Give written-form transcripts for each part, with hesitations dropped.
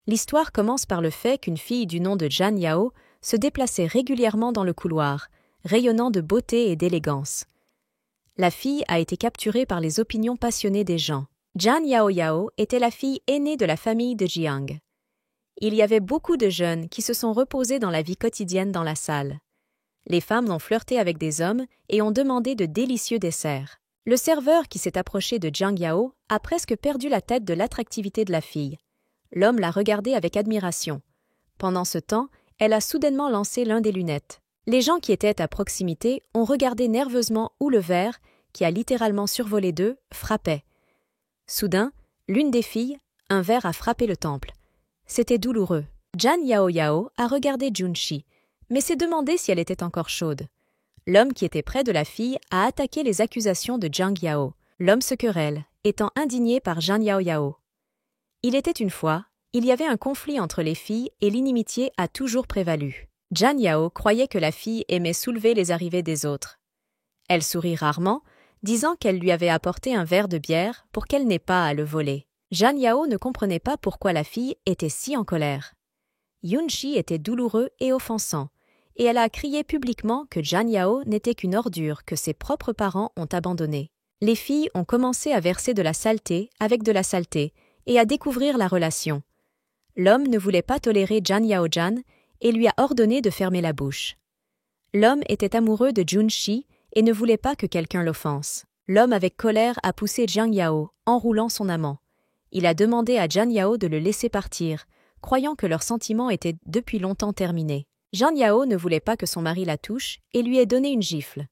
L'histoire commence par le fait qu'une fille du nom de Jan Yao se déplaçait régulièrement dans le couloir, rayonnant de beauté et d'élégance. La fille a été capturée par les opinions passionnées des gens. Jan Yao Yao était la fille aînée de la famille de Jiang. Il y avait beaucoup de jeunes qui se sont reposés dans la vie quotidienne dans la salle. Les femmes ont flirté avec des hommes et ont demandé de délicieux desserts. Le serveur qui s'est approché de Jiang Yao a presque perdu la tête de l'attractivité de la fille. L'homme l'a regardée avec admiration. Pendant ce temps, elle a soudainement lancé l'un des lunettes. Les gens qui étaient à proximité ont regardé nerveusement où le verre, qui a littéralement survolé d'eux, frappait. Soudain, l'une des filles, un verre a frappé le temple. C'était douloureux. Jan Yao Yao a regardé Junshi, mais s'est demandé si elle était encore chaude. L'homme qui était près de la fille a attaqué les accusations de Jiang Yao. L'homme se querelle, étant indigné par Jan Yao Yao. Il était une fois, il y avait un conflit entre les filles et l'inimitié a toujours prévalu. Jan Yao croyait que la fille aimait soulever les arrivées des autres. Elle sourit rarement, disant qu'elle lui avait apporté un verre de bière pour qu'elle n'ait pas à le voler. Jan Yao ne comprenait pas pourquoi la fille était si en colère. Yunshi était douloureux et offensant, et elle a crié publiquement que Jan Yao n'était qu'une ordure que ses propres parents ont abandonnée. Les filles ont commencé à verser de la saleté avec de la saleté et à découvrir la relation. L'homme ne voulait pas tolérer Jan Yao Jan et lui a ordonné de fermer la bouche. L'homme était amoureux de Junshi et ne voulait pas que quelqu'un l'offense. L'homme avec colère a poussé Jiang Yao, enroulant son amant. Il a demandé à Jan Yao de le laisser partir, croyant que leurs sentiments étaient depuis longtemps terminés. Jan Yao ne voulait pas que son mari la touche et lui ait donné une gifle.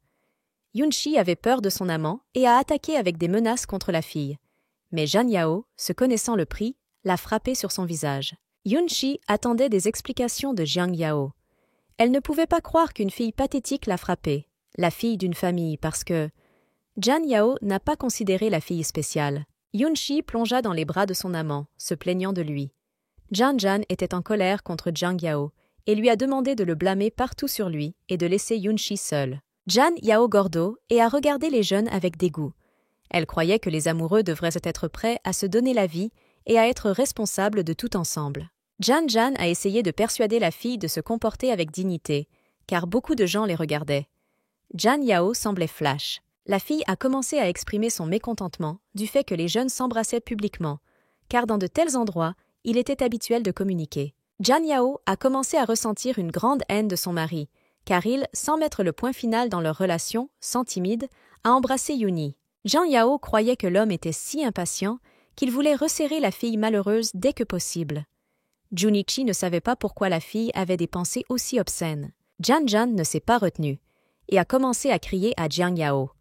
Yunshi avait peur de son amant et a attaqué avec des menaces contre la fille. Mais Jan Yao, se connaissant le prix, l'a frappé sur son visage. Yunshi attendait des explications de Jiang Yao. Elle ne pouvait pas croire qu'une fille pathétique l'a frappée, la fille d'une famille, parce que Jan Yao n'a pas considéré la fille spéciale. Yunshi plongea dans les bras de son amant, se plaignant de lui. Jan était en colère contre Jiang Yao et lui a demandé de le blâmer partout sur lui et de laisser Yunshi seul. Jan Yao gordo et a regardé les jeunes avec dégoût. Elle croyait que les amoureux devraient être prêts à se donner la vie et à être responsables de tout ensemble. Jan a essayé de persuader la fille de se comporter avec dignité, car beaucoup de gens les regardaient. Jan Yao semblait flash. La fille a commencé à exprimer son mécontentement du fait que les jeunes s'embrassaient publiquement, car dans de tels endroits, il était habituel de communiquer. Jan Yao a commencé à ressentir une grande haine de son mari, car il, sans mettre le point final dans leur relation, sans timide, a embrassé Yuni. Jan Yao croyait que l'homme était si impatient qu'il voulait resserrer la fille malheureuse dès que possible. Junichi ne savait pas pourquoi la fille avait des pensées aussi obscènes. Jan ne s'est pas retenu et a commencé à crier à Jiang Yao.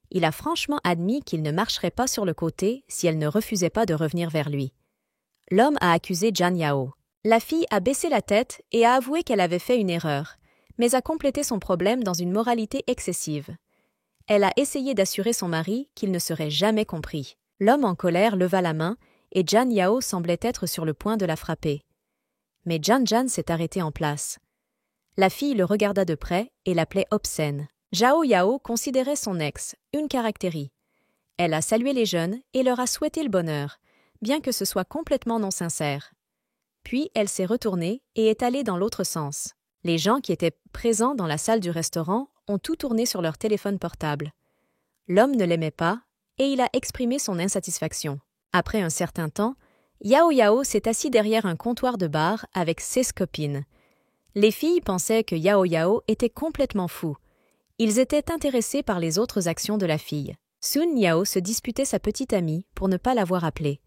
Il a franchement admis qu'il ne marcherait pas sur le côté si elle ne refusait pas de revenir vers lui. L'homme a accusé Jan Yao. La fille a baissé la tête et a avoué qu'elle avait fait une erreur, mais a complété son problème dans une moralité excessive. Elle a essayé d'assurer son mari qu'il ne serait jamais compris. L'homme en colère leva la main et Jan Yao semblait être sur le point de la frapper. Mais Jan s'est arrêté en place. La fille le regarda de près et l'appelait obscène. Zhao Yao considérait son ex, une caractérie. Elle a salué les jeunes et leur a souhaité le bonheur, bien que ce soit complètement non sincère. Puis elle s'est retournée et est allée dans l'autre sens. Les gens qui étaient présents dans la salle du restaurant ont tout tourné sur leur téléphone portable. L'homme ne l'aimait pas et il a exprimé son insatisfaction. Après un certain temps, Yao s'est assis derrière un comptoir de bar avec 16 copines. Les filles pensaient que Yao était complètement fou. Ils étaient intéressés par les autres actions de la fille. Sun Yao se disputait sa petite amie pour ne pas l'avoir appelée.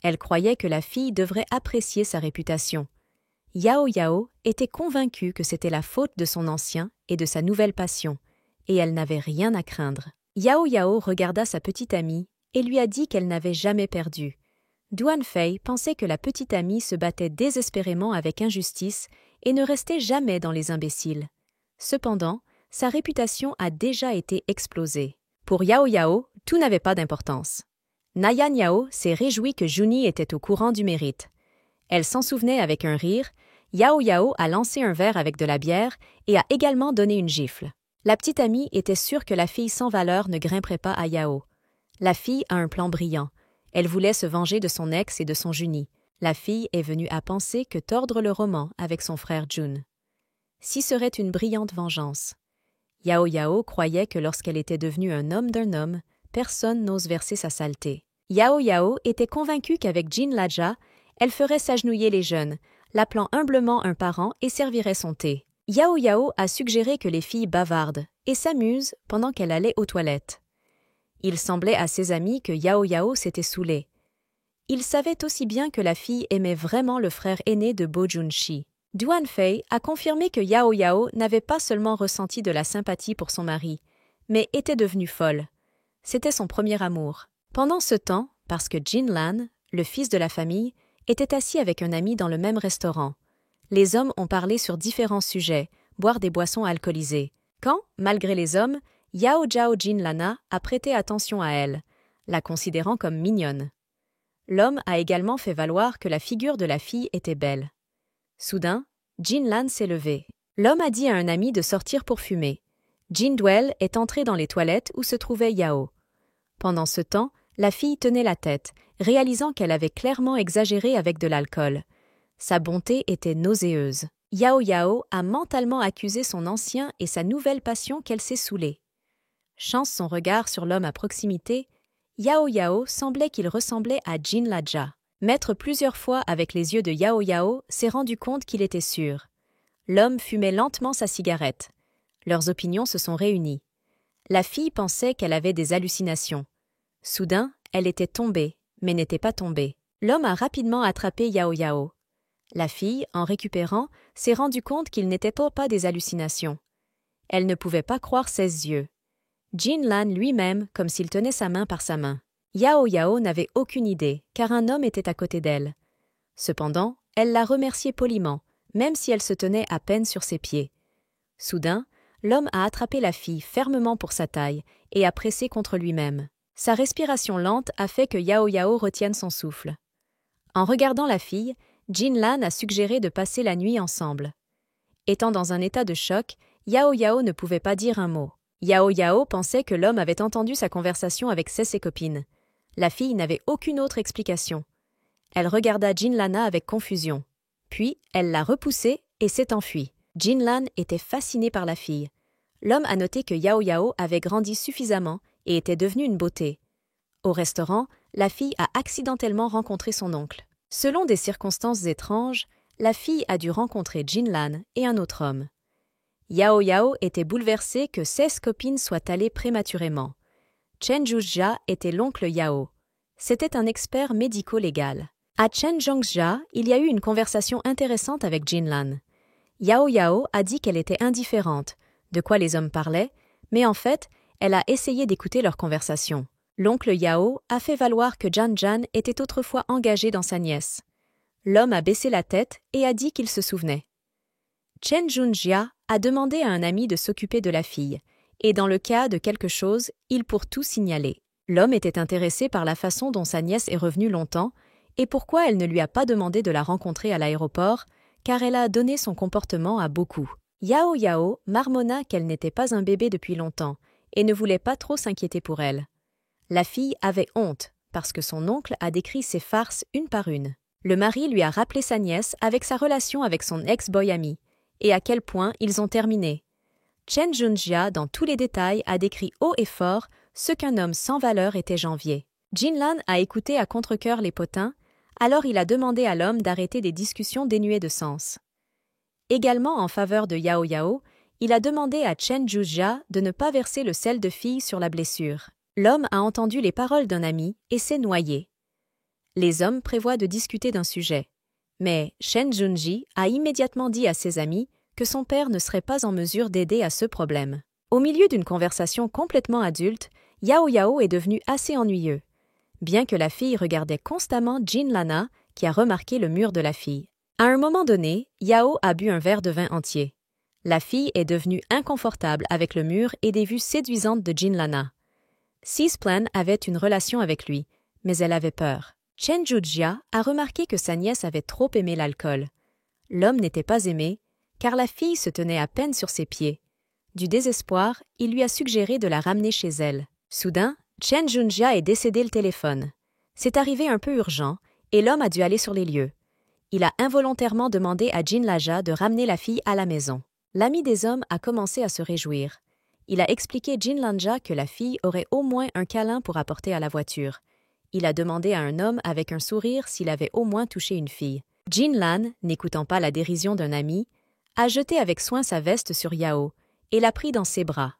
Elle croyait que la fille devrait apprécier sa réputation. Yao était convaincue que c'était la faute de son ancien et de sa nouvelle passion, et elle n'avait rien à craindre. Yao regarda sa petite amie et lui a dit qu'elle n'avait jamais perdu. Duan Fei pensait que la petite amie se battait désespérément avec injustice et ne restait jamais dans les imbéciles. Cependant, sa réputation a déjà été explosée. Pour Yao, tout n'avait pas d'importance. Nayan Yao s'est réjouie que Juni était au courant du mérite. Elle s'en souvenait avec un rire. Yao a lancé un verre avec de la bière et a également donné une gifle. La petite amie était sûre que la fille sans valeur ne grimperait pas à Yao. La fille a un plan brillant. Elle voulait se venger de son ex et de son Juni. La fille est venue à penser que tordre le roman avec son frère Jun si serait une brillante vengeance. Yao Yao croyait que lorsqu'elle était devenue un homme d'un homme, personne n'ose verser sa saleté. Yao Yao était convaincue qu'avec Jin Laja, elle ferait s'agenouiller les jeunes, l'appelant humblement un parent et servirait son thé. Yao Yao a suggéré que les filles bavardent et s'amusent pendant qu'elle allait aux toilettes. Il semblait à ses amis que Yao Yao s'était saoulée. Il savait aussi bien que la fille aimait vraiment le frère aîné de Bo Jun-shi. Duan Fei a confirmé que Yao Yao n'avait pas seulement ressenti de la sympathie pour son mari, mais était devenue folle. C'était son premier amour. Pendant ce temps, parce que Jin Lan, le fils de la famille, était assis avec un ami dans le même restaurant. Les hommes ont parlé sur différents sujets, boire des boissons alcoolisées. Quand, malgré les hommes, Yao Zhao Jin Lana a prêté attention à elle, la considérant comme mignonne. L'homme a également fait valoir que la figure de la fille était belle. Soudain, Jin Lan s'est levé. L'homme a dit à un ami de sortir pour fumer. Jin Duel est entré dans les toilettes où se trouvait Yao. Pendant ce temps, la fille tenait la tête, réalisant qu'elle avait clairement exagéré avec de l'alcool. Sa bonté était nauséeuse. Yao Yao a mentalement accusé son ancien et sa nouvelle passion qu'elle s'est saoulée. Chance son regard sur l'homme à proximité, Yao Yao semblait qu'il ressemblait à Jin Laja. Maître plusieurs fois avec les yeux de Yao Yao s'est rendu compte qu'il était sûr. L'homme fumait lentement sa cigarette. Leurs opinions se sont réunies. La fille pensait qu'elle avait des hallucinations. Soudain, elle était tombée, mais n'était pas tombée. L'homme a rapidement attrapé Yao Yao. La fille, en récupérant, s'est rendue compte qu'il n'était pas des hallucinations. Elle ne pouvait pas croire ses yeux. Jin Lan lui-même, comme s'il tenait sa main par sa main. Yao Yao n'avait aucune idée, car un homme était à côté d'elle. Cependant, elle l'a remercié poliment, même si elle se tenait à peine sur ses pieds. Soudain, l'homme a attrapé la fille fermement pour sa taille et a pressé contre lui-même. Sa respiration lente a fait que Yao Yao retienne son souffle. En regardant la fille, Jin Lan a suggéré de passer la nuit ensemble. Étant dans un état de choc, Yao Yao ne pouvait pas dire un mot. Yao Yao pensait que l'homme avait entendu sa conversation avec ses copines. La fille n'avait aucune autre explication. Elle regarda Jin Lana avec confusion. Puis, elle l'a repoussée et s'est enfuie. Jin Lan était fasciné par la fille. L'homme a noté que Yao Yao avait grandi suffisamment et était devenue une beauté. Au restaurant, la fille a accidentellement rencontré son oncle. Selon des circonstances étranges, la fille a dû rencontrer Jin Lan et un autre homme. Yao Yao était bouleversée que 16 copines soient allées prématurément. Chen-Zhuzhia était l'oncle Yao. C'était un expert médico-légal. À Chen-Zhongzhia, il y a eu une conversation intéressante avec Jin Lan. Yao Yao a dit qu'elle était indifférente, de quoi les hommes parlaient, mais en fait, elle a essayé d'écouter leur conversation. L'oncle Yao a fait valoir que Jan Jan était autrefois engagé dans sa nièce. L'homme a baissé la tête et a dit qu'il se souvenait. Chen-Zhuzhia a demandé à un ami de s'occuper de la fille, et dans le cas de quelque chose, il pour tout signaler. L'homme était intéressé par la façon dont sa nièce est revenue longtemps, et pourquoi elle ne lui a pas demandé de la rencontrer à l'aéroport, car elle a donné son comportement à beaucoup. Yao Yao marmonna qu'elle n'était pas un bébé depuis longtemps, et ne voulait pas trop s'inquiéter pour elle. La fille avait honte, parce que son oncle a décrit ses farces une par une. Le mari lui a rappelé sa nièce avec sa relation avec son ex-boy ami, et à quel point ils ont terminé. Chen-Zhuzhia, dans tous les détails, a décrit haut et fort ce qu'un homme sans valeur était Janvier. Jin Lan a écouté à contre-cœur les potins, alors il a demandé à l'homme d'arrêter des discussions dénuées de sens. Également en faveur de Yao Yao, il a demandé à Chen-Zhuzhia de ne pas verser le sel de fille sur la blessure. L'homme a entendu les paroles d'un ami et s'est noyé. Les hommes prévoient de discuter d'un sujet. Mais Shen Junji a immédiatement dit à ses amis que son père ne serait pas en mesure d'aider à ce problème. Au milieu d'une conversation complètement adulte, Yao Yao est devenu assez ennuyeux, bien que la fille regardait constamment Jin Lana, qui a remarqué le mur de la fille. À un moment donné, Yao a bu un verre de vin entier. La fille est devenue inconfortable avec le mur et des vues séduisantes de Jin Lana. Cisplan avait une relation avec lui, mais elle avait peur. Chen-Zhuzhia a remarqué que sa nièce avait trop aimé l'alcool. L'homme n'était pas aimé, car la fille se tenait à peine sur ses pieds. Du désespoir, il lui a suggéré de la ramener chez elle. Soudain, Chen-Zhuzhia est décédé le téléphone. C'est arrivé un peu urgent, et l'homme a dû aller sur les lieux. Il a involontairement demandé à Jinlaja de ramener la fille à la maison. L'ami des hommes a commencé à se réjouir. Il a expliqué Jinlanja que la fille aurait au moins un câlin pour apporter à la voiture. Il a demandé à un homme avec un sourire s'il avait au moins touché une fille. Jinlan, n'écoutant pas la dérision d'un ami, a jeté avec soin sa veste sur Yao et l'a pris dans ses bras.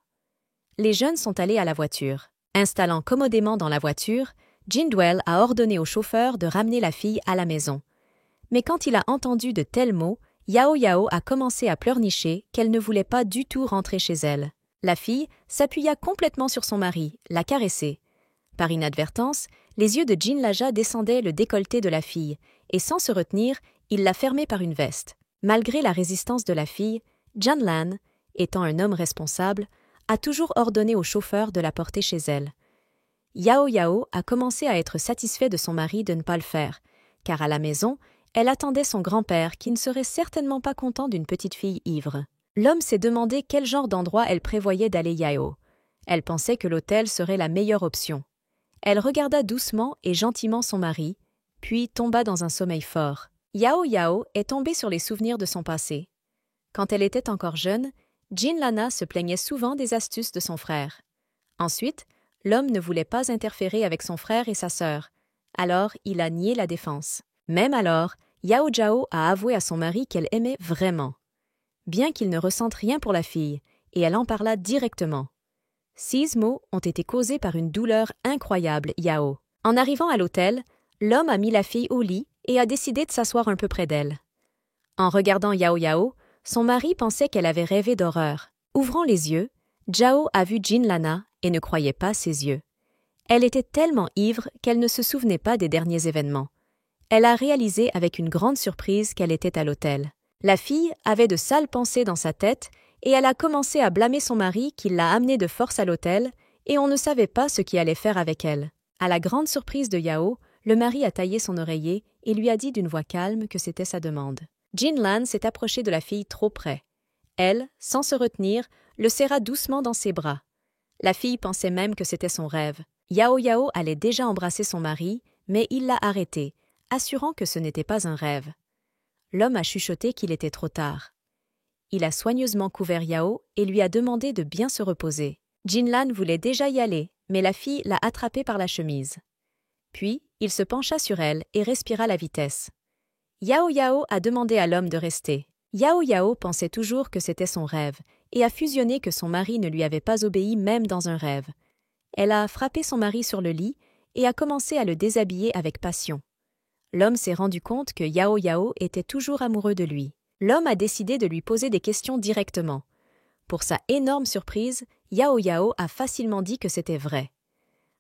Les jeunes sont allés à la voiture. Installant commodément dans la voiture, Jindwell a ordonné au chauffeur de ramener la fille à la maison. Mais quand il a entendu de tels mots, Yao Yao a commencé à pleurnicher qu'elle ne voulait pas du tout rentrer chez elle. La fille s'appuya complètement sur son mari, l'a caressé. Par inadvertance, les yeux de Jinlaja descendaient le décolleté de la fille, et sans se retenir, il l'a fermée par une veste. Malgré la résistance de la fille, Janlan, étant un homme responsable, a toujours ordonné au chauffeur de la porter chez elle. Yao Yao a commencé à être satisfait de son mari de ne pas le faire, car à la maison, elle attendait son grand-père qui ne serait certainement pas content d'une petite fille ivre. L'homme s'est demandé quel genre d'endroit elle prévoyait d'aller Yao. Elle pensait que l'hôtel serait la meilleure option. Elle regarda doucement et gentiment son mari, puis tomba dans un sommeil fort. Yao Yao est tombée sur les souvenirs de son passé. Quand elle était encore jeune, Jinlana se plaignait souvent des astuces de son frère. Ensuite, l'homme ne voulait pas interférer avec son frère et sa sœur, alors il a nié la défense. Même alors, Yao Jiao a avoué à son mari qu'elle aimait vraiment. Bien qu'il ne ressente rien pour la fille, et elle en parla directement. 6 mots ont été causés par une douleur incroyable, Yao. En arrivant à l'hôtel, l'homme a mis la fille au lit et a décidé de s'asseoir un peu près d'elle. En regardant Yao Yao, son mari pensait qu'elle avait rêvé d'horreur. Ouvrant les yeux, Jiao a vu Jinlana et ne croyait pas ses yeux. Elle était tellement ivre qu'elle ne se souvenait pas des derniers événements. Elle a réalisé avec une grande surprise qu'elle était à l'hôtel. La fille avait de sales pensées dans sa tête et elle a commencé à blâmer son mari qui l'a amenée de force à l'hôtel et on ne savait pas ce qu'il allait faire avec elle. À la grande surprise de Yao, le mari a taillé son oreiller et lui a dit d'une voix calme que c'était sa demande. Jinlan s'est approchée de la fille trop près. Elle, sans se retenir, le serra doucement dans ses bras. La fille pensait même que c'était son rêve. Yao Yao allait déjà embrasser son mari, mais il l'a arrêtée, assurant que ce n'était pas un rêve. L'homme a chuchoté qu'il était trop tard. Il a soigneusement couvert Yao et lui a demandé de bien se reposer. Jinlan voulait déjà y aller, mais la fille l'a attrapé par la chemise. Puis, il se pencha sur elle et respira la vitesse. Yao Yao a demandé à l'homme de rester. Yao Yao pensait toujours que c'était son rêve et a fusionné que son mari ne lui avait pas obéi même dans un rêve. Elle a frappé son mari sur le lit et a commencé à le déshabiller avec passion. L'homme s'est rendu compte que Yao Yao était toujours amoureux de lui. L'homme a décidé de lui poser des questions directement. Pour sa énorme surprise, Yao Yao a facilement dit que c'était vrai.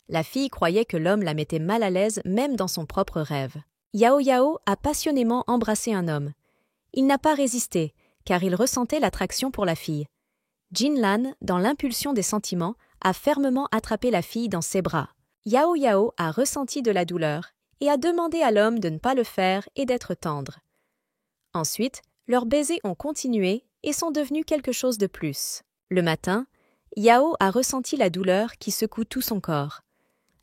La fille croyait que l'homme la mettait mal à l'aise même dans son propre rêve. Yao Yao a passionnément embrassé un homme. Il n'a pas résisté, car il ressentait l'attraction pour la fille. Jinlan, dans l'impulsion des sentiments, a fermement attrapé la fille dans ses bras. Yao Yao a ressenti de la douleur et a demandé à l'homme de ne pas le faire et d'être tendre. Ensuite, leurs baisers ont continué et sont devenus quelque chose de plus. Le matin, Yao a ressenti la douleur qui secoue tout son corps.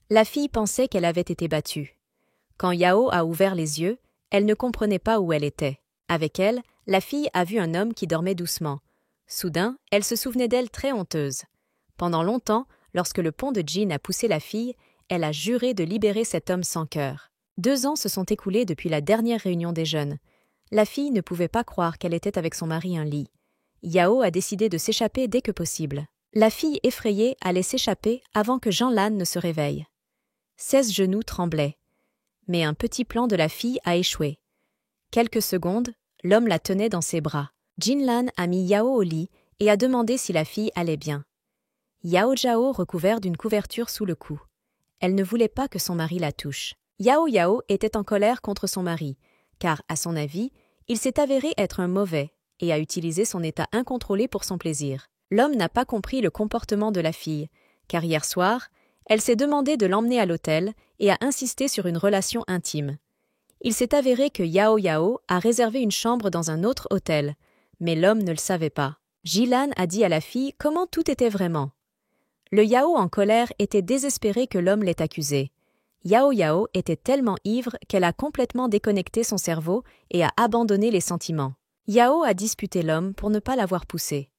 La fille pensait qu'elle avait été battue. Quand Yao a ouvert les yeux, elle ne comprenait pas où elle était. Avec elle, la fille a vu un homme qui dormait doucement. Soudain, elle se souvenait d'elle très honteuse. Pendant longtemps, lorsque le pont de Jin a poussé la fille, elle a juré de libérer cet homme sans cœur. 2 ans se sont écoulés depuis la dernière réunion des jeunes. La fille ne pouvait pas croire qu'elle était avec son mari un lit. Yao a décidé de s'échapper dès que possible. La fille effrayée allait s'échapper avant que Janlan ne se réveille. 16 genoux tremblaient. Mais un petit plan de la fille a échoué. Quelques secondes, l'homme la tenait dans ses bras. Jinlan a mis Yao au lit et a demandé si la fille allait bien. Yao Jiao recouvert d'une couverture sous le cou. Elle ne voulait pas que son mari la touche. Yao Yao était en colère contre son mari, car, à son avis, il s'est avéré être un mauvais et a utilisé son état incontrôlé pour son plaisir. L'homme n'a pas compris le comportement de la fille, car hier soir, elle s'est demandé de l'emmener à l'hôtel et a insisté sur une relation intime. Il s'est avéré que Yao Yao a réservé une chambre dans un autre hôtel, mais l'homme ne le savait pas. Jilan a dit à la fille comment tout était vraiment. Le Yao en colère était désespéré que l'homme l'ait accusé. Yao Yao était tellement ivre qu'elle a complètement déconnecté son cerveau et a abandonné les sentiments. Yao a disputé l'homme pour ne pas l'avoir poussé.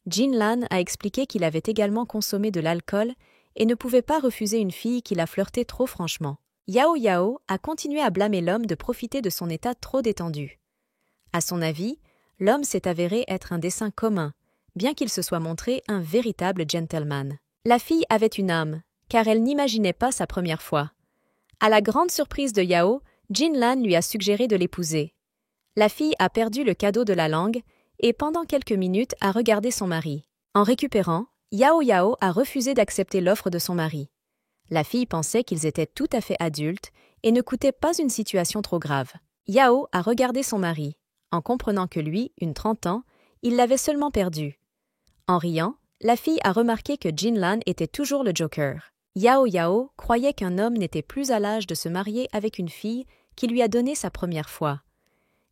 Jinlan a expliqué qu'il avait également consommé de l'alcool et ne pouvait pas refuser une fille qui l'a flirté trop franchement. Yao Yao a continué à blâmer l'homme de profiter de son état trop détendu. À son avis, l'homme s'est avéré être un dessein commun, bien qu'il se soit montré un véritable gentleman. La fille avait une âme, car elle n'imaginait pas sa première fois. À la grande surprise de Yao, Jinlan lui a suggéré de l'épouser. La fille a perdu le cadeau de la langue et pendant quelques minutes a regardé son mari. En récupérant, Yao Yao a refusé d'accepter l'offre de son mari. La fille pensait qu'ils étaient tout à fait adultes et ne coûtaient pas une situation trop grave. Yao a regardé son mari, en comprenant que lui, une 30 ans, il l'avait seulement perdu. En riant, la fille a remarqué que Jinlan était toujours le joker. Yao Yao croyait qu'un homme n'était plus à l'âge de se marier avec une fille qui lui a donné sa première fois.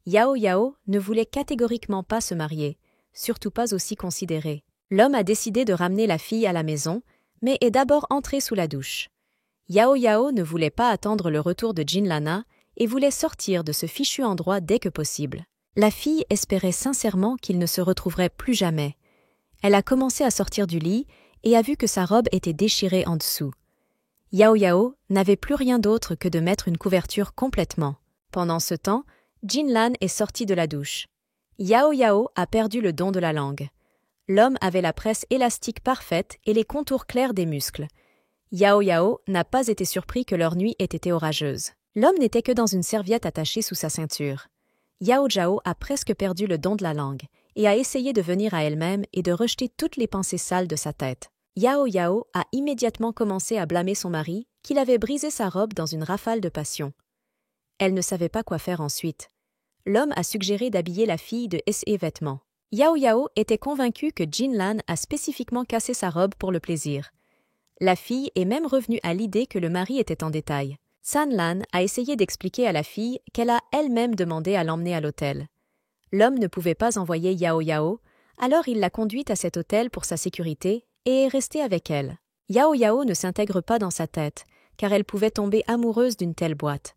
Yao Yao ne voulait catégoriquement pas se marier, surtout pas aussi considéré. L'homme a décidé de ramener la fille à la maison, mais est d'abord entré sous la douche. Yao Yao ne voulait pas attendre le retour de Jinlana et voulait sortir de ce fichu endroit dès que possible. La fille espérait sincèrement qu'il ne se retrouverait plus jamais. Elle a commencé à sortir du lit et a vu que sa robe était déchirée en dessous. Yao Yao n'avait plus rien d'autre que de mettre une couverture complètement. Pendant ce temps, Jinlan est sorti de la douche. Yao Yao a perdu le don de la langue. L'homme avait la presse élastique parfaite et les contours clairs des muscles. Yao Yao n'a pas été surpris que leur nuit ait été orageuse. L'homme n'était que dans une serviette attachée sous sa ceinture. Yao Yao a presque perdu le don de la langue et a essayé de venir à elle-même et de rejeter toutes les pensées sales de sa tête. Yao Yao a immédiatement commencé à blâmer son mari, qu'il avait brisé sa robe dans une rafale de passion. Elle ne savait pas quoi faire ensuite. L'homme a suggéré d'habiller la fille de ses vêtements. Yao Yao était convaincue que Jinlan a spécifiquement cassé sa robe pour le plaisir. La fille est même revenue à l'idée que le mari était en détail. Sanlan a essayé d'expliquer à la fille qu'elle a elle-même demandé à l'emmener à l'hôtel. L'homme ne pouvait pas envoyer Yao Yao, alors il l'a conduite à cet hôtel pour sa sécurité et est resté avec elle. Yao Yao ne s'intègre pas dans sa tête, car elle pouvait tomber amoureuse d'une telle boîte.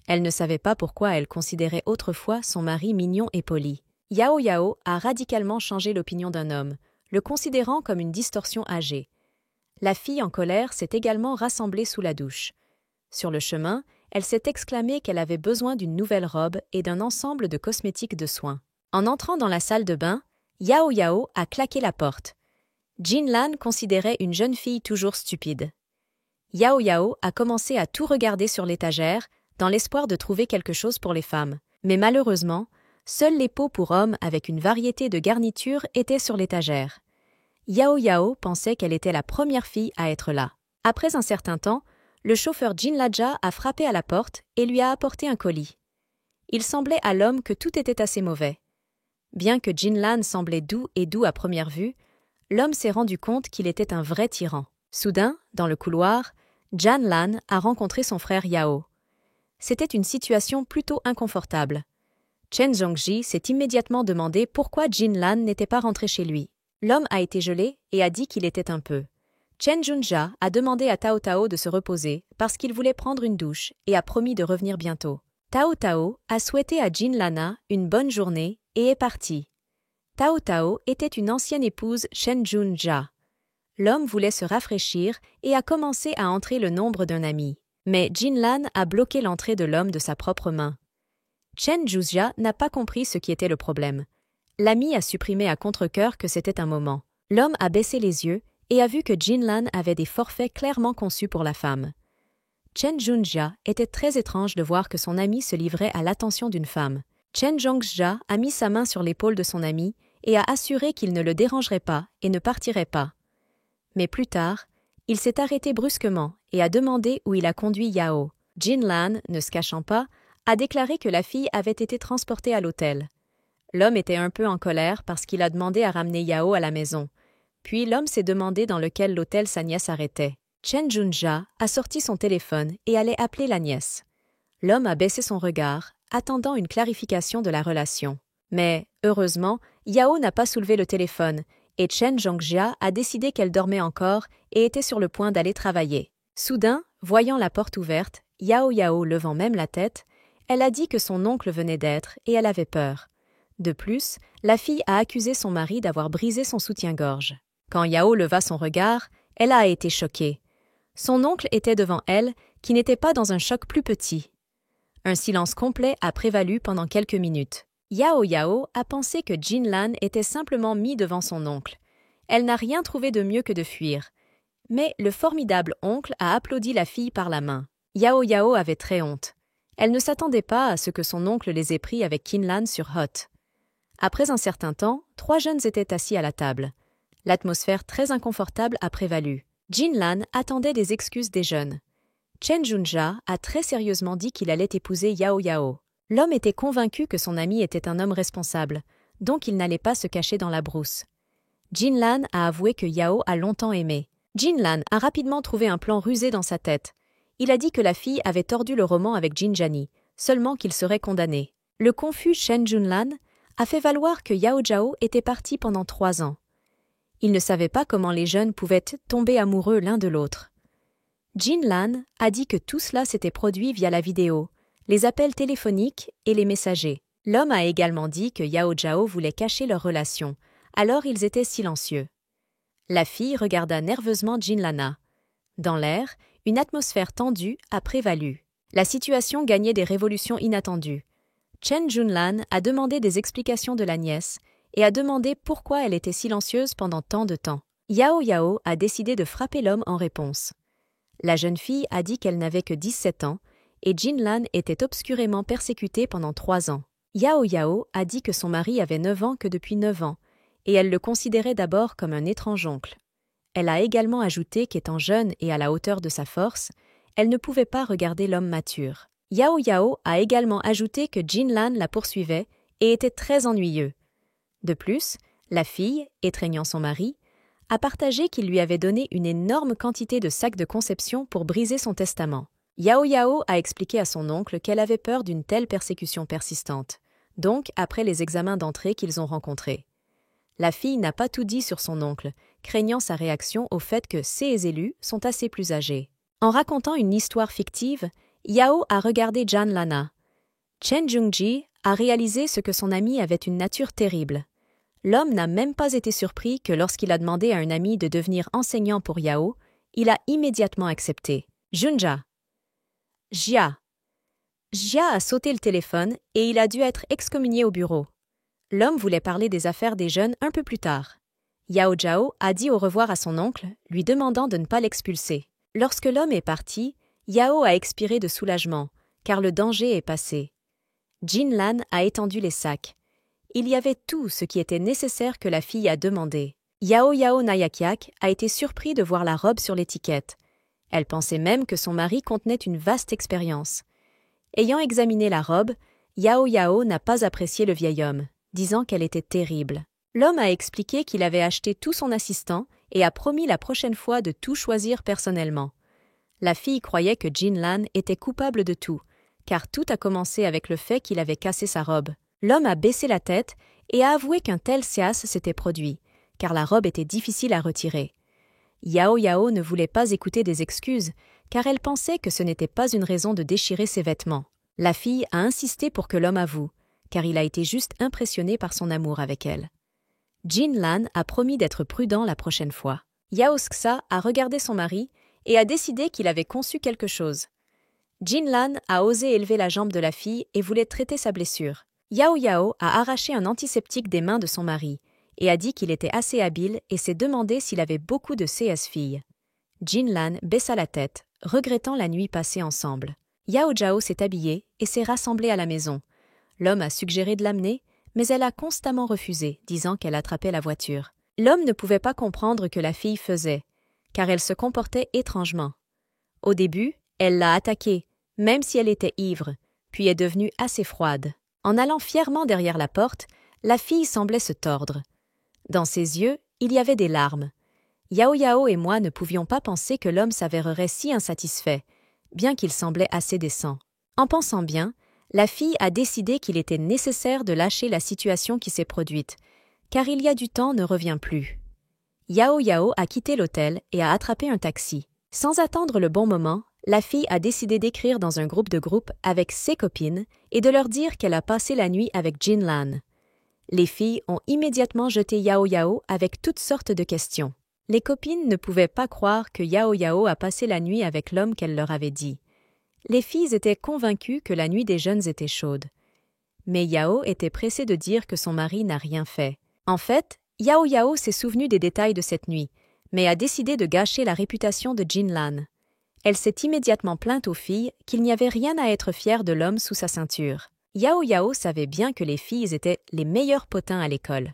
Elle ne savait pas pourquoi elle considérait autrefois son mari mignon et poli. Yao Yao a radicalement changé l'opinion d'un homme, le considérant comme une distorsion âgée. La fille en colère s'est également rassemblée sous la douche. Sur le chemin, elle s'est exclamée qu'elle avait besoin d'une nouvelle robe et d'un ensemble de cosmétiques de soins. En entrant dans la salle de bain, Yao Yao a claqué la porte. Jinlan considérait une jeune fille toujours stupide. Yao Yao a commencé à tout regarder sur l'étagère, dans l'espoir de trouver quelque chose pour les femmes. Mais malheureusement, seuls les pots pour hommes avec une variété de garnitures étaient sur l'étagère. Yao Yao pensait qu'elle était la première fille à être là. Après un certain temps, le chauffeur Jinlaja a frappé à la porte et lui a apporté un colis. Il semblait à l'homme que tout était assez mauvais. Bien que Jinlan semblait doux à première vue, l'homme s'est rendu compte qu'il était un vrai tyran. Soudain, dans le couloir, Janlan a rencontré son frère Yao. C'était une situation plutôt inconfortable. Chen Zhongji s'est immédiatement demandé pourquoi Jinlan n'était pas rentré chez lui. L'homme a été gelé et a dit qu'il était un peu. Chen Junja a demandé à Tao Tao de se reposer parce qu'il voulait prendre une douche et a promis de revenir bientôt. Tao Tao a souhaité à Jinlana une bonne journée et est parti. Tao Tao était une ancienne épouse Chen Junja. L'homme voulait se rafraîchir et a commencé à entrer le nombre d'un ami. Mais Jinlan a bloqué l'entrée de l'homme de sa propre main. Chen Junja n'a pas compris ce qui était le problème. L'ami a supprimé à contre-cœur que c'était un moment. L'homme a baissé les yeux et a vu que Jinlan avait des forfaits clairement conçus pour la femme. Chen Junja était très étrange de voir que son ami se livrait à l'attention d'une femme. Chen Zhongja a mis sa main sur l'épaule de son ami et a assuré qu'il ne le dérangerait pas et ne partirait pas. Mais plus tard, il s'est arrêté brusquement et a demandé où il a conduit Yao. Jinlan, ne se cachant pas, a déclaré que la fille avait été transportée à l'hôtel. L'homme était un peu en colère parce qu'il a demandé à ramener Yao à la maison. Puis l'homme s'est demandé dans lequel l'hôtel sa nièce arrêtait. Chen Junja a sorti son téléphone et allait appeler la nièce. L'homme a baissé son regard, attendant une clarification de la relation. Mais, heureusement, Yao n'a pas soulevé le téléphone et Chen Zhongjia a décidé qu'elle dormait encore et était sur le point d'aller travailler. Soudain, voyant la porte ouverte, Yao Yao levant même la tête, elle a dit que son oncle venait d'être et elle avait peur. De plus, la fille a accusé son mari d'avoir brisé son soutien-gorge. Quand Yao leva son regard, elle a été choquée. Son oncle était devant elle, qui n'était pas dans un choc plus petit. Un silence complet a prévalu pendant quelques minutes. Yao Yao a pensé que Jinlan était simplement mis devant son oncle. Elle n'a rien trouvé de mieux que de fuir. Mais le formidable oncle a applaudi la fille par la main. Yao Yao avait très honte. Elle ne s'attendait pas à ce que son oncle les ait pris avec Kinlan sur Hot. Après un certain temps, 3 jeunes étaient assis à la table. L'atmosphère très inconfortable a prévalu. Jinlan attendait des excuses des jeunes. Chen Junja a très sérieusement dit qu'il allait épouser Yao Yao. L'homme était convaincu que son ami était un homme responsable, donc il n'allait pas se cacher dans la brousse. Jinlan a avoué que Yao a longtemps aimé. Jinlan a rapidement trouvé un plan rusé dans sa tête. Il a dit que la fille avait tordu le roman avec Jinjani, seulement qu'il serait condamné. Le confus Shen Junlan a fait valoir que Yao Zhao était parti pendant 3 ans. Il ne savait pas comment les jeunes pouvaient tomber amoureux l'un de l'autre. Jinlan a dit que tout cela s'était produit via la vidéo, les appels téléphoniques et les messagers. L'homme a également dit que Yao Zhao voulait cacher leur relation, alors ils étaient silencieux. La fille regarda nerveusement Jinlana. Dans l'air, une atmosphère tendue a prévalu. La situation gagnait des révolutions inattendues. Chen Junlan a demandé des explications de la nièce et a demandé pourquoi elle était silencieuse pendant tant de temps. Yao Yao a décidé de frapper l'homme en réponse. La jeune fille a dit qu'elle n'avait que 17 ans et Jinlan était obscurément persécutée pendant 3 ans. Yao Yao a dit que son mari avait 9 ans que depuis 9 ans et elle le considérait d'abord comme un étrange oncle. Elle a également ajouté qu'étant jeune et à la hauteur de sa force, elle ne pouvait pas regarder l'homme mature. Yao Yao a également ajouté que Jinlan la poursuivait et était très ennuyeux. De plus, la fille, étreignant son mari, a partagé qu'il lui avait donné une énorme quantité de sacs de conception pour briser son testament. Yao Yao a expliqué à son oncle qu'elle avait peur d'une telle persécution persistante, donc après les examens d'entrée qu'ils ont rencontrés. La fille n'a pas tout dit sur son oncle, craignant sa réaction au fait que ses élus sont assez plus âgés. En racontant une histoire fictive, Yao a regardé Janlana. Chen Jungji a réalisé ce que son ami avait une nature terrible. L'homme n'a même pas été surpris que lorsqu'il a demandé à un ami de devenir enseignant pour Yao, il a immédiatement accepté. Junja. Jia. Jia a sauté le téléphone et il a dû être excommunié au bureau. L'homme voulait parler des affaires des jeunes un peu plus tard. Yao Zhao a dit au revoir à son oncle, lui demandant de ne pas l'expulser. Lorsque l'homme est parti, Yao a expiré de soulagement, car le danger est passé. Jinlan a étendu les sacs. Il y avait tout ce qui était nécessaire que la fille a demandé. Yao Yao Nayakiak a été surpris de voir la robe sur l'étiquette. Elle pensait même que son mari contenait une vaste expérience. Ayant examiné la robe, Yao Yao n'a pas apprécié le vieil homme, disant qu'elle était terrible. L'homme a expliqué qu'il avait acheté tout son assistant et a promis la prochaine fois de tout choisir personnellement. La fille croyait que Jinlan était coupable de tout, car tout a commencé avec le fait qu'il avait cassé sa robe. L'homme a baissé la tête et a avoué qu'un tel sias s'était produit, car la robe était difficile à retirer. Yao Yao ne voulait pas écouter des excuses, car elle pensait que ce n'était pas une raison de déchirer ses vêtements. La fille a insisté pour que l'homme avoue, car il a été juste impressionné par son amour avec elle. Jinlan a promis d'être prudent la prochaine fois. Yao Xia a regardé son mari et a décidé qu'il avait conçu quelque chose. Jinlan a osé élever la jambe de la fille et voulait traiter sa blessure. Yao Yao a arraché un antiseptique des mains de son mari et a dit qu'il était assez habile et s'est demandé s'il avait beaucoup de CS filles. Jinlan baissa la tête, regrettant la nuit passée ensemble. Yao Zhao s'est habillée et s'est rassemblée à la maison. L'homme a suggéré de l'amener, mais elle a constamment refusé, disant qu'elle attrapait la voiture. L'homme ne pouvait pas comprendre que la fille faisait, car elle se comportait étrangement. Au début, elle l'a attaquée, même si elle était ivre, puis est devenue assez froide. En allant fièrement derrière la porte, la fille semblait se tordre. Dans ses yeux, il y avait des larmes. Yao Yao et moi ne pouvions pas penser que l'homme s'avérerait si insatisfait, bien qu'il semblait assez décent. En pensant bien, la fille a décidé qu'il était nécessaire de lâcher la situation qui s'est produite, car il y a du temps ne revient plus. Yao Yao a quitté l'hôtel et a attrapé un taxi. Sans attendre le bon moment, la fille a décidé d'écrire dans un groupe avec ses copines et de leur dire qu'elle a passé la nuit avec Jinlan. Les filles ont immédiatement jeté Yao Yao avec toutes sortes de questions. Les copines ne pouvaient pas croire que Yao Yao a passé la nuit avec l'homme qu'elle leur avait dit. Les filles étaient convaincues que la nuit des jeunes était chaude. Mais Yao était pressée de dire que son mari n'a rien fait. En fait, Yao Yao s'est souvenu des détails de cette nuit, mais a décidé de gâcher la réputation de Jinlan. Elle s'est immédiatement plainte aux filles qu'il n'y avait rien à être fière de l'homme sous sa ceinture. Yao Yao savait bien que les filles étaient les meilleurs potins à l'école.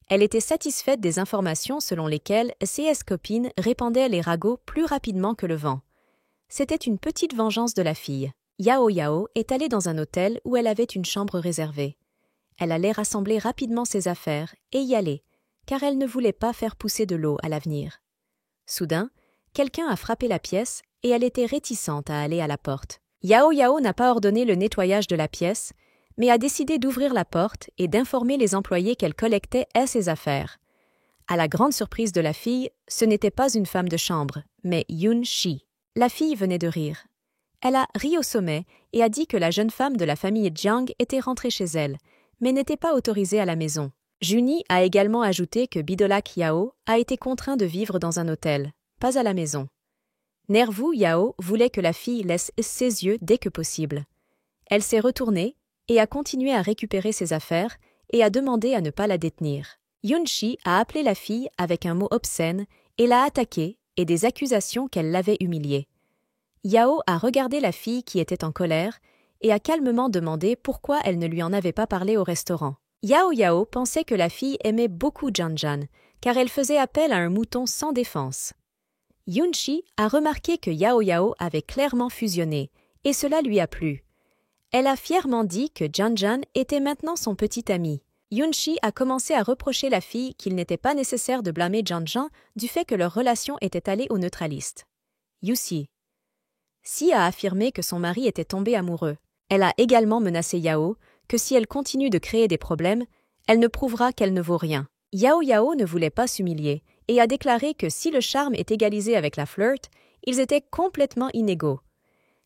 Elle était satisfaite des informations selon lesquelles ses copines répandaient les ragots plus rapidement que le vent. C'était une petite vengeance de la fille. Yao Yao est allée dans un hôtel où elle avait une chambre réservée. Elle allait rassembler rapidement ses affaires et y aller, car elle ne voulait pas faire pousser de l'eau à l'avenir. Soudain, quelqu'un a frappé la pièce et elle était réticente à aller à la porte. Yao Yao n'a pas ordonné le nettoyage de la pièce, mais a décidé d'ouvrir la porte et d'informer les employés qu'elle collectait ses affaires. À la grande surprise de la fille, ce n'était pas une femme de chambre, mais Yun Shi. La fille venait de rire. Elle a ri au sommet et a dit que la jeune femme de la famille Jiang était rentrée chez elle, mais n'était pas autorisée à la maison. Juni a également ajouté que Bidolak Yao a été contraint de vivre dans un hôtel, pas à la maison. Nerveux Yao voulait que la fille laisse ses yeux dès que possible. Elle s'est retournée et a continué à récupérer ses affaires et a demandé à ne pas la détenir. Yunshi a appelé la fille avec un mot obscène et l'a attaquée et des accusations qu'elle l'avait humiliée. Yao a regardé la fille qui était en colère et a calmement demandé pourquoi elle ne lui en avait pas parlé au restaurant. Yao Yao pensait que la fille aimait beaucoup Janjan, car elle faisait appel à un mouton sans défense. Yunshi a remarqué que Yao Yao avait clairement fusionné, et cela lui a plu. Elle a fièrement dit que Janjan était maintenant son petit ami. Yunshi a commencé à reprocher la fille qu'il n'était pas nécessaire de blâmer Janjan du fait que leur relation était allée au neutraliste. Yusi. Si a affirmé que son mari était tombé amoureux. Elle a également menacé Yao que si elle continue de créer des problèmes, elle ne prouvera qu'elle ne vaut rien. Yao Yao ne voulait pas s'humilier et a déclaré que si le charme est égalisé avec la flirt, ils étaient complètement inégaux.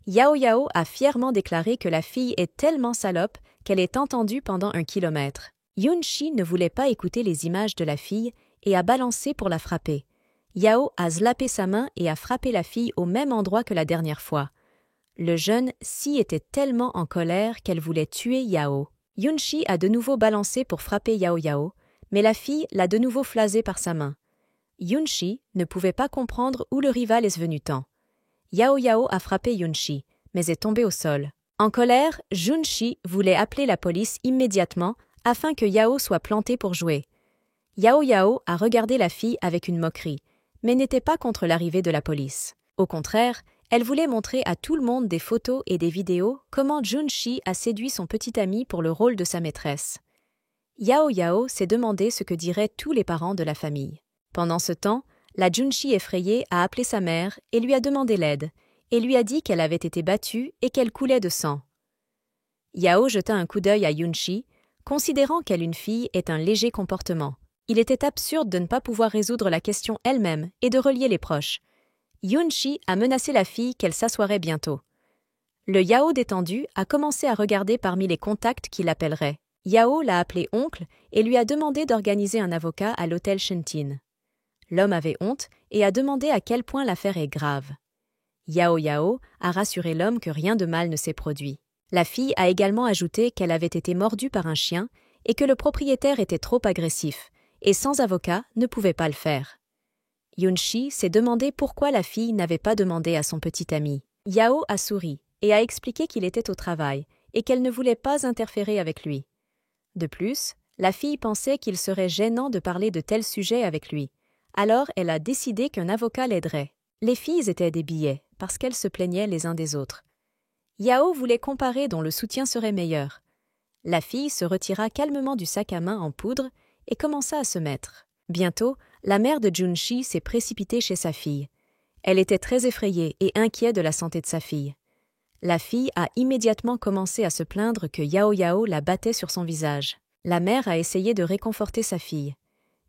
Yao Yao a fièrement déclaré que la fille est tellement salope qu'elle est entendue pendant 1 kilomètre. Yunshi ne voulait pas écouter les images de la fille et a balancé pour la frapper. Yao a slappé sa main et a frappé la fille au même endroit que la dernière fois. Le jeune Si était tellement en colère qu'elle voulait tuer Yao. Yunshi a de nouveau balancé pour frapper Yao Yao, mais la fille l'a de nouveau flasé par sa main. Yunshi ne pouvait pas comprendre où le rival est venu tant. Yao Yao a frappé Yunshi, mais est tombé au sol. En colère, Junshi voulait appeler la police immédiatement afin que Yao soit planté pour jouer. Yao Yao a regardé la fille avec une moquerie, mais n'était pas contre l'arrivée de la police. Au contraire, elle voulait montrer à tout le monde des photos et des vidéos comment Junshi a séduit son petit ami pour le rôle de sa maîtresse. Yao Yao s'est demandé ce que diraient tous les parents de la famille. Pendant ce temps, la Junshi effrayée a appelé sa mère et lui a demandé l'aide, et lui a dit qu'elle avait été battue et qu'elle coulait de sang. Yao jeta un coup d'œil à Yunshi, considérant qu'elle une fille est un léger comportement. Il était absurde de ne pas pouvoir résoudre la question elle-même et de relier les proches. Yunshi a menacé la fille qu'elle s'assoirait bientôt. Le Yao détendu a commencé à regarder parmi les contacts qui l'appelleraient. Yao l'a appelé oncle et lui a demandé d'organiser un avocat à l'hôtel Shentin. L'homme avait honte et a demandé à quel point l'affaire est grave. Yao Yao a rassuré l'homme que rien de mal ne s'est produit. La fille a également ajouté qu'elle avait été mordue par un chien et que le propriétaire était trop agressif, et sans avocat ne pouvait pas le faire. Yunshi s'est demandé pourquoi la fille n'avait pas demandé à son petit ami. Yao a souri et a expliqué qu'il était au travail et qu'elle ne voulait pas interférer avec lui. De plus, la fille pensait qu'il serait gênant de parler de tels sujets avec lui. Alors elle a décidé qu'un avocat l'aiderait. Les filles étaient des billets, parce qu'elles se plaignaient les uns des autres. Yao voulait comparer dont le soutien serait meilleur. La fille se retira calmement du sac à main en poudre et commença à se mettre. Bientôt, la mère de Junshi s'est précipitée chez sa fille. Elle était très effrayée et inquiète de la santé de sa fille. La fille a immédiatement commencé à se plaindre que Yao Yao la battait sur son visage. La mère a essayé de réconforter sa fille.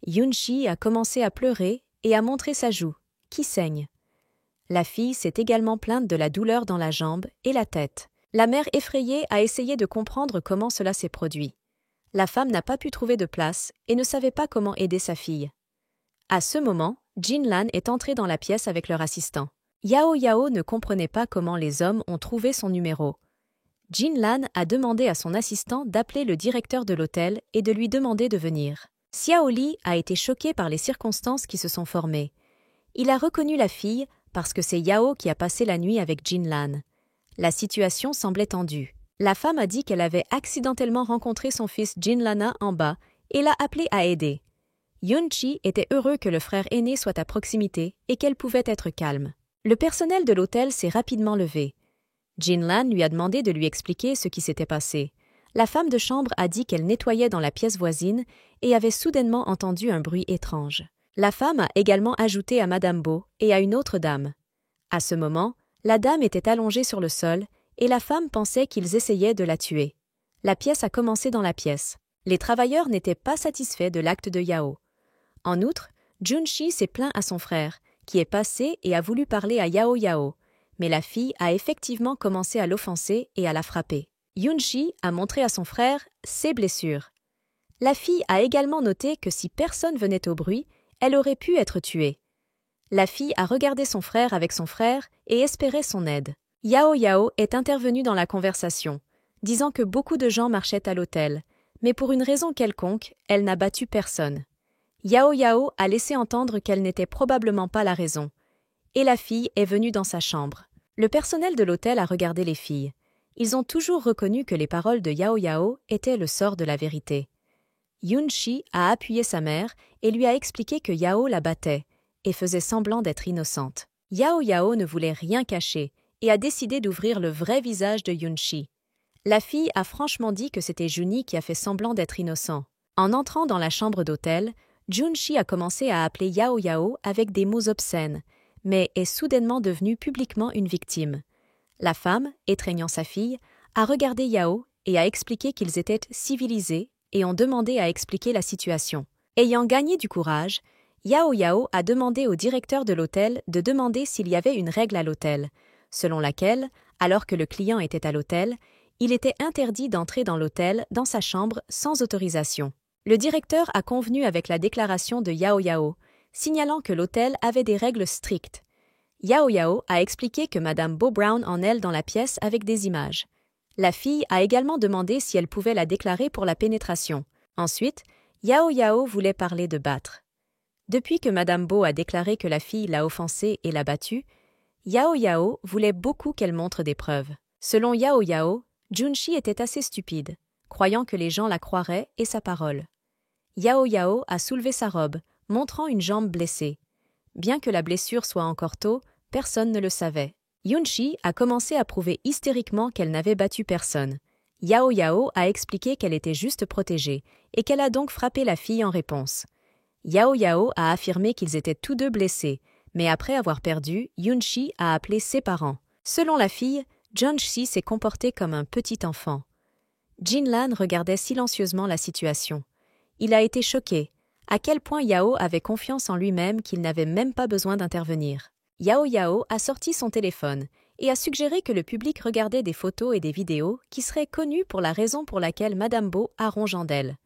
Yunshi a commencé à pleurer et a montré sa joue, qui saigne. La fille s'est également plainte de la douleur dans la jambe et la tête. La mère effrayée a essayé de comprendre comment cela s'est produit. La femme n'a pas pu trouver de place et ne savait pas comment aider sa fille. À ce moment, Jinlan est entré dans la pièce avec leur assistant. Yao Yao ne comprenait pas comment les hommes ont trouvé son numéro. Jinlan a demandé à son assistant d'appeler le directeur de l'hôtel et de lui demander de venir. Xiao Li a été choqué par les circonstances qui se sont formées. Il a reconnu la fille parce que c'est Yao qui a passé la nuit avec Jinlan. La situation semblait tendue. La femme a dit qu'elle avait accidentellement rencontré son fils Jinlana en bas et l'a appelé à aider. Yunchi était heureux que le frère aîné soit à proximité et qu'elle pouvait être calme. Le personnel de l'hôtel s'est rapidement levé. Jinlan lui a demandé de lui expliquer ce qui s'était passé. La femme de chambre a dit qu'elle nettoyait dans la pièce voisine et avait soudainement entendu un bruit étrange. La femme a également ajouté à Madame Bo et à une autre dame. À ce moment, la dame était allongée sur le sol et la femme pensait qu'ils essayaient de la tuer. La pièce a commencé dans la pièce. Les travailleurs n'étaient pas satisfaits de l'acte de Yao. En outre, Junshi s'est plaint à son frère, qui est passé et a voulu parler à Yao Yao, mais la fille a effectivement commencé à l'offenser et à la frapper. Yunshi a montré à son frère ses blessures. La fille a également noté que si personne venait au bruit, elle aurait pu être tuée. La fille a regardé son frère avec son frère et espérait son aide. Yao Yao est intervenue dans la conversation, disant que beaucoup de gens marchaient à l'hôtel, mais pour une raison quelconque, elle n'a battu personne. Yao Yao a laissé entendre qu'elle n'était probablement pas la raison, et la fille est venue dans sa chambre. Le personnel de l'hôtel a regardé les filles. Ils ont toujours reconnu que les paroles de Yao Yao étaient le sort de la vérité. Yunshi a appuyé sa mère et lui a expliqué que Yao la battait et faisait semblant d'être innocente. Yao Yao ne voulait rien cacher et a décidé d'ouvrir le vrai visage de Yunshi. La fille a franchement dit que c'était Juni qui a fait semblant d'être innocent. En entrant dans la chambre d'hôtel, Junshi a commencé à appeler Yao Yao avec des mots obscènes, mais est soudainement devenue publiquement une victime. La femme, étreignant sa fille, a regardé Yao et a expliqué qu'ils étaient civilisés et ont demandé à expliquer la situation. Ayant gagné du courage, Yao Yao a demandé au directeur de l'hôtel de demander s'il y avait une règle à l'hôtel, selon laquelle, alors que le client était à l'hôtel, il était interdit d'entrer dans l'hôtel, dans sa chambre, sans autorisation. Le directeur a convenu avec la déclaration de Yao Yao, signalant que l'hôtel avait des règles strictes. Yao Yao a expliqué que Madame Bo Brown en elle dans la pièce avec des images. La fille a également demandé si elle pouvait la déclarer pour la pénétration. Ensuite, Yao Yao voulait parler de battre. Depuis que Madame Bo a déclaré que la fille l'a offensée et l'a battue, Yao Yao voulait beaucoup qu'elle montre des preuves. Selon Yao Yao, Junshi était assez stupide, croyant que les gens la croiraient et sa parole. Yao Yao a soulevé sa robe, montrant une jambe blessée. Bien que la blessure soit encore tôt, personne ne le savait. Yunshi a commencé à prouver hystériquement qu'elle n'avait battu personne. Yao Yao a expliqué qu'elle était juste protégée et qu'elle a donc frappé la fille en réponse. Yao Yao a affirmé qu'ils étaient tous deux blessés, mais après avoir perdu, Yunshi a appelé ses parents. Selon la fille, Junshi s'est comporté comme un petit enfant. Jinlan regardait silencieusement la situation. Il a été choqué, à quel point Yao avait confiance en lui-même qu'il n'avait même pas besoin d'intervenir. Yao Yao a sorti son téléphone et a suggéré que le public regardait des photos et des vidéos qui seraient connues pour la raison pour laquelle Madame Bo a rongeant d'elle.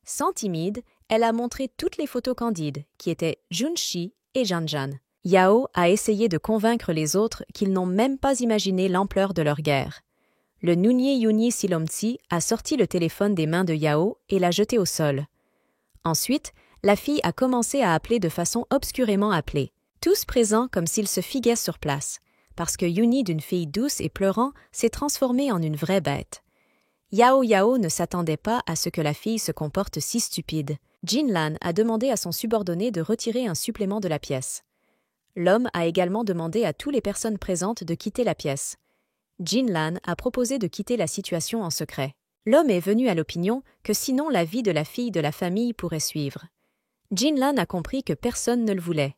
Sans timide, elle a montré toutes les photos candides, qui étaient Junshi et Janjan. Yao a essayé de convaincre les autres qu'ils n'ont même pas imaginé l'ampleur de leur guerre. Le Nunye Yunyi Silomtsi a sorti le téléphone des mains de Yao et l'a jeté au sol. Ensuite, la fille a commencé à appeler de façon obscurément appelée, tous présents comme s'ils se figuaient sur place, parce que Yuni, d'une fille douce et pleurant, s'est transformée en une vraie bête. Yao Yao ne s'attendait pas à ce que la fille se comporte si stupide. Jinlan a demandé à son subordonné de retirer un supplément de la pièce. L'homme a également demandé à toutes les personnes présentes de quitter la pièce. Jinlan a proposé de quitter la situation en secret. L'homme est venu à l'opinion que sinon la vie de la fille de la famille pourrait suivre. Jinlan a compris que personne ne le voulait.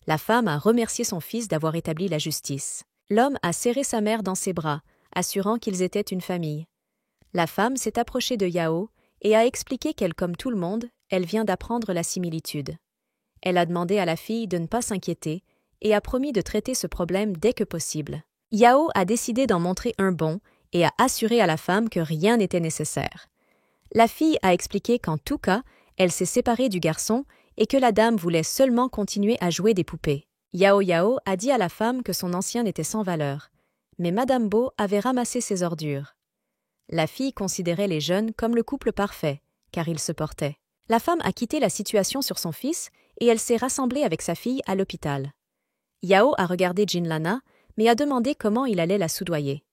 La femme a remercié son fils d'avoir établi la justice. L'homme a serré sa mère dans ses bras, assurant qu'ils étaient une famille. La femme s'est approchée de Yao et a expliqué qu'elle, comme tout le monde, elle vient d'apprendre la similitude. Elle a demandé à la fille de ne pas s'inquiéter et a promis de traiter ce problème dès que possible. Yao a décidé d'en montrer un bon et a assuré à la femme que rien n'était nécessaire. La fille a expliqué qu'en tout cas, elle s'est séparée du garçon et que la dame voulait seulement continuer à jouer des poupées. Yao Yao a dit à la femme que son ancien était sans valeur, mais Madame Bo avait ramassé ses ordures. La fille considérait les jeunes comme le couple parfait, car ils se portaient. La femme a quitté la situation sur son fils et elle s'est rassemblée avec sa fille à l'hôpital. Yao a regardé Jinlana, mais a demandé comment il allait la soudoyer.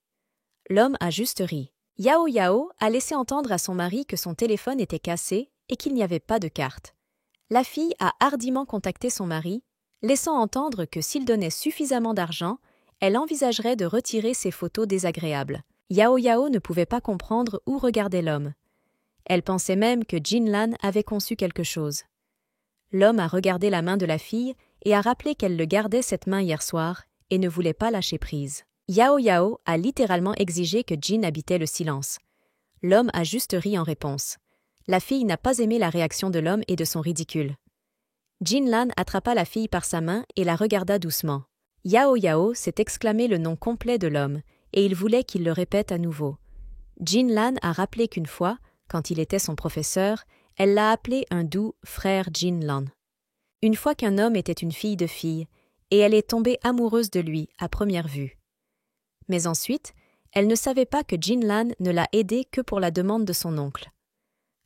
L'homme a juste ri. Yao Yao a laissé entendre à son mari que son téléphone était cassé et qu'il n'y avait pas de carte. La fille a hardiment contacté son mari, laissant entendre que s'il donnait suffisamment d'argent, elle envisagerait de retirer ses photos désagréables. Yao Yao ne pouvait pas comprendre où regardait l'homme. Elle pensait même que Jinlan avait conçu quelque chose. L'homme a regardé la main de la fille et a rappelé qu'elle le gardait cette main hier soir et ne voulait pas lâcher prise. Yao Yao a littéralement exigé que Jin habitait le silence. L'homme a juste ri en réponse. La fille n'a pas aimé la réaction de l'homme et de son ridicule. Jinlan attrapa la fille par sa main et la regarda doucement. Yao Yao s'est exclamé le nom complet de l'homme et il voulait qu'il le répète à nouveau. Jinlan a rappelé qu'une fois, quand il était son professeur, elle l'a appelé un doux frère Jinlan. Une fois qu'un homme était une fille de fille, et elle est tombée amoureuse de lui à première vue. Mais ensuite, elle ne savait pas que Jinlan ne l'a aidée que pour la demande de son oncle.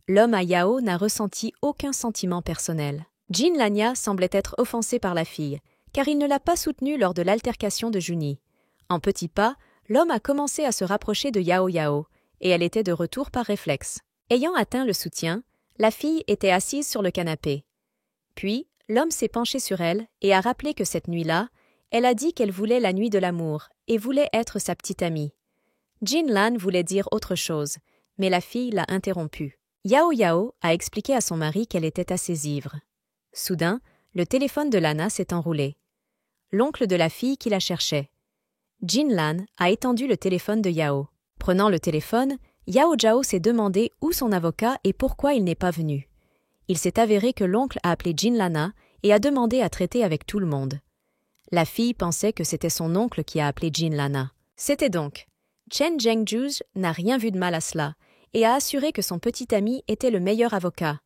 L'homme à Yao n'a ressenti aucun sentiment personnel. Jinlania semblait être offensé par la fille, car il ne l'a pas soutenue lors de l'altercation de Juni. En petits pas, l'homme a commencé à se rapprocher de Yao Yao, et elle était de retour par réflexe. Ayant atteint le soutien, la fille était assise sur le canapé. Puis, l'homme s'est penché sur elle et a rappelé que cette nuit-là, elle a dit qu'elle voulait la nuit de l'amour et voulait être sa petite amie. Jinlan voulait dire autre chose, mais la fille l'a interrompue. Yao Yao a expliqué à son mari qu'elle était assez ivre. Soudain, le téléphone de Lana s'est enroulé. L'oncle de la fille qui la cherchait. Jinlan a étendu le téléphone de Yao. Prenant le téléphone, Yao Zhao s'est demandé où son avocat et pourquoi il n'est pas venu. Il s'est avéré que l'oncle a appelé Jinlana et a demandé à traiter avec tout le monde. La fille pensait que c'était son oncle qui a appelé Jinlana. C'était donc. Chen Zhengjuj n'a rien vu de mal à cela et a assuré que son petit ami était le meilleur avocat.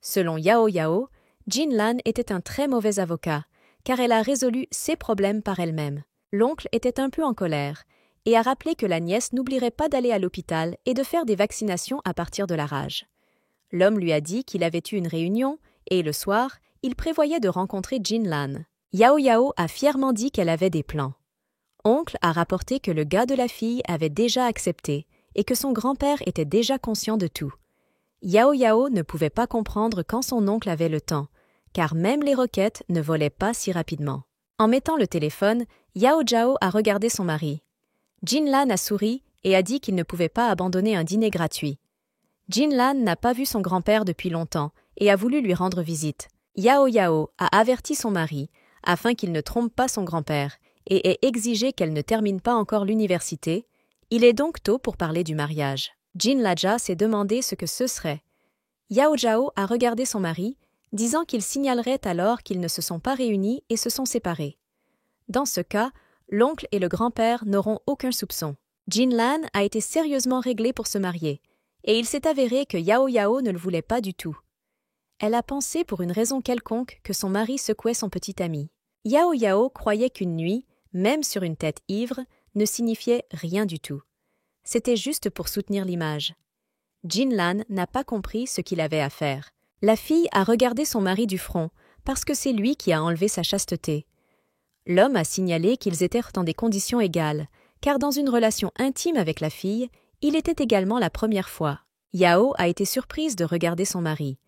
Selon Yao Yao, Jinlan était un très mauvais avocat, car elle a résolu ses problèmes par elle-même. L'oncle était un peu en colère et a rappelé que la nièce n'oublierait pas d'aller à l'hôpital et de faire des vaccinations à partir de la rage. L'homme lui a dit qu'il avait eu une réunion et, le soir, il prévoyait de rencontrer Jinlan. Yao Yao a fièrement dit qu'elle avait des plans. Oncle a rapporté que le gars de la fille avait déjà accepté et que son grand-père était déjà conscient de tout. Yao Yao ne pouvait pas comprendre quand son oncle avait le temps, car même les roquettes ne volaient pas si rapidement. En mettant le téléphone, Yao Zhao a regardé son mari. Jinlan a souri et a dit qu'il ne pouvait pas abandonner un dîner gratuit. Jinlan n'a pas vu son grand-père depuis longtemps et a voulu lui rendre visite. Yao Yao a averti son mari afin qu'il ne trompe pas son grand-père et ait exigé qu'elle ne termine pas encore l'université. Il est donc tôt pour parler du mariage. Jinlaja s'est demandé ce que ce serait. Yao Zhao a regardé son mari, disant qu'il signalerait alors qu'ils ne se sont pas réunis et se sont séparés. Dans ce cas, l'oncle et le grand-père n'auront aucun soupçon. Jinlan a été sérieusement réglée pour se marier, et il s'est avéré que Yao Yao ne le voulait pas du tout. Elle a pensé pour une raison quelconque que son mari secouait son petit ami. Yao Yao croyait qu'une nuit, même sur une tête ivre, ne signifiait rien du tout. C'était juste pour soutenir l'image. Jinlan n'a pas compris ce qu'il avait à faire. La fille a regardé son mari du front, parce que c'est lui qui a enlevé sa chasteté. L'homme a signalé qu'ils étaient dans des conditions égales, car dans une relation intime avec la fille, il était également la première fois. Yao a été surprise de regarder son mari,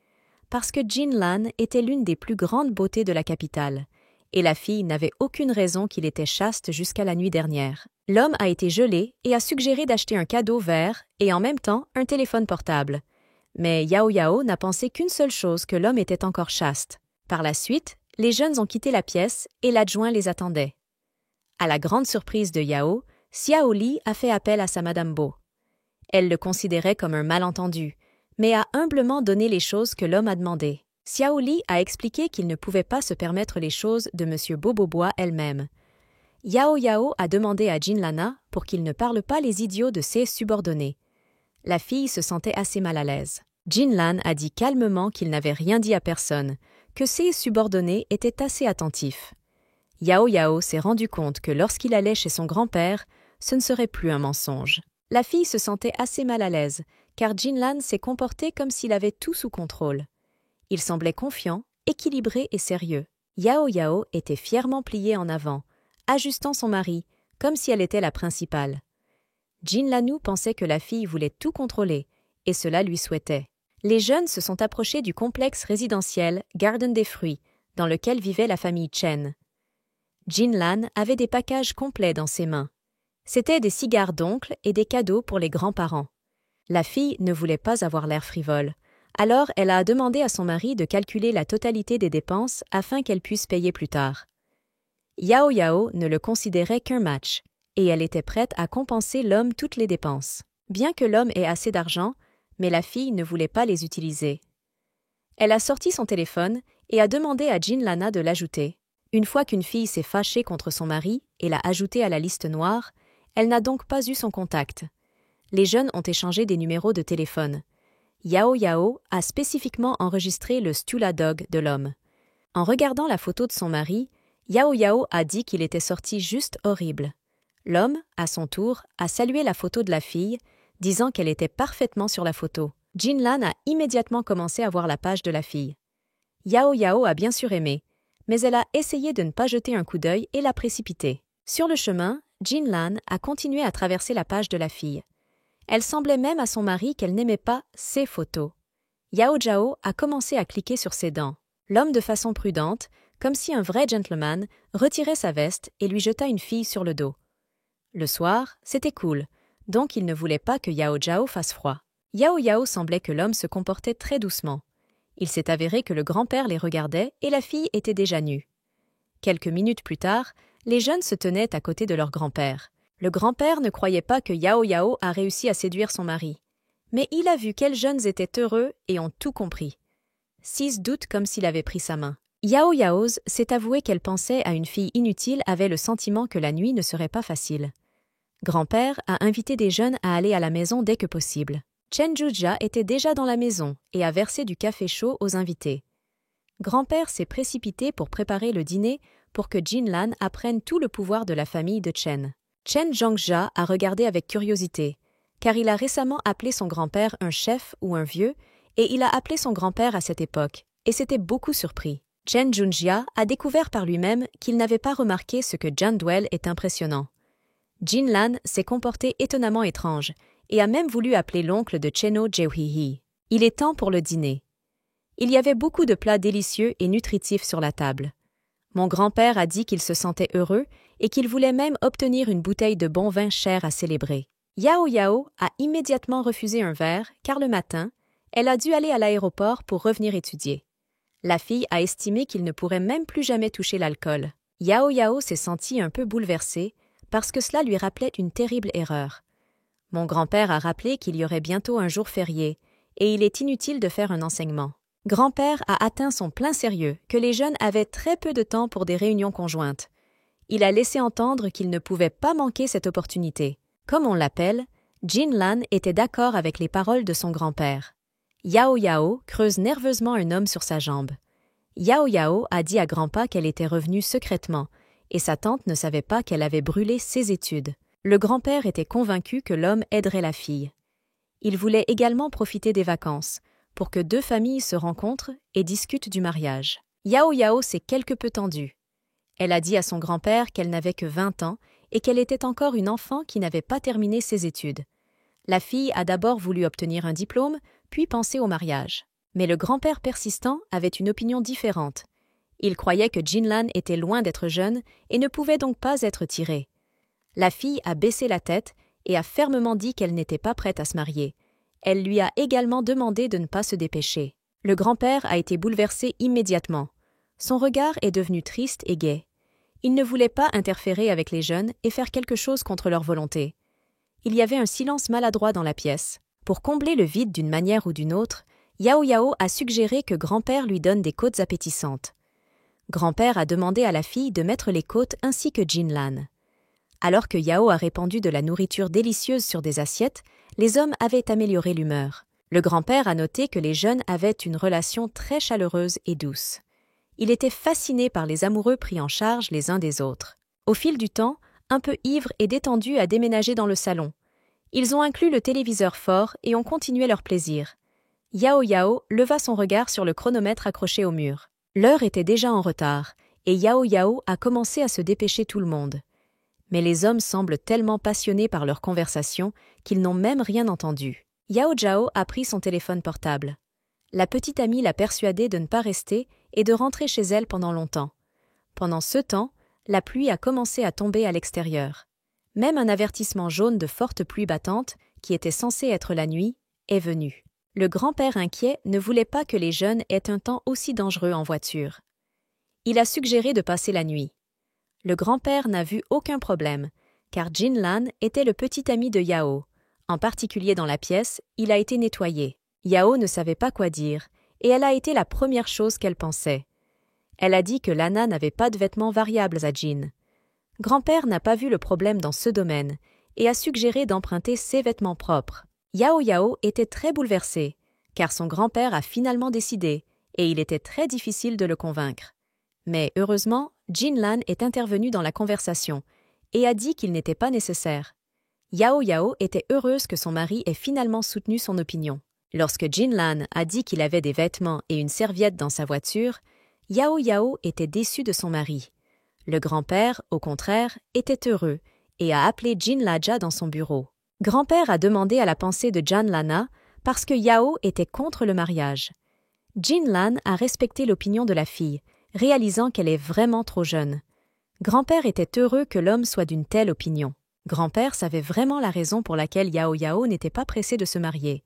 parce que Jinlan était l'une des plus grandes beautés de la capitale, et la fille n'avait aucune raison qu'il était chaste jusqu'à la nuit dernière. L'homme a été gelé et a suggéré d'acheter un cadeau vert et en même temps un téléphone portable. Mais Yao Yao n'a pensé qu'une seule chose, que l'homme était encore chaste. Par la suite, les jeunes ont quitté la pièce et l'adjoint les attendait. À la grande surprise de Yao, Xiao Li a fait appel à sa Madame Bo. Elle le considérait comme un malentendu, mais a humblement donné les choses que l'homme a demandées. Xiao Li a expliqué qu'il ne pouvait pas se permettre les choses de M. Boboibois elle-même. Yao Yao a demandé à Jinlana pour qu'il ne parle pas les idiots de ses subordonnés. La fille se sentait assez mal à l'aise. Jinlan a dit calmement qu'il n'avait rien dit à personne, que ses subordonnés étaient assez attentifs. Yao Yao s'est rendu compte que lorsqu'il allait chez son grand-père, ce ne serait plus un mensonge. La fille se sentait assez mal à l'aise, car Jinlan s'est comporté comme s'il avait tout sous contrôle. Il semblait confiant, équilibré et sérieux. Yao Yao était fièrement pliée en avant, ajustant son mari, comme si elle était la principale. Jinlanu pensait que la fille voulait tout contrôler, et cela lui souhaitait. Les jeunes se sont approchés du complexe résidentiel Garden des Fruits, dans lequel vivait la famille Chen. Jinlan avait des packages complets dans ses mains. C'étaient des cigares d'oncle et des cadeaux pour les grands-parents. La fille ne voulait pas avoir l'air frivole, alors elle a demandé à son mari de calculer la totalité des dépenses afin qu'elle puisse payer plus tard. Yao Yao ne le considérait qu'un match, et elle était prête à compenser l'homme toutes les dépenses. Bien que l'homme ait assez d'argent, mais la fille ne voulait pas les utiliser. Elle a sorti son téléphone et a demandé à Jinlana de l'ajouter. Une fois qu'une fille s'est fâchée contre son mari et l'a ajouté à la liste noire, elle n'a donc pas eu son contact. Les jeunes ont échangé des numéros de téléphone. Yao Yao a spécifiquement enregistré le Stula Dog de l'homme. En regardant la photo de son mari, Yao Yao a dit qu'il était sorti juste horrible. L'homme, à son tour, a salué la photo de la fille, disant qu'elle était parfaitement sur la photo. Jinlan a immédiatement commencé à voir la page de la fille. Yao Yao a bien sûr aimé, mais elle a essayé de ne pas jeter un coup d'œil et l'a précipité. Sur le chemin, Jinlan a continué à traverser la page de la fille. Elle semblait même à son mari qu'elle n'aimait pas ses photos. Yao Zhao a commencé à cliquer sur ses dents. L'homme, de façon prudente, comme si un vrai gentleman, retirait sa veste et lui jeta une fille sur le dos. Le soir, c'était cool, donc il ne voulait pas que Yao Zhao fasse froid. Yao Yao semblait que l'homme se comportait très doucement. Il s'est avéré que le grand-père les regardait et la fille était déjà nue. Quelques minutes plus tard, les jeunes se tenaient à côté de leur grand-père. Le grand-père ne croyait pas que Yao Yao a réussi à séduire son mari. Mais il a vu quels jeunes étaient heureux et ont tout compris. Six doutent comme s'il avait pris sa main. Yao Yao s'est avoué qu'elle pensait à une fille inutile avait le sentiment que la nuit ne serait pas facile. Grand-père a invité des jeunes à aller à la maison dès que possible. Chen Jujia était déjà dans la maison et a versé du café chaud aux invités. Grand-père s'est précipité pour préparer le dîner pour que Jinlan apprenne tout le pouvoir de la famille de Chen. Chen Zhongjia a regardé avec curiosité, car il a récemment appelé son grand-père un chef ou un vieux, et il a appelé son grand-père à cette époque, et s'était beaucoup surpris. Chen Junjia a découvert par lui-même qu'il n'avait pas remarqué ce que Jian Duel est impressionnant. Jinlan s'est comporté étonnamment étrange, et a même voulu appeler l'oncle de Cheno Jehuihi. Il est temps pour le dîner. Il y avait beaucoup de plats délicieux et nutritifs sur la table. Mon grand-père a dit qu'il se sentait heureux et qu'il voulait même obtenir une bouteille de bon vin cher à célébrer. Yao Yao a immédiatement refusé un verre car le matin, elle a dû aller à l'aéroport pour revenir étudier. La fille a estimé qu'il ne pourrait même plus jamais toucher l'alcool. Yao Yao s'est sentie un peu bouleversée parce que cela lui rappelait une terrible erreur. Mon grand-père a rappelé qu'il y aurait bientôt un jour férié et il est inutile de faire un enseignement. Grand-père a atteint son plein sérieux que les jeunes avaient très peu de temps pour des réunions conjointes. Il a laissé entendre qu'il ne pouvait pas manquer cette opportunité. Comme on l'appelle, Jinlan était d'accord avec les paroles de son grand-père. Yao Yao creuse nerveusement un homme sur sa jambe. Yao Yao a dit à grand-pa qu'elle était revenue secrètement, et sa tante ne savait pas qu'elle avait brûlé ses études. Le grand-père était convaincu que l'homme aiderait la fille. Il voulait également profiter des vacances, pour que deux familles se rencontrent et discutent du mariage. Yao Yao s'est quelque peu tendue. Elle a dit à son grand-père qu'elle n'avait que 20 ans et qu'elle était encore une enfant qui n'avait pas terminé ses études. La fille a d'abord voulu obtenir un diplôme, puis penser au mariage. Mais le grand-père persistant avait une opinion différente. Il croyait que Jinlan était loin d'être jeune et ne pouvait donc pas être tirée. La fille a baissé la tête et a fermement dit qu'elle n'était pas prête à se marier. Elle lui a également demandé de ne pas se dépêcher. Le grand-père a été bouleversé immédiatement. Son regard est devenu triste et gai. Il ne voulait pas interférer avec les jeunes et faire quelque chose contre leur volonté. Il y avait un silence maladroit dans la pièce. Pour combler le vide d'une manière ou d'une autre, Yao Yao a suggéré que grand-père lui donne des côtes appétissantes. Grand-père a demandé à la fille de mettre les côtes ainsi que Jinlan. Alors que Yao a répandu de la nourriture délicieuse sur des assiettes, les hommes avaient amélioré l'humeur. Le grand-père a noté que les jeunes avaient une relation très chaleureuse et douce. Il était fasciné par les amoureux pris en charge les uns des autres. Au fil du temps, un peu ivre et détendu a déménagé dans le salon. Ils ont inclus le téléviseur fort et ont continué leur plaisir. Yao Yao leva son regard sur le chronomètre accroché au mur. L'heure était déjà en retard, et Yao Yao a commencé à se dépêcher tout le monde. Mais les hommes semblent tellement passionnés par leur conversation qu'ils n'ont même rien entendu. Yao Zhao a pris son téléphone portable. La petite amie l'a persuadée de ne pas rester et de rentrer chez elle pendant longtemps. Pendant ce temps, la pluie a commencé à tomber à l'extérieur. Même un avertissement jaune de forte pluie battante, qui était censé être la nuit, est venu. Le grand-père inquiet ne voulait pas que les jeunes aient un temps aussi dangereux en voiture. Il a suggéré de passer la nuit. Le grand-père n'a vu aucun problème, car Jinlan était le petit ami de Yao. En particulier dans la pièce, il a été nettoyé. Yao ne savait pas quoi dire, et elle a été la première chose qu'elle pensait. Elle a dit que Lana n'avait pas de vêtements variables à Jin. Grand-père n'a pas vu le problème dans ce domaine, et a suggéré d'emprunter ses vêtements propres. Yao Yao était très bouleversé, car son grand-père a finalement décidé, et il était très difficile de le convaincre. Mais heureusement, Jinlan est intervenu dans la conversation, et a dit qu'il n'était pas nécessaire. Yao Yao était heureuse que son mari ait finalement soutenu son opinion. Lorsque Jinlan a dit qu'il avait des vêtements et une serviette dans sa voiture, Yao Yao était déçu de son mari. Le grand-père, au contraire, était heureux et a appelé Jin Laja dans son bureau. Grand-père a demandé à la pensée de Jan Lana parce que Yao était contre le mariage. Jin Lan a respecté l'opinion de la fille, réalisant qu'elle est vraiment trop jeune. Grand-père était heureux que l'homme soit d'une telle opinion. Grand-père savait vraiment la raison pour laquelle Yao Yao n'était pas pressé de se marier.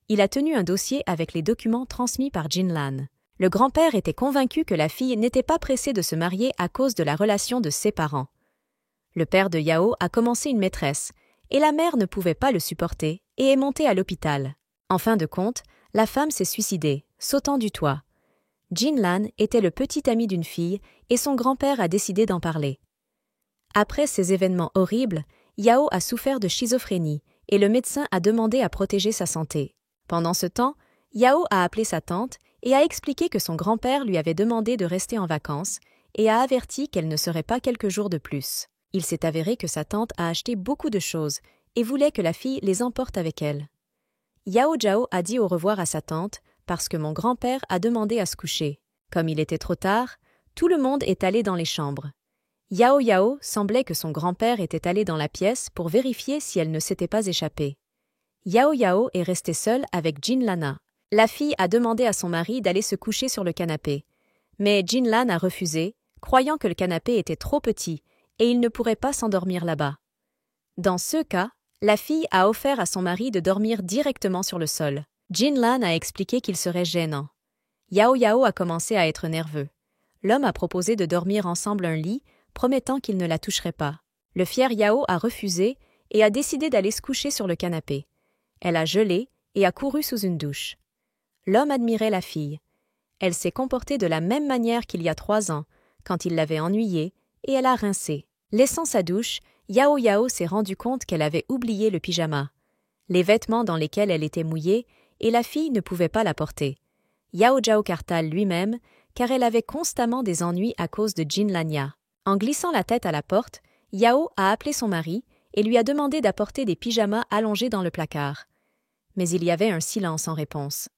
Il a tenu un dossier avec les documents transmis par Jinlan. Le grand-père était convaincu que la fille n'était pas pressée de se marier à cause de la relation de ses parents. Le père de Yao a commencé une maîtresse, et la mère ne pouvait pas le supporter et est montée à l'hôpital. En fin de compte, la femme s'est suicidée, sautant du toit. Jinlan était le petit ami d'une fille et son grand-père a décidé d'en parler. Après ces événements horribles, Yao a souffert de schizophrénie et le médecin a demandé à protéger sa santé. Pendant ce temps, Yao a appelé sa tante et a expliqué que son grand-père lui avait demandé de rester en vacances et a averti qu'elle ne serait pas quelques jours de plus. Il s'est avéré que sa tante a acheté beaucoup de choses et voulait que la fille les emporte avec elle. Yao Zhao a dit au revoir à sa tante parce que mon grand-père a demandé à se coucher. Comme il était trop tard, tout le monde est allé dans les chambres. Yao Yao semblait que son grand-père était allé dans la pièce pour vérifier si elle ne s'était pas échappée. Yao Yao est restée seule avec Jin Lana. La fille a demandé à son mari d'aller se coucher sur le canapé. Mais Jinlan a refusé, croyant que le canapé était trop petit et il ne pourrait pas s'endormir là-bas. Dans ce cas, la fille a offert à son mari de dormir directement sur le sol. Jinlan a expliqué qu'il serait gênant. Yao Yao a commencé à être nerveux. L'homme a proposé de dormir ensemble un lit, promettant qu'il ne la toucherait pas. Le fier Yao a refusé et a décidé d'aller se coucher sur le canapé. Elle a gelé et a couru sous une douche. L'homme admirait la fille. Elle s'est comportée de la même manière qu'il y a 3 ans, quand il l'avait ennuyée, et elle a rincé. Laissant sa douche, Yao Yao s'est rendu compte qu'elle avait oublié le pyjama, les vêtements dans lesquels elle était mouillée, et la fille ne pouvait pas la porter. Yao Zhao Kartal lui-même, car elle avait constamment des ennuis à cause de Jin Lania. En glissant la tête à la porte, Yao a appelé son mari et lui a demandé d'apporter des pyjamas allongés dans le placard. Mais il y avait un silence en réponse.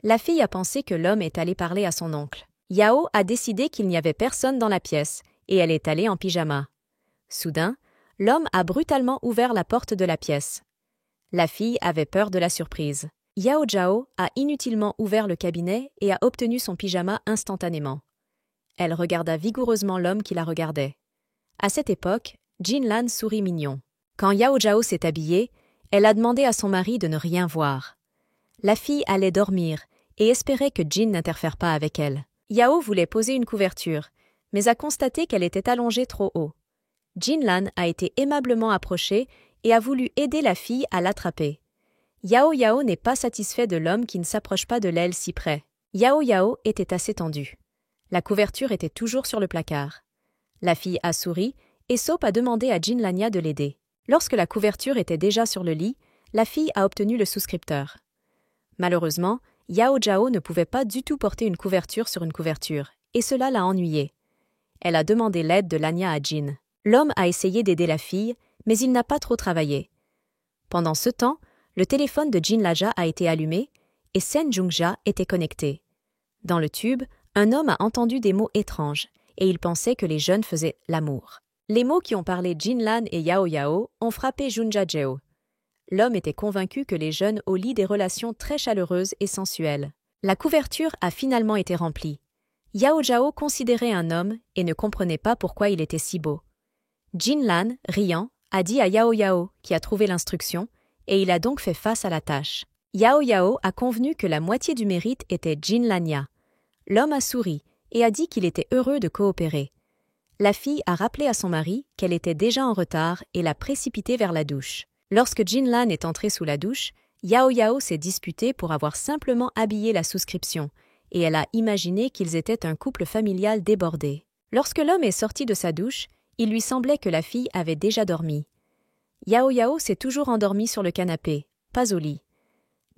La fille a pensé que l'homme est allé parler à son oncle. Yao a décidé qu'il n'y avait personne dans la pièce et elle est allée en pyjama. Soudain, l'homme a brutalement ouvert la porte de la pièce. La fille avait peur de la surprise. Yao Zhao a inutilement ouvert le cabinet et a obtenu son pyjama instantanément. Elle regarda vigoureusement l'homme qui la regardait. À cette époque, Jinlan sourit mignon. Quand Yao Zhao s'est habillée, elle a demandé à son mari de ne rien voir. La fille allait dormir et espérait que Jin n'interfère pas avec elle. Yao voulait poser une couverture, mais a constaté qu'elle était allongée trop haut. Jinlan a été aimablement approchée et a voulu aider la fille à l'attraper. Yao Yao n'est pas satisfait de l'homme qui ne s'approche pas de l'aile si près. Yao Yao était assez tendu. La couverture était toujours sur le placard. La fille a souri et Soap a demandé à Jinlania de l'aider. Lorsque la couverture était déjà sur le lit, la fille a obtenu le souscripteur. Malheureusement, Yao Yao ne pouvait pas du tout porter une couverture sur une couverture, et cela l'a ennuyée. Elle a demandé l'aide de Lania à Jin. L'homme a essayé d'aider la fille, mais il n'a pas trop travaillé. Pendant ce temps, le téléphone de Jinlaja a été allumé et Sen Jungja était connecté. Dans le tube, un homme a entendu des mots étranges et il pensait que les jeunes faisaient l'amour. Les mots qui ont parlé Jinlan et Yao Yao ont frappé Junja Jeo. L'homme était convaincu que les jeunes ont lié des relations très chaleureuses et sensuelles. La couverture a finalement été remplie. Yao Yao considérait un homme et ne comprenait pas pourquoi il était si beau. Jinlan, riant, a dit à Yao Yao, qui a trouvé l'instruction, et il a donc fait face à la tâche. Yao Yao a convenu que la moitié du mérite était Jinlania. L'homme a souri et a dit qu'il était heureux de coopérer. La fille a rappelé à son mari qu'elle était déjà en retard et l'a précipité vers la douche. Lorsque Jinlan est entré sous la douche, Yao Yao s'est disputé pour avoir simplement habillé la souscription, et elle a imaginé qu'ils étaient un couple familial débordé. Lorsque l'homme est sorti de sa douche, il lui semblait que la fille avait déjà dormi. Yao Yao s'est toujours endormie sur le canapé, pas au lit.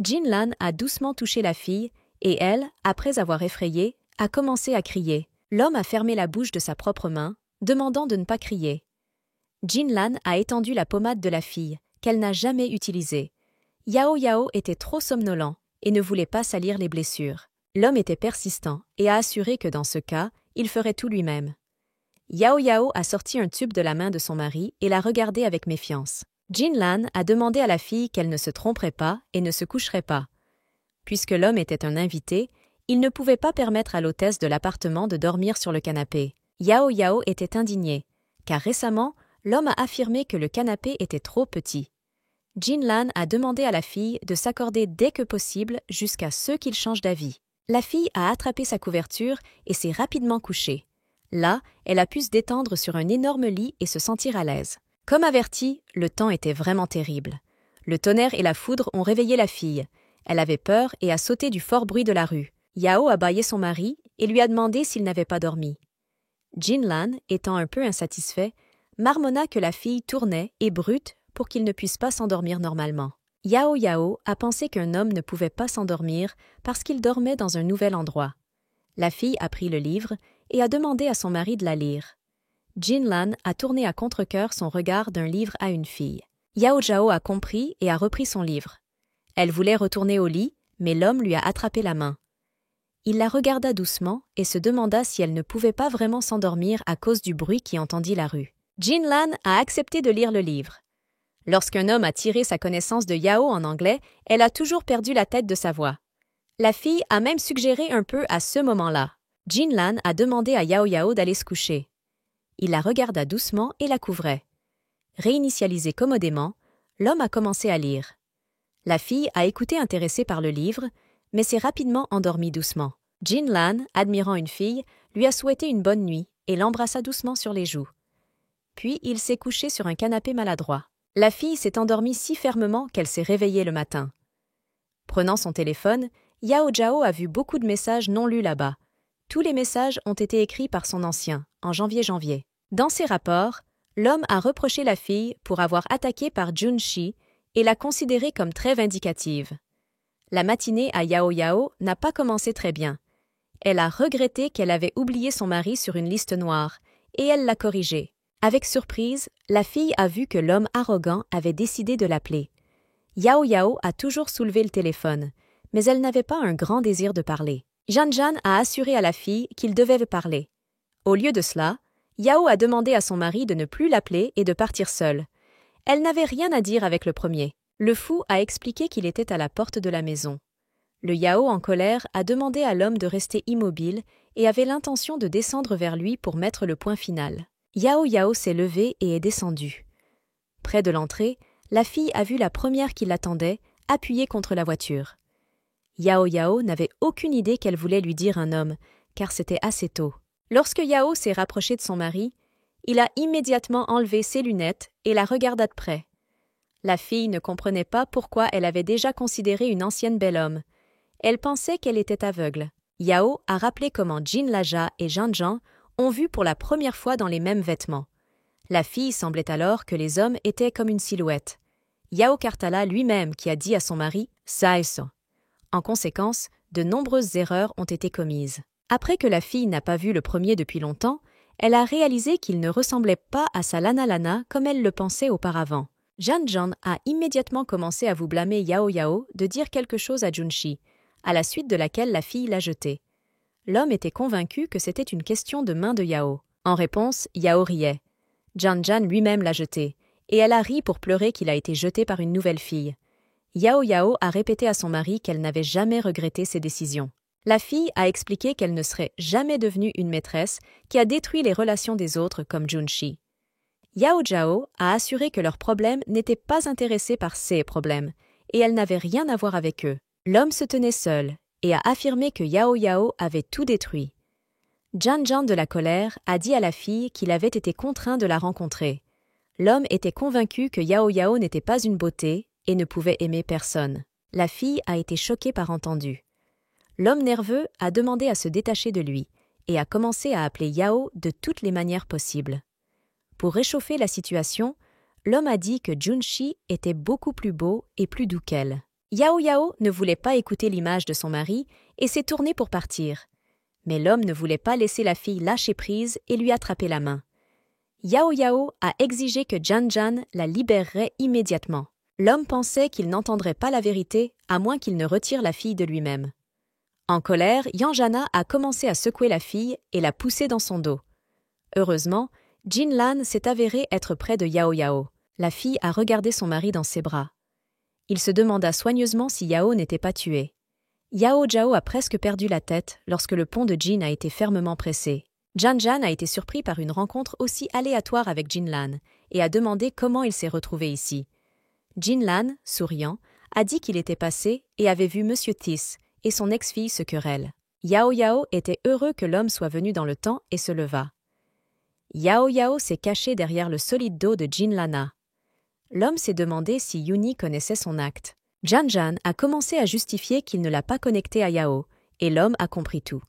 Jinlan a doucement touché la fille et elle, après avoir effrayé, a commencé à crier. L'homme a fermé la bouche de sa propre main, demandant de ne pas crier. Jinlan a étendu la pommade de la fille, qu'elle n'a jamais utilisée. Yao Yao était trop somnolent et ne voulait pas salir les blessures. L'homme était persistant et a assuré que dans ce cas, il ferait tout lui-même. Yao Yao a sorti un tube de la main de son mari et l'a regardé avec méfiance. Jinlan a demandé à la fille qu'elle ne se tromperait pas et ne se coucherait pas. Puisque l'homme était un invité, il ne pouvait pas permettre à l'hôtesse de l'appartement de dormir sur le canapé. Yao Yao était indigné, car récemment, l'homme a affirmé que le canapé était trop petit. Jinlan a demandé à la fille de s'accorder dès que possible jusqu'à ce qu'il change d'avis. La fille a attrapé sa couverture et s'est rapidement couchée. Là, elle a pu se détendre sur un énorme lit et se sentir à l'aise. Comme averti, le temps était vraiment terrible. Le tonnerre et la foudre ont réveillé la fille. Elle avait peur et a sauté du fort bruit de la rue. Yao a bâillé son mari et lui a demandé s'il n'avait pas dormi. Jinlan, étant un peu insatisfait, marmonna que la fille tournait et brute pour qu'il ne puisse pas s'endormir normalement. Yao Yao a pensé qu'un homme ne pouvait pas s'endormir parce qu'il dormait dans un nouvel endroit. La fille a pris le livre et a demandé à son mari de la lire. Jinlan a tourné à contre-cœur son regard d'un livre à une fille. Yao Yao a compris et a repris son livre. Elle voulait retourner au lit, mais l'homme lui a attrapé la main. Il la regarda doucement et se demanda si elle ne pouvait pas vraiment s'endormir à cause du bruit qui entendit la rue. Jinlan a accepté de lire le livre. Lorsqu'un homme a tiré sa connaissance de Yao en anglais, elle a toujours perdu la tête de sa voix. La fille a même suggéré un peu à ce moment-là. Jinlan a demandé à Yao Yao d'aller se coucher. Il la regarda doucement et la couvrait. Réinitialisé commodément, l'homme a commencé à lire. La fille a écouté intéressée par le livre, mais s'est rapidement endormie doucement. Jinlan, admirant une fille, lui a souhaité une bonne nuit et l'embrassa doucement sur les joues. Puis il s'est couché sur un canapé maladroit. La fille s'est endormie si fermement qu'elle s'est réveillée le matin. Prenant son téléphone, Yao Yao a vu beaucoup de messages non lus là-bas. Tous les messages ont été écrits par son ancien, en janvier. Dans ses rapports, l'homme a reproché la fille pour avoir attaqué par Junshi et l'a considérée comme très vindicative. La matinée à Yao Yao n'a pas commencé très bien. Elle a regretté qu'elle avait oublié son mari sur une liste noire, et elle l'a corrigé. Avec surprise, la fille a vu que l'homme arrogant avait décidé de l'appeler. Yao Yao a toujours soulevé le téléphone, mais elle n'avait pas un grand désir de parler. Janjan a assuré à la fille qu'il devait parler. Au lieu de cela, Yao a demandé à son mari de ne plus l'appeler et de partir seule. Elle n'avait rien à dire avec le premier. Le fou a expliqué qu'il était à la porte de la maison. Le Yao, en colère, a demandé à l'homme de rester immobile et avait l'intention de descendre vers lui pour mettre le point final. Yao Yao s'est levé et est descendu. Près de l'entrée, la fille a vu la première qui l'attendait, appuyée contre la voiture. Yao Yao n'avait aucune idée qu'elle voulait lui dire un homme, car c'était assez tôt. Lorsque Yao s'est rapproché de son mari, il a immédiatement enlevé ses lunettes et la regarda de près. La fille ne comprenait pas pourquoi elle avait déjà considéré une ancienne belle homme. Elle pensait qu'elle était aveugle. Yao a rappelé comment Jinlaja et Janjan ont vu pour la première fois dans les mêmes vêtements. La fille semblait alors que les hommes étaient comme une silhouette. Yao Kartala lui-même qui a dit à son mari « Saeso ». En conséquence, de nombreuses erreurs ont été commises. Après que la fille n'a pas vu le premier depuis longtemps, elle a réalisé qu'il ne ressemblait pas à sa Lana Lana comme elle le pensait auparavant. Janjan a immédiatement commencé à vous blâmer Yao Yao de dire quelque chose à Junshi, à la suite de laquelle la fille l'a jeté. L'homme était convaincu que c'était une question de main de Yao. En réponse, Yao riait. Janjan lui-même l'a jeté, et elle a ri pour pleurer qu'il a été jeté par une nouvelle fille. Yao Yao a répété à son mari qu'elle n'avait jamais regretté ses décisions. La fille a expliqué qu'elle ne serait jamais devenue une maîtresse qui a détruit les relations des autres comme Junshi. Yao Zhao a assuré que leurs problèmes n'étaient pas intéressés par ses problèmes, et elle n'avait rien à voir avec eux. L'homme se tenait seul et a affirmé que Yao Yao avait tout détruit. Janjan de la colère a dit à la fille qu'il avait été contraint de la rencontrer. L'homme était convaincu que Yao Yao n'était pas une beauté et ne pouvait aimer personne. La fille a été choquée par entendu. L'homme nerveux a demandé à se détacher de lui et a commencé à appeler Yao de toutes les manières possibles. Pour réchauffer la situation, l'homme a dit que Junshi était beaucoup plus beau et plus doux qu'elle. Yao Yao ne voulait pas écouter l'image de son mari et s'est tourné pour partir. Mais l'homme ne voulait pas laisser la fille lâcher prise et lui attraper la main. Yao Yao a exigé que Janjan la libérerait immédiatement. L'homme pensait qu'il n'entendrait pas la vérité à moins qu'il ne retire la fille de lui-même. En colère, Yanjana a commencé à secouer la fille et la pousser dans son dos. Heureusement, Jinlan s'est avéré être près de Yao Yao. La fille a regardé son mari dans ses bras. Il se demanda soigneusement si Yao n'était pas tué. Yao Zhao a presque perdu la tête lorsque le pont de Jin a été fermement pressé. Janjan a été surpris par une rencontre aussi aléatoire avec Jinlan et a demandé comment il s'est retrouvé ici. Jinlan, souriant, a dit qu'il était passé et avait vu Monsieur Tis et son ex-fille se querellent. Yao Yao était heureux que l'homme soit venu dans le temps et se leva. Yao Yao s'est caché derrière le solide dos de Jinlana. L'homme s'est demandé si Yuni connaissait son acte. Janjan a commencé à justifier qu'il ne l'a pas connecté à Yao, et l'homme a compris tout.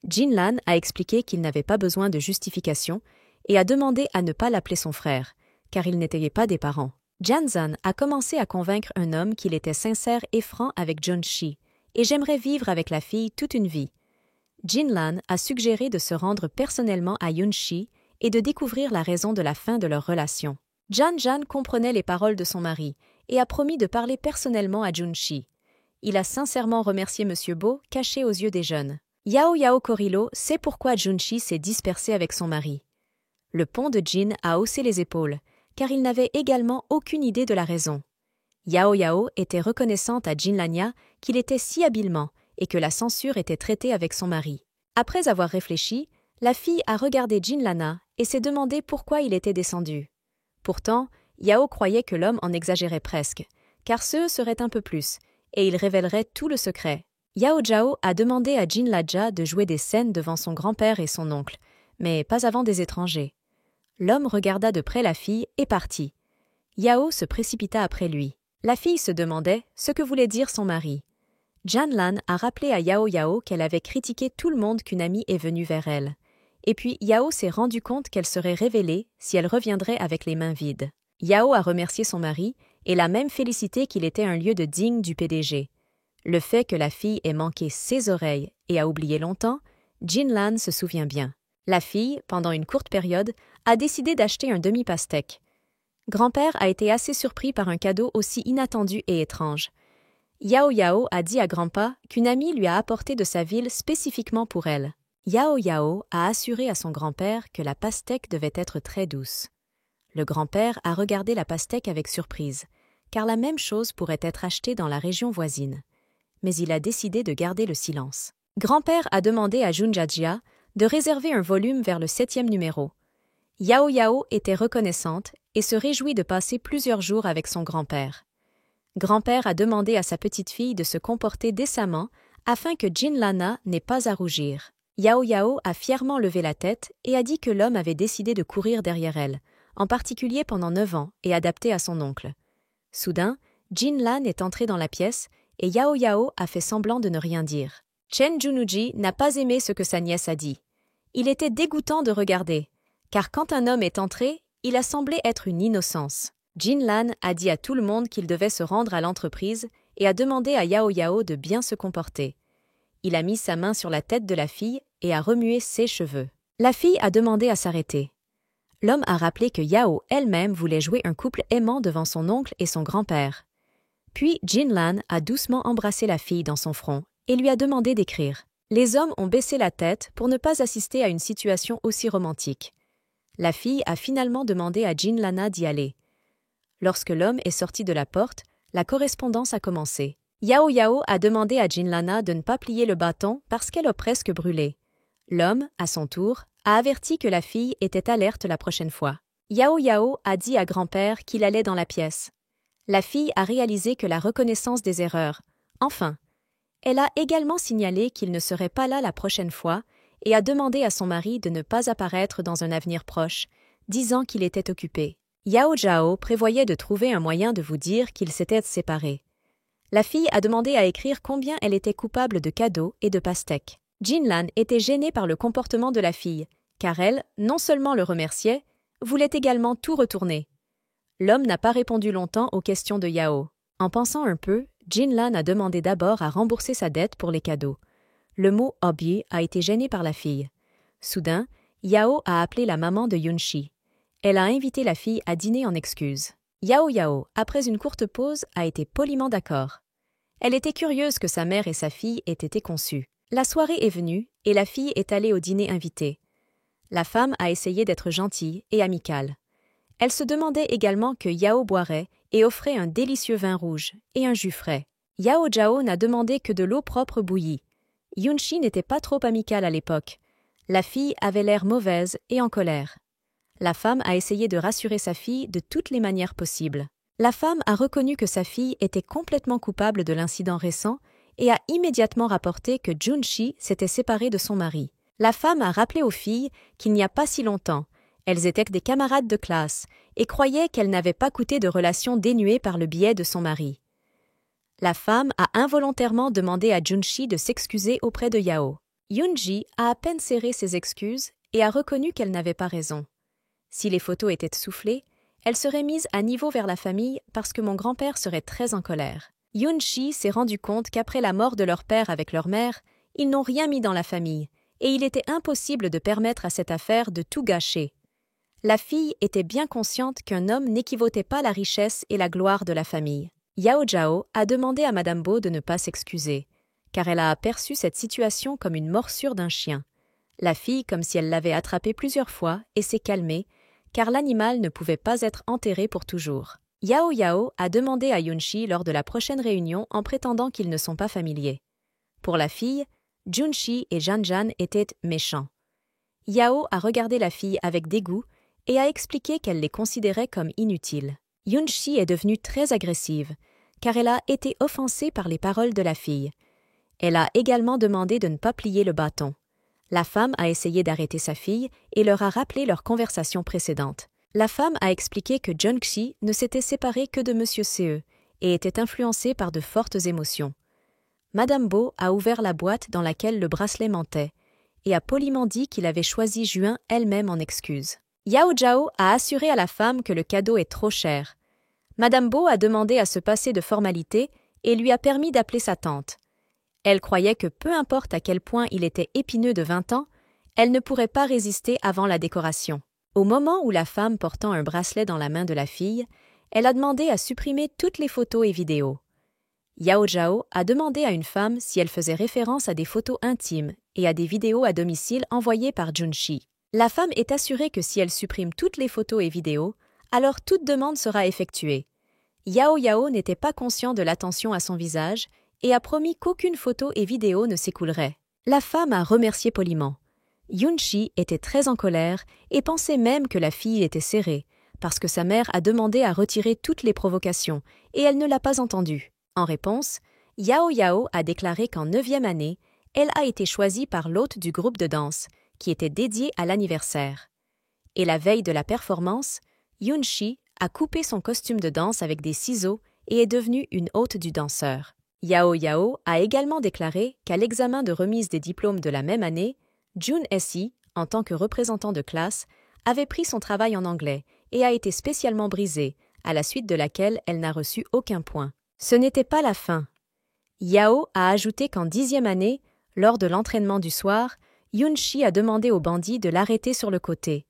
Jinlan a expliqué qu'il n'avait pas besoin de justification et a demandé à ne pas l'appeler son frère, car ils n'étaient pas des parents. Janzan a commencé à convaincre un homme qu'il était sincère et franc avec Junshi, et j'aimerais vivre avec la fille toute une vie. Jinlan a suggéré de se rendre personnellement à Yunshi et de découvrir la raison de la fin de leur relation. Janjan comprenait les paroles de son mari et a promis de parler personnellement à Junshi. Il a sincèrement remercié Monsieur Bo, caché aux yeux des jeunes. Yao Yao Korilo sait pourquoi Junshi s'est dispersé avec son mari. Le pont de Jin a haussé les épaules, car il n'avait également aucune idée de la raison. Yao Yao était reconnaissante à Jinlania qu'il était si habilement et que la censure était traitée avec son mari. Après avoir réfléchi, la fille a regardé Jinlana et s'est demandé pourquoi il était descendu. Pourtant, Yao croyait que l'homme en exagérait presque, car ce serait un peu plus, et il révélerait tout le secret. Yao Zhao a demandé à Jinlaja de jouer des scènes devant son grand-père et son oncle, mais pas avant des étrangers. L'homme regarda de près la fille et partit. Yao se précipita après lui. La fille se demandait ce que voulait dire son mari. Janlan a rappelé à Yao Yao qu'elle avait critiqué tout le monde qu'une amie est venue vers elle. Et puis Yao s'est rendu compte qu'elle serait révélée si elle reviendrait avec les mains vides. Yao a remercié son mari et l'a même félicité qu'il était un lieu de digne du PDG. Le fait que la fille ait manqué ses oreilles et a oublié longtemps, Jinlan se souvient bien. La fille, pendant une courte période, a décidé d'acheter un demi-pastèque. Grand-père a été assez surpris par un cadeau aussi inattendu et étrange. Yao Yao a dit à grand-pa qu'une amie lui a apporté de sa ville spécifiquement pour elle. Yao Yao a assuré à son grand-père que la pastèque devait être très douce. Le grand-père a regardé la pastèque avec surprise, car la même chose pourrait être achetée dans la région voisine. Mais il a décidé de garder le silence. Grand-père a demandé à Junjajia de réserver un volume vers le 7e numéro. Yao Yao était reconnaissante et se réjouit de passer plusieurs jours avec son grand-père. Grand-père a demandé à sa petite-fille de se comporter décemment afin que Jinlana n'ait pas à rougir. Yao Yao a fièrement levé la tête et a dit que l'homme avait décidé de courir derrière elle, en particulier pendant 9 ans et adapté à son oncle. Soudain, Jinlan est entré dans la pièce et Yao Yao a fait semblant de ne rien dire. Chen Junuji n'a pas aimé ce que sa nièce a dit. Il était dégoûtant de regarder, car quand un homme est entré, il a semblé être une innocence. Jinlan a dit à tout le monde qu'il devait se rendre à l'entreprise et a demandé à Yao Yao de bien se comporter. Il a mis sa main sur la tête de la fille et a remué ses cheveux. La fille a demandé à s'arrêter. L'homme a rappelé que Yao elle-même voulait jouer un couple aimant devant son oncle et son grand-père. Puis Jinlan a doucement embrassé la fille dans son front et lui a demandé d'écrire. Les hommes ont baissé la tête pour ne pas assister à une situation aussi romantique. La fille a finalement demandé à Jinlana d'y aller. Lorsque l'homme est sorti de la porte, la correspondance a commencé. Yao Yao a demandé à Jinlana de ne pas plier le bâton parce qu'elle a presque brûlé. L'homme, à son tour, a averti que la fille était alerte la prochaine fois. Yao Yao a dit à grand-père qu'il allait dans la pièce. La fille a réalisé que la reconnaissance des erreurs. Enfin, elle a également signalé qu'il ne serait pas là la prochaine fois et a demandé à son mari de ne pas apparaître dans un avenir proche, disant qu'il était occupé. Yao Zhao prévoyait de trouver un moyen de vous dire qu'ils s'étaient séparés. La fille a demandé à écrire combien elle était coupable de cadeaux et de pastèques. Jinlan était gênée par le comportement de la fille, car elle, non seulement le remerciait, voulait également tout retourner. L'homme n'a pas répondu longtemps aux questions de Yao. En pensant un peu, Jinlan a demandé d'abord à rembourser sa dette pour les cadeaux. Le mot « objet » a été gêné par la fille. Soudain, Yao a appelé la maman de Yunshi. Elle a invité la fille à dîner en excuse. Yao Yao, après une courte pause, a été poliment d'accord. Elle était curieuse que sa mère et sa fille aient été conçues. La soirée est venue et la fille est allée au dîner invité. La femme a essayé d'être gentille et amicale. Elle se demandait également que Yao boirait et offrait un délicieux vin rouge et un jus frais. Yao Zhao n'a demandé que de l'eau propre bouillie. Yunshi n'était pas trop amical à l'époque. La fille avait l'air mauvaise et en colère. La femme a essayé de rassurer sa fille de toutes les manières possibles. La femme a reconnu que sa fille était complètement coupable de l'incident récent et a immédiatement rapporté que Junshi s'était séparée de son mari. La femme a rappelé aux filles qu'il n'y a pas si longtemps, elles étaient des camarades de classe et croyaient qu'elles n'avaient pas coûté de relations dénuées par le biais de son mari. La femme a involontairement demandé à Junshi de s'excuser auprès de Yao. Yunji a à peine serré ses excuses et a reconnu qu'elle n'avait pas raison. Si les photos étaient soufflées, elle serait mise à niveau vers la famille parce que mon grand-père serait très en colère. Yunshi s'est rendu compte qu'après la mort de leur père avec leur mère, ils n'ont rien mis dans la famille, et il était impossible de permettre à cette affaire de tout gâcher. La fille était bien consciente qu'un homme n'équivaudait pas la richesse et la gloire de la famille. Yao Zhao a demandé à Madame Bo de ne pas s'excuser, car elle a aperçu cette situation comme une morsure d'un chien. La fille comme si elle l'avait attrapé plusieurs fois et s'est calmée, car l'animal ne pouvait pas être enterré pour toujours. Yao Yao a demandé à Yunshi lors de la prochaine réunion en prétendant qu'ils ne sont pas familiers. Pour la fille, Junshi et Janjan étaient méchants. Yao a regardé la fille avec dégoût et a expliqué qu'elle les considérait comme inutiles. Yunshi est devenue très agressive, car elle a été offensée par les paroles de la fille. Elle a également demandé de ne pas plier le bâton. La femme a essayé d'arrêter sa fille et leur a rappelé leur conversation précédente. La femme a expliqué que Junshi ne s'était séparé que de Monsieur Ce et était influencé par de fortes émotions. Madame Bo a ouvert la boîte dans laquelle le bracelet mentait et a poliment dit qu'il avait choisi Juin elle-même en excuse. Yao Zhao a assuré à la femme que le cadeau est trop cher. Madame Bo a demandé à se passer de formalités et lui a permis d'appeler sa tante. Elle croyait que peu importe à quel point il était épineux de 20 ans, elle ne pourrait pas résister avant la décoration. Au moment où la femme portant un bracelet dans la main de la fille, elle a demandé à supprimer toutes les photos et vidéos. Yao Zhao a demandé à une femme si elle faisait référence à des photos intimes et à des vidéos à domicile envoyées par Junshi. La femme est assurée que si elle supprime toutes les photos et vidéos, alors toute demande sera effectuée. Yao Yao n'était pas conscient de l'attention à son visage et a promis qu'aucune photo et vidéo ne s'écoulerait. La femme a remercié poliment. Yunshi était très en colère et pensait même que la fille était serrée, parce que sa mère a demandé à retirer toutes les provocations et elle ne l'a pas entendue. En réponse, Yao Yao a déclaré qu'en 9e année, elle a été choisie par l'hôte du groupe de danse, qui était dédié à l'anniversaire. Et la veille de la performance, Yunshi a coupé son costume de danse avec des ciseaux et est devenue une hôte du danseur. Yao Yao a également déclaré qu'à l'examen de remise des diplômes de la même année, Jun Si, en tant que représentant de classe, avait pris son travail en anglais et a été spécialement brisée, à la suite de laquelle elle n'a reçu aucun point. Ce n'était pas la fin. Yao a ajouté qu'en 10e année, lors de l'entraînement du soir, Yun-shi a demandé aux bandits de l'arrêter sur le côté.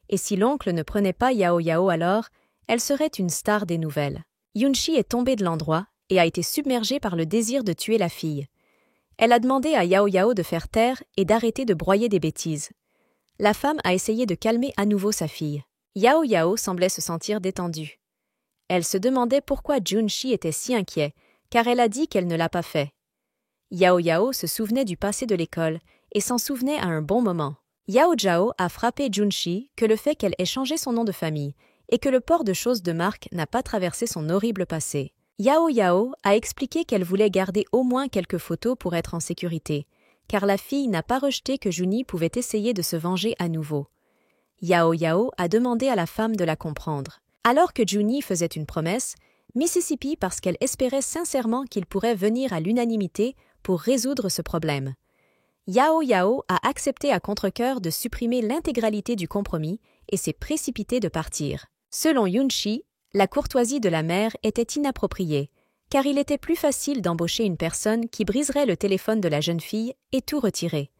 Et si l'oncle ne prenait pas Yao Yao alors, elle serait une star des nouvelles. Yun-shi est tombée de l'endroit et a été submergée par le désir de tuer la fille. Elle a demandé à Yao Yao de faire taire et d'arrêter de broyer des bêtises. La femme a essayé de calmer à nouveau sa fille. Yao Yao semblait se sentir détendue. Elle se demandait pourquoi Jun-shi était si inquiet, car elle a dit qu'elle ne l'a pas fait. Yao Yao se souvenait du passé de l'école et s'en souvenait à un bon moment. Yao Zhao a frappé Jun-shi que le fait qu'elle ait changé son nom de famille et que le port de choses de marque n'a pas traversé son horrible passé. Yao Yao a expliqué qu'elle voulait garder au moins quelques photos pour être en sécurité, car la fille n'a pas rejeté que Juni pouvait essayer de se venger à nouveau. Yao Yao a demandé à la femme de la comprendre. Alors que Juni faisait une promesse, Mississippi parce qu'elle espérait sincèrement qu'il pourrait venir à l'unanimité pour résoudre ce problème. Yao Yao a accepté à contre-cœur de supprimer l'intégralité du compromis et s'est précipitée de partir. Selon Yun-shi, la courtoisie de la mère était inappropriée, car il était plus facile d'embaucher une personne qui briserait le téléphone de la jeune fille et tout retirer.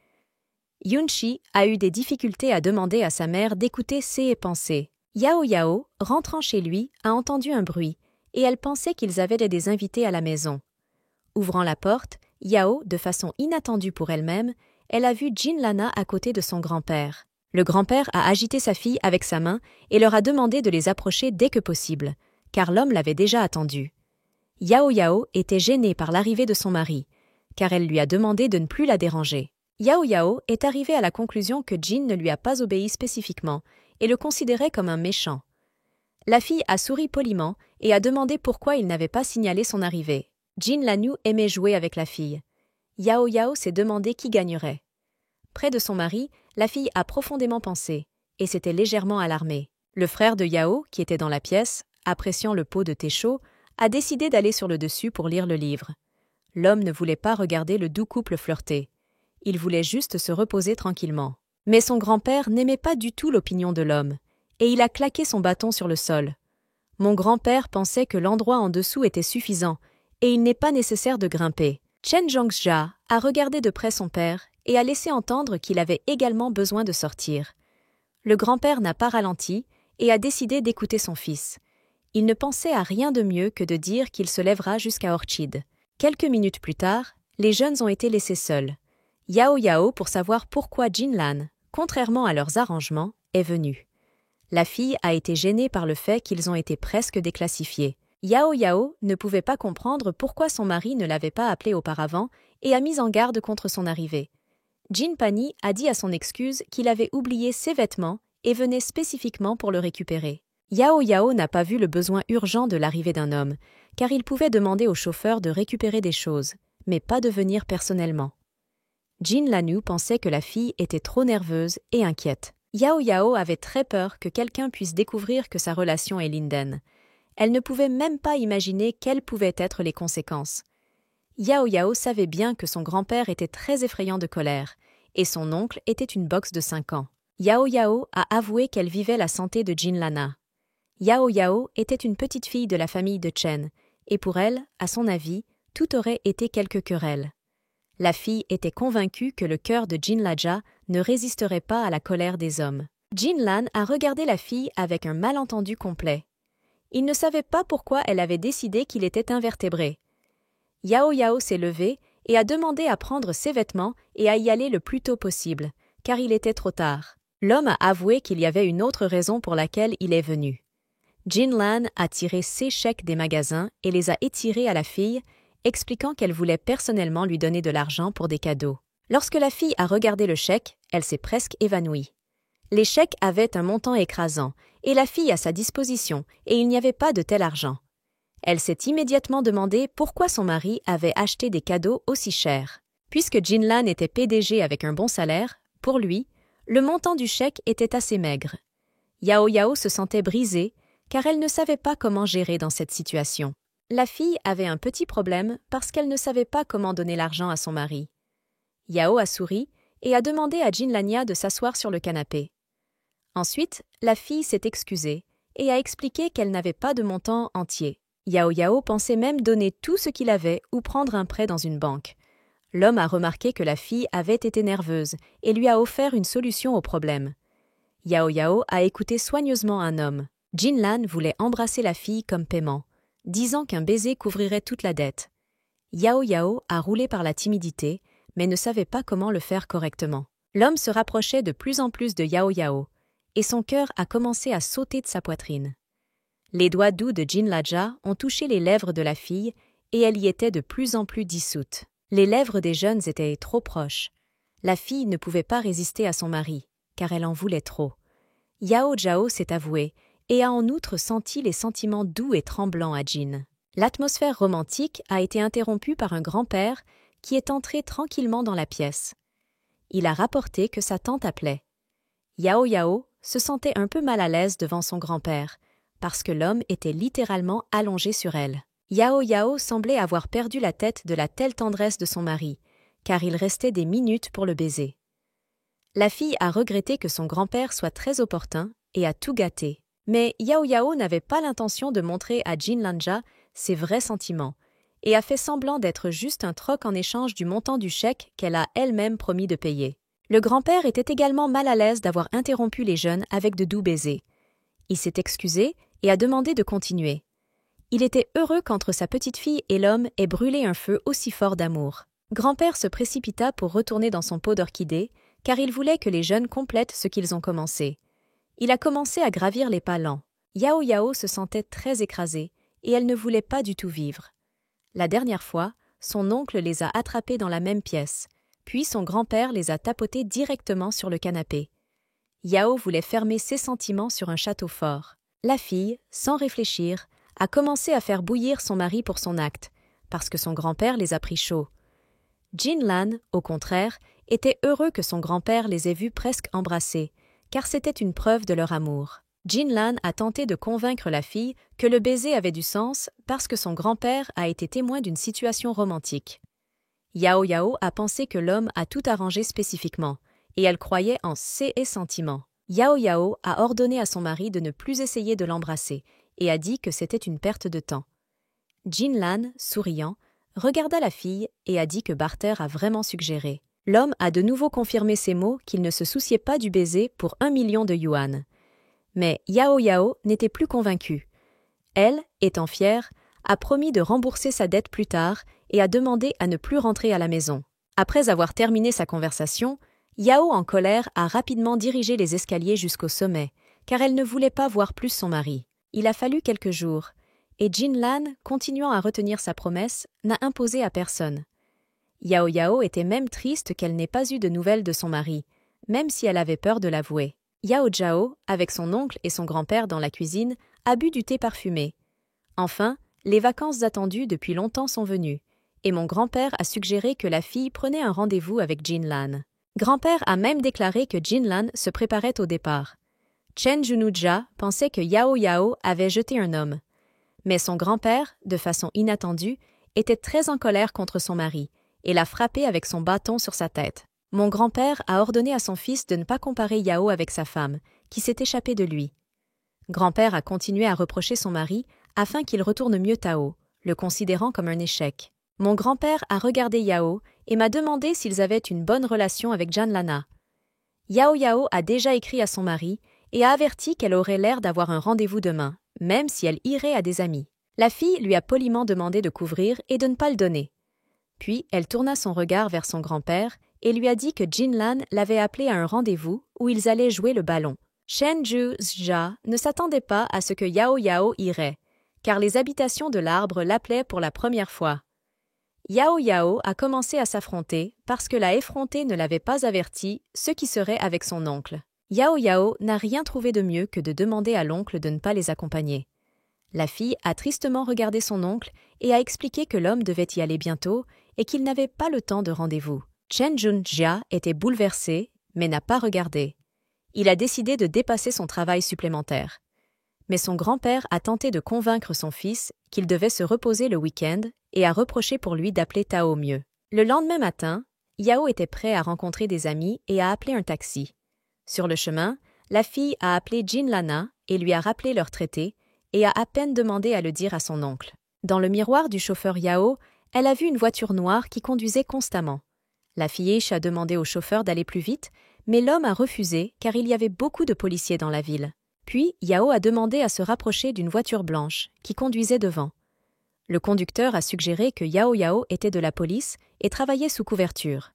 Yun-shi a eu des difficultés à demander à sa mère d'écouter ses pensées. Yao Yao, rentrant chez lui, a entendu un bruit, et elle pensait qu'ils avaient des invités à la maison. Ouvrant la porte, Yao, de façon inattendue pour elle-même, elle a vu Jin Lana à côté de son grand-père. Le grand-père a agité sa fille avec sa main et leur a demandé de les approcher dès que possible, car l'homme l'avait déjà attendu. Yao Yao était gênée par l'arrivée de son mari, car elle lui a demandé de ne plus la déranger. Yao Yao est arrivée à la conclusion que Jin ne lui a pas obéi spécifiquement et le considérait comme un méchant. La fille a souri poliment et a demandé pourquoi il n'avait pas signalé son arrivée. Jin Lanu aimait jouer avec la fille. Yao Yao s'est demandé qui gagnerait. Près de son mari, la fille a profondément pensé et s'était légèrement alarmée. Le frère de Yao, qui était dans la pièce, appréciant le pot de thé chaud, a décidé d'aller sur le dessus pour lire le livre. L'homme ne voulait pas regarder le doux couple flirter. Il voulait juste se reposer tranquillement. Mais son grand-père n'aimait pas du tout l'opinion de l'homme, et il a claqué son bâton sur le sol. Mon grand-père pensait que l'endroit en dessous était suffisant, et il n'est pas nécessaire de grimper. Chen Zhongxia a regardé de près son père et a laissé entendre qu'il avait également besoin de sortir. Le grand-père n'a pas ralenti et a décidé d'écouter son fils. Il ne pensait à rien de mieux que de dire qu'il se lèvera jusqu'à Orchid. Quelques minutes plus tard, les jeunes ont été laissés seuls. Yao Yao, pour savoir pourquoi Jin Lan, contrairement à leurs arrangements, est venue. La fille a été gênée par le fait qu'ils ont été presque déclassifiés. Yao Yao ne pouvait pas comprendre pourquoi son mari ne l'avait pas appelé auparavant et a mis en garde contre son arrivée. Jin Pani a dit à son excuse qu'il avait oublié ses vêtements et venait spécifiquement pour le récupérer. Yao Yao n'a pas vu le besoin urgent de l'arrivée d'un homme, car il pouvait demander au chauffeur de récupérer des choses, mais pas de venir personnellement. Jin Lanu pensait que la fille était trop nerveuse et inquiète. Yao Yao avait très peur que quelqu'un puisse découvrir que sa relation est Linden. Elle ne pouvait même pas imaginer quelles pouvaient être les conséquences. Yao Yao savait bien que son grand-père était très effrayant de colère, et son oncle était une boxe de 5 ans. Yao Yao a avoué qu'elle vivait la santé de Jin Lana. Yao Yao était une petite fille de la famille de Chen, et pour elle, à son avis, tout aurait été quelque querelle. La fille était convaincue que le cœur de Jin Laja ne résisterait pas à la colère des hommes. Jin Lan a regardé la fille avec un malentendu complet. Il ne savait pas pourquoi elle avait décidé qu'il était invertébré. Yao Yao s'est levé et a demandé à prendre ses vêtements et à y aller le plus tôt possible, car il était trop tard. L'homme a avoué qu'il y avait une autre raison pour laquelle il est venu. Jin Lan a tiré ses chèques des magasins et les a étirés à la fille, expliquant qu'elle voulait personnellement lui donner de l'argent pour des cadeaux. Lorsque la fille a regardé le chèque, elle s'est presque évanouie. Les chèques avaient un montant écrasant, et la fille à sa disposition, et il n'y avait pas de tel argent. Elle s'est immédiatement demandé pourquoi son mari avait acheté des cadeaux aussi chers. Puisque Jin Lan était PDG avec un bon salaire, pour lui, le montant du chèque était assez maigre. Yao Yao se sentait brisée, car elle ne savait pas comment gérer dans cette situation. La fille avait un petit problème parce qu'elle ne savait pas comment donner l'argent à son mari. Yao a souri et a demandé à Jinlania de s'asseoir sur le canapé. Ensuite, la fille s'est excusée et a expliqué qu'elle n'avait pas de montant entier. Yao pensait même donner tout ce qu'il avait ou prendre un prêt dans une banque. L'homme a remarqué que la fille avait été nerveuse et lui a offert une solution au problème. Yao a écouté soigneusement un homme. Jinlan voulait embrasser la fille comme paiement, disant qu'un baiser couvrirait toute la dette. Yao a roulé par la timidité, mais ne savait pas comment le faire correctement. L'homme se rapprochait de plus en plus de Yao, et son cœur a commencé à sauter de sa poitrine. Les doigts doux de Jinlaja ont touché les lèvres de la fille, et elle y était de plus en plus dissoute. Les lèvres des jeunes étaient trop proches. La fille ne pouvait pas résister à son mari, car elle en voulait trop. Yao s'est avoué, et a en outre senti les sentiments doux et tremblants à Jin. L'atmosphère romantique a été interrompue par un grand-père qui est entré tranquillement dans la pièce. Il a rapporté que sa tante appelait. Yao se sentait un peu mal à l'aise devant son grand-père, parce que l'homme était littéralement allongé sur elle. Yao semblait avoir perdu la tête de la telle tendresse de son mari, car il restait des minutes pour le baiser. La fille a regretté que son grand-père soit très opportun et a tout gâté. Mais Yao n'avait pas l'intention de montrer à Jinlanja ses vrais sentiments et a fait semblant d'être juste un troc en échange du montant du chèque qu'elle a elle-même promis de payer. Le grand-père était également mal à l'aise d'avoir interrompu les jeunes avec de doux baisers. Il s'est excusé et a demandé de continuer. Il était heureux qu'entre sa petite-fille et l'homme ait brûlé un feu aussi fort d'amour. Grand-père se précipita pour retourner dans son pot d'orchidée, car il voulait que les jeunes complètent ce qu'ils ont commencé. Il a commencé à gravir les pas lents. Yao se sentait très écrasée, et elle ne voulait pas du tout vivre. La dernière fois, son oncle les a attrapés dans la même pièce, puis son grand-père les a tapotés directement sur le canapé. Yao voulait fermer ses sentiments sur un château fort. La fille, sans réfléchir, a commencé à faire bouillir son mari pour son acte, parce que son grand-père les a pris chauds. Jinlan, au contraire, était heureux que son grand-père les ait vus presque embrassés, car c'était une preuve de leur amour. Jinlan a tenté de convaincre la fille que le baiser avait du sens parce que son grand-père a été témoin d'une situation romantique. Yao a pensé que l'homme a tout arrangé spécifiquement, et elle croyait en ses sentiments. Yao a ordonné à son mari de ne plus essayer de l'embrasser, et a dit que c'était une perte de temps. Jinlan, souriant, regarda la fille et a dit que Barter a vraiment suggéré. L'homme a de nouveau confirmé ses mots qu'il ne se souciait pas du baiser pour 1 million de yuan. Mais Yao n'était plus convaincue. Elle, étant fière, a promis de rembourser sa dette plus tard et a demandé à ne plus rentrer à la maison. Après avoir terminé sa conversation, Yao en colère a rapidement dirigé les escaliers jusqu'au sommet, car elle ne voulait pas voir plus son mari. Il a fallu quelques jours, et Jinlan, continuant à retenir sa promesse, n'a imposé à personne. Yao était même triste qu'elle n'ait pas eu de nouvelles de son mari, même si elle avait peur de l'avouer. Yao, avec son oncle et son grand-père dans la cuisine, a bu du thé parfumé. Enfin, les vacances attendues depuis longtemps sont venues, et mon grand-père a suggéré que la fille prenait un rendez-vous avec Jinlan. Grand-père a même déclaré que Jinlan se préparait au départ. Chen Junuja pensait que Yao avait jeté un homme. Mais son grand-père, de façon inattendue, était très en colère contre son mari et l'a frappé avec son bâton sur sa tête. Mon grand-père a ordonné à son fils de ne pas comparer Yao avec sa femme, qui s'est échappée de lui. Grand-père a continué à reprocher son mari afin qu'il retourne mieux Tao, le considérant comme un échec. Mon grand-père a regardé Yao et m'a demandé s'ils avaient une bonne relation avec Janlana. Yao a déjà écrit à son mari et a averti qu'elle aurait l'air d'avoir un rendez-vous demain, même si elle irait à des amis. La fille lui a poliment demandé de couvrir et de ne pas le donner. Puis elle tourna son regard vers son grand-père et lui a dit que Jinlan l'avait appelé à un rendez-vous où ils allaient jouer le ballon. Chen Ju-zha ne s'attendait pas à ce que Yao irait, car les habitations de l'arbre l'appelaient pour la première fois. Yao a commencé à s'affronter parce que la effrontée ne l'avait pas averti ce qui serait avec son oncle. Yao n'a rien trouvé de mieux que de demander à l'oncle de ne pas les accompagner. La fille a tristement regardé son oncle et a expliqué que l'homme devait y aller bientôt et qu'il n'avait pas le temps de rendez-vous. Chen Junjia était bouleversé, mais n'a pas regardé. Il a décidé de dépasser son travail supplémentaire. Mais son grand-père a tenté de convaincre son fils qu'il devait se reposer le week-end et a reproché pour lui d'appeler Tao mieux. Le lendemain matin, Yao était prêt à rencontrer des amis et a appelé un taxi. Sur le chemin, la fille a appelé Jin Lana et lui a rappelé leur traité et a à peine demandé à le dire à son oncle. Dans le miroir du chauffeur Yao, elle a vu une voiture noire qui conduisait constamment. La filleche a demandé au chauffeur d'aller plus vite, mais l'homme a refusé car il y avait beaucoup de policiers dans la ville. Puis, Yao a demandé à se rapprocher d'une voiture blanche qui conduisait devant. Le conducteur a suggéré que Yao était de la police et travaillait sous couverture.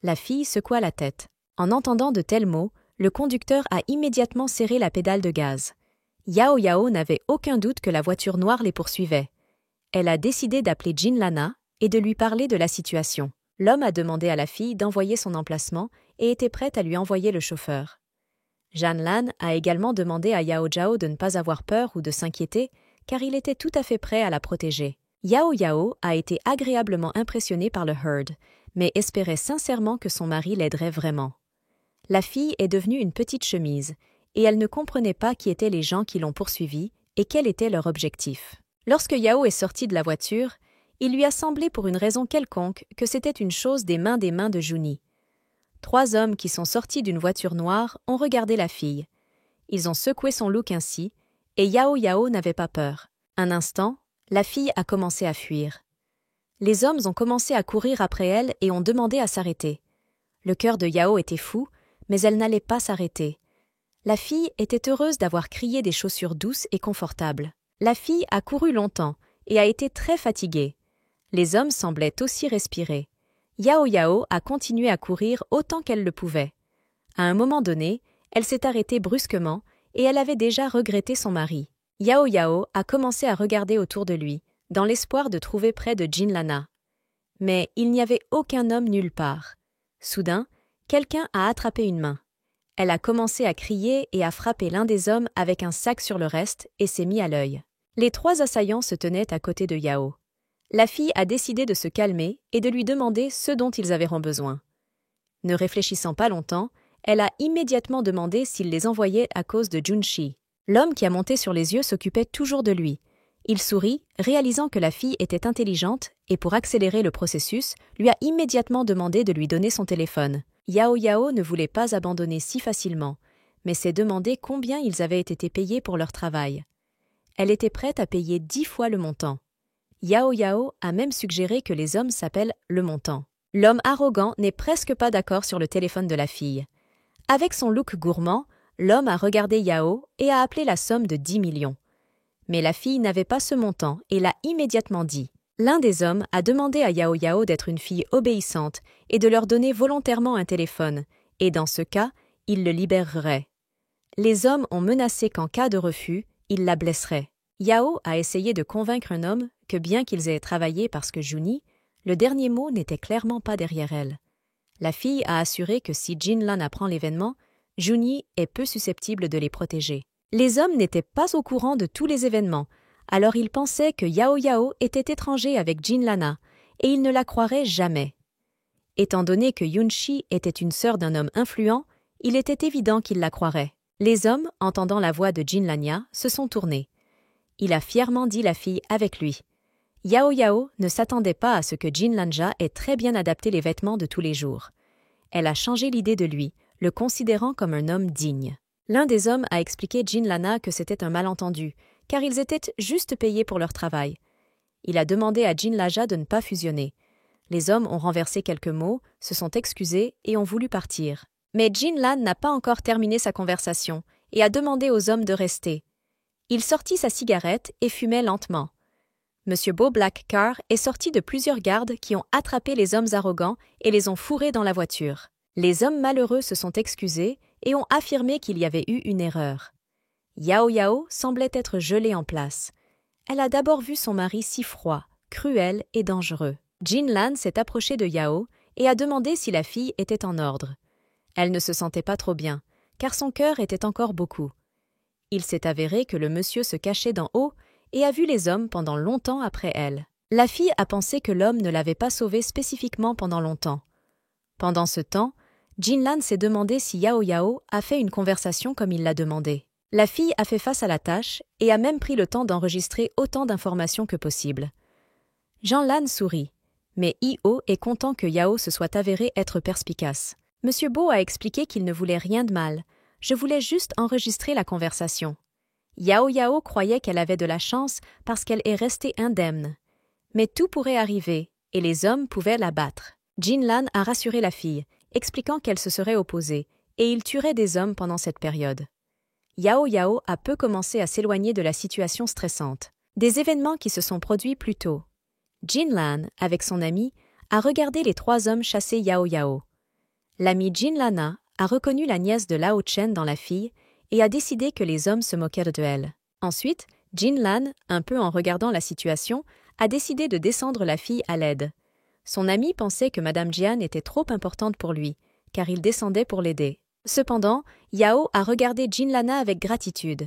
La fille secoua la tête. En entendant de tels mots, le conducteur a immédiatement serré la pédale de gaz. Yao n'avait aucun doute que la voiture noire les poursuivait. Elle a décidé d'appeler Jin Lana et de lui parler de la situation. L'homme a demandé à la fille d'envoyer son emplacement et était prête à lui envoyer le chauffeur. Jan Lan a également demandé à Yao de ne pas avoir peur ou de s'inquiéter, car il était tout à fait prêt à la protéger. Yao a été agréablement impressionné par le herd, mais espérait sincèrement que son mari l'aiderait vraiment. La fille est devenue une petite chemise, et elle ne comprenait pas qui étaient les gens qui l'ont poursuivie et quel était leur objectif. Lorsque Yao est sorti de la voiture, il lui a semblé pour une raison quelconque que c'était une chose des mains de Juni. 3 hommes qui sont sortis d'une voiture noire ont regardé la fille. Ils ont secoué son look ainsi, et Yao n'avait pas peur. Un instant, la fille a commencé à fuir. Les hommes ont commencé à courir après elle et ont demandé à s'arrêter. Le cœur de Yao était fou, mais elle n'allait pas s'arrêter. La fille était heureuse d'avoir crié des chaussures douces et confortables. La fille a couru longtemps et a été très fatiguée. Les hommes semblaient aussi respirer. Yao a continué à courir autant qu'elle le pouvait. À un moment donné, elle s'est arrêtée brusquement et elle avait déjà regretté son mari. Yao a commencé à regarder autour de lui, dans l'espoir de trouver près de Jin Lana. Mais il n'y avait aucun homme nulle part. Soudain, quelqu'un a attrapé une main. Elle a commencé à crier et à frapper l'un des hommes avec un sac sur le reste et s'est mis à l'œil. Les 3 assaillants se tenaient à côté de Yao. La fille a décidé de se calmer et de lui demander ce dont ils avaient besoin. Ne réfléchissant pas longtemps, elle a immédiatement demandé s'il les envoyait à cause de Junshi. L'homme qui a monté sur les yeux s'occupait toujours de lui. Il sourit, réalisant que la fille était intelligente et pour accélérer le processus, lui a immédiatement demandé de lui donner son téléphone. Yao ne voulait pas abandonner si facilement, mais s'est demandé combien ils avaient été payés pour leur travail. Elle était prête à payer 10 fois le montant. Yao a même suggéré que les hommes s'appellent le montant. L'homme arrogant n'est presque pas d'accord sur le téléphone de la fille. Avec son look gourmand, l'homme a regardé Yao et a appelé la somme de 10 millions. Mais la fille n'avait pas ce montant et l'a immédiatement dit. L'un des hommes a demandé à Yao d'être une fille obéissante et de leur donner volontairement un téléphone, et dans ce cas, il le libérerait. Les hommes ont menacé qu'en cas de refus, il la blesserait. Yao a essayé de convaincre un homme que bien qu'ils aient travaillé parce que Juni, le dernier mot n'était clairement pas derrière elle. La fille a assuré que si Jin Lan apprend l'événement, Juni est peu susceptible de les protéger. Les hommes n'étaient pas au courant de tous les événements, alors ils pensaient que Yao était étranger avec Jin Lana, et ils ne la croiraient jamais. Étant donné que Yunshi était une sœur d'un homme influent, il était évident qu'ils la croiraient. Les hommes, entendant la voix de Jin Lania, se sont tournés. Il a fièrement dit la fille avec lui. Yao ne s'attendait pas à ce que Jin Lanja ait très bien adapté les vêtements de tous les jours. Elle a changé l'idée de lui, le considérant comme un homme digne. L'un des hommes a expliqué Jin Lana que c'était un malentendu, car ils étaient juste payés pour leur travail. Il a demandé à Jin Laja de ne pas fusionner. Les hommes ont renversé quelques mots, se sont excusés et ont voulu partir. Mais Jin Lan n'a pas encore terminé sa conversation et a demandé aux hommes de rester. Il sortit sa cigarette et fumait lentement. Monsieur Beau Black Car est sorti de plusieurs gardes qui ont attrapé les hommes arrogants et les ont fourrés dans la voiture. Les hommes malheureux se sont excusés et ont affirmé qu'il y avait eu une erreur. Yao semblait être gelée en place. Elle a d'abord vu son mari si froid, cruel et dangereux. Jin Lan s'est approchée de Yao et a demandé si la fille était en ordre. Elle ne se sentait pas trop bien, car son cœur était encore beaucoup. Il s'est avéré que le monsieur se cachait d'en haut et a vu les hommes pendant longtemps après elle. La fille a pensé que l'homme ne l'avait pas sauvée spécifiquement pendant longtemps. Pendant ce temps, Jin Lan s'est demandé si Yao a fait une conversation comme il l'a demandé. La fille a fait face à la tâche et a même pris le temps d'enregistrer autant d'informations que possible. Jean-Lan sourit, mais I-Oh est content que Yao se soit avéré être perspicace. Monsieur Bo a expliqué qu'il ne voulait rien de mal. Je voulais juste enregistrer la conversation. Yao croyait qu'elle avait de la chance parce qu'elle est restée indemne. Mais tout pourrait arriver, et les hommes pouvaient la battre. Jin-Lan a rassuré la fille, expliquant qu'elle se serait opposée, et il tuerait des hommes pendant cette période. Yao a peu commencé à s'éloigner de la situation stressante. Des événements qui se sont produits plus tôt. Jin-Lan, avec son ami, a regardé les 3 hommes chasser Yao. L'ami Jin-Lana a reconnu la nièce de Lao Chen dans la fille et a décidé que les hommes se moquèrent de elle. Ensuite, Jin-Lan, un peu en regardant la situation, a décidé de descendre la fille à l'aide. Son ami pensait que Madame Jian était trop importante pour lui, car il descendait pour l'aider. Cependant, Yao a regardé Jin-Lana avec gratitude.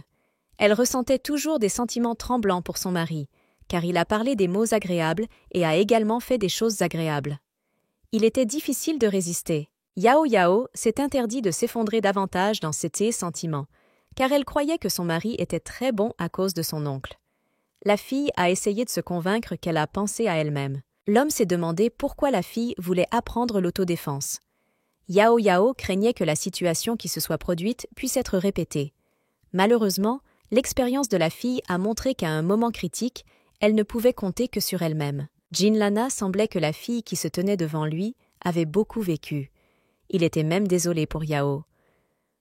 Elle ressentait toujours des sentiments tremblants pour son mari, car il a parlé des mots agréables et a également fait des choses agréables. Il était difficile de résister. Yao s'est interdit de s'effondrer davantage dans ses sentiments, car elle croyait que son mari était très bon à cause de son oncle. La fille a essayé de se convaincre qu'elle a pensé à elle-même. L'homme s'est demandé pourquoi la fille voulait apprendre l'autodéfense. Yao craignait que la situation qui se soit produite puisse être répétée. Malheureusement, l'expérience de la fille a montré qu'à un moment critique, elle ne pouvait compter que sur elle-même. Jin-Lana semblait que la fille qui se tenait devant lui avait beaucoup vécu. Il était même désolé pour Yao.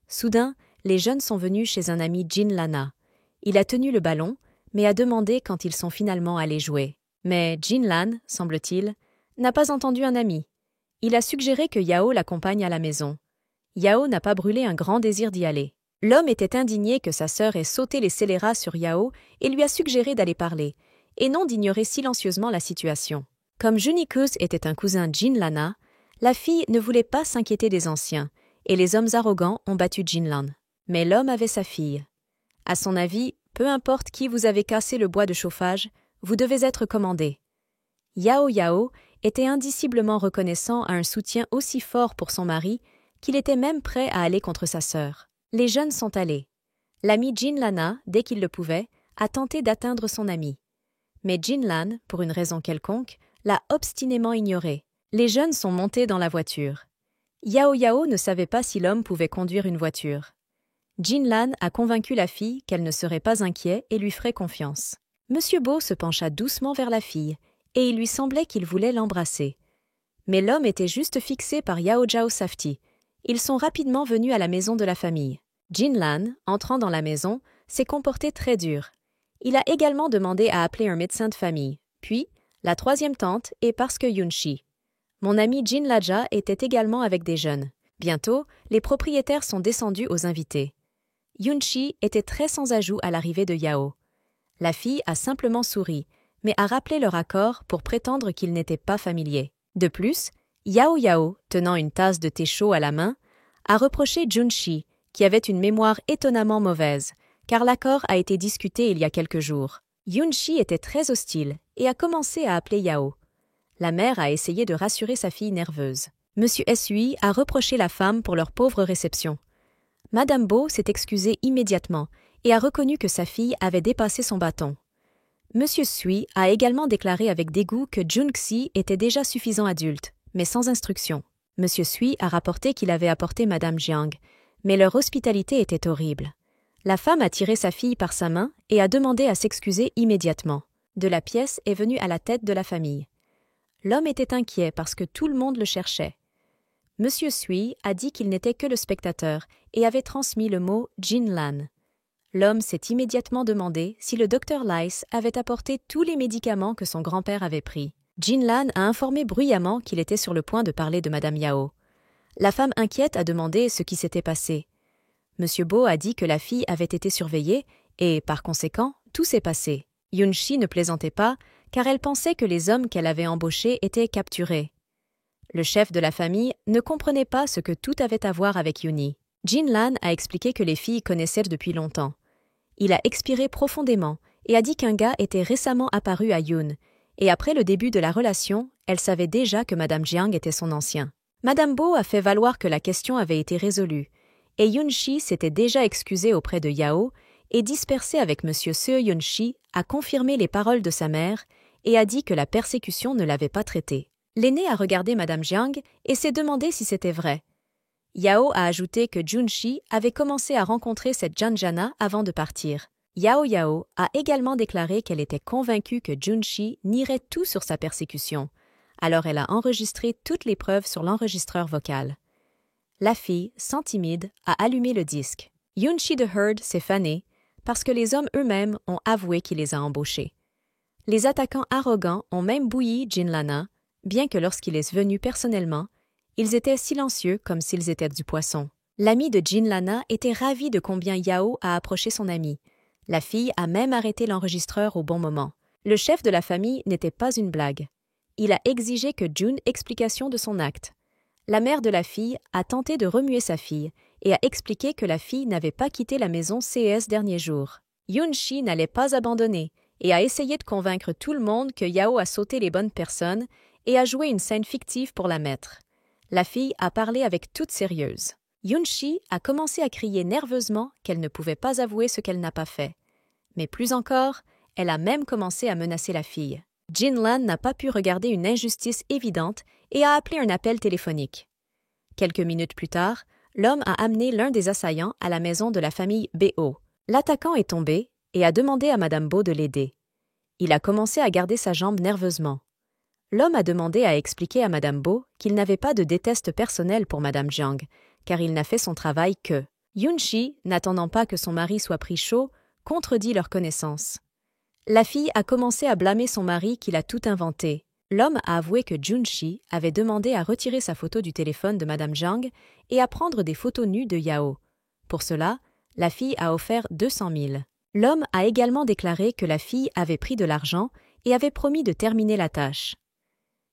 Soudain, les jeunes sont venus chez un ami Jin-Lana. Il a tenu le ballon, mais a demandé quand ils sont finalement allés jouer. Mais Jin-Lan, semble-t-il, n'a pas entendu un ami. Il a suggéré que Yao l'accompagne à la maison. Yao n'a pas brûlé un grand désir d'y aller. L'homme était indigné que sa sœur ait sauté les scélérats sur Yao et lui a suggéré d'aller parler, et non d'ignorer silencieusement la situation. Comme Junikus était un cousin Jin-Lana, la fille ne voulait pas s'inquiéter des anciens, et les hommes arrogants ont battu Jin-Lan. Mais l'homme avait sa fille. À son avis, peu importe qui vous avez cassé le bois de chauffage, vous devez être commandé. Yao était indiciblement reconnaissant à un soutien aussi fort pour son mari qu'il était même prêt à aller contre sa sœur. Les jeunes sont allés. L'ami Jin-Lana, dès qu'il le pouvait, a tenté d'atteindre son ami. Mais Jin-Lan, pour une raison quelconque, l'a obstinément ignoré. Les jeunes sont montés dans la voiture. Yao ne savait pas si l'homme pouvait conduire une voiture. Jin-Lan a convaincu la fille qu'elle ne serait pas inquiet et lui ferait confiance. Monsieur Bo se pencha doucement vers la fille, et il lui semblait qu'il voulait l'embrasser. Mais l'homme était juste fixé par Yao Safety. Ils sont rapidement venus à la maison de la famille. Jin-Lan, entrant dans la maison, s'est comporté très dur. Il a également demandé à appeler un médecin de famille. Puis, la 3e tante est parce que Yunshi. Mon ami Jin Laja était également avec des jeunes. Bientôt, les propriétaires sont descendus aux invités. Yunshi était très sans ajout à l'arrivée de Yao. La fille a simplement souri, mais a rappelé leur accord pour prétendre qu'ils n'étaient pas familiers. De plus, Yao, tenant une tasse de thé chaud à la main, a reproché Junshi, qui avait une mémoire étonnamment mauvaise, car l'accord a été discuté il y a quelques jours. Yunshi était très hostile et a commencé à appeler Yao. La mère a essayé de rassurer sa fille nerveuse. Monsieur Sui a reproché la femme pour leur pauvre réception. Madame Bo s'est excusée immédiatement et a reconnu que sa fille avait dépassé son bâton. Monsieur Sui a également déclaré avec dégoût que Junxi était déjà suffisant adulte, mais sans instruction. Monsieur Sui a rapporté qu'il avait apporté Madame Jiang, mais leur hospitalité était horrible. La femme a tiré sa fille par sa main et a demandé à s'excuser immédiatement. De la pièce est venue à la tête de la famille. L'homme était inquiet parce que tout le monde le cherchait. Monsieur Sui a dit qu'il n'était que le spectateur et avait transmis le mot Jin-Lan. L'homme s'est immédiatement demandé si le docteur Lice avait apporté tous les médicaments que son grand-père avait pris. Jin-Lan a informé bruyamment qu'il était sur le point de parler de Madame Yao. La femme inquiète a demandé ce qui s'était passé. Monsieur Bo a dit que la fille avait été surveillée et, par conséquent, tout s'est passé. Yunshi ne plaisantait pas, car elle pensait que les hommes qu'elle avait embauchés étaient capturés. Le chef de la famille ne comprenait pas ce que tout avait à voir avec Yuni. Jin-Lan a expliqué que les filles connaissaient depuis longtemps. Il a expiré profondément et a dit qu'un gars était récemment apparu à Yun, et après le début de la relation, elle savait déjà que Madame Jiang était son ancien. Madame Bo a fait valoir que la question avait été résolue, et Yoon-shi s'était déjà excusé auprès de Yao et dispersé avec M. Seo-Yoon-shi a confirmé les paroles de sa mère et a dit que la persécution ne l'avait pas traité. L'aîné a regardé Madame Jiang et s'est demandé si c'était vrai. Yao a ajouté que Jun-shi avait commencé à rencontrer cette Janjana avant de partir. Yao a également déclaré qu'elle était convaincue que Jun-shi nierait tout sur sa persécution. Alors elle a enregistré toutes les preuves sur l'enregistreur vocal. La fille, sans timide, a allumé le disque. Yoon-shi de Heard s'est fané parce que les hommes eux-mêmes ont avoué qu'il les a embauchés. Les attaquants arrogants ont même bouilli Jin-lana, bien que lorsqu'il est venu personnellement, ils étaient silencieux comme s'ils étaient du poisson. L'ami de Jin-lana était ravi de combien Yao a approché son ami. La fille a même arrêté l'enregistreur au bon moment. Le chef de la famille n'était pas une blague. Il a exigé que Jun explication de son acte. La mère de la fille a tenté de remuer sa fille et a expliqué que la fille n'avait pas quitté la maison ces derniers jours. Yoon-shi n'allait pas abandonner et a essayé de convaincre tout le monde que Yao a sauté les bonnes personnes et a joué une scène fictive pour la mettre. La fille a parlé avec toute sérieuse. Yoon-shi a commencé à crier nerveusement qu'elle ne pouvait pas avouer ce qu'elle n'a pas fait. Mais plus encore, elle a même commencé à menacer la fille. Jin-lan n'a pas pu regarder une injustice évidente et a appelé un appel téléphonique. Quelques minutes plus tard, l'homme a amené l'un des assaillants à la maison de la famille Bo. L'attaquant est tombé et a demandé à Madame Bo de l'aider. Il a commencé à garder sa jambe nerveusement. L'homme a demandé à expliquer à Madame Bo qu'il n'avait pas de déteste personnel pour Madame Jiang, car il n'a fait son travail que. Yoon-shi, n'attendant pas que son mari soit pris chaud, contredit leur connaissance. La fille a commencé à blâmer son mari qu'il a tout inventé. L'homme a avoué que Jun-shi avait demandé à retirer sa photo du téléphone de Madame Jiang et à prendre des photos nues de Yao. Pour cela, la fille a offert 200 000. L'homme a également déclaré que la fille avait pris de l'argent et avait promis de terminer la tâche.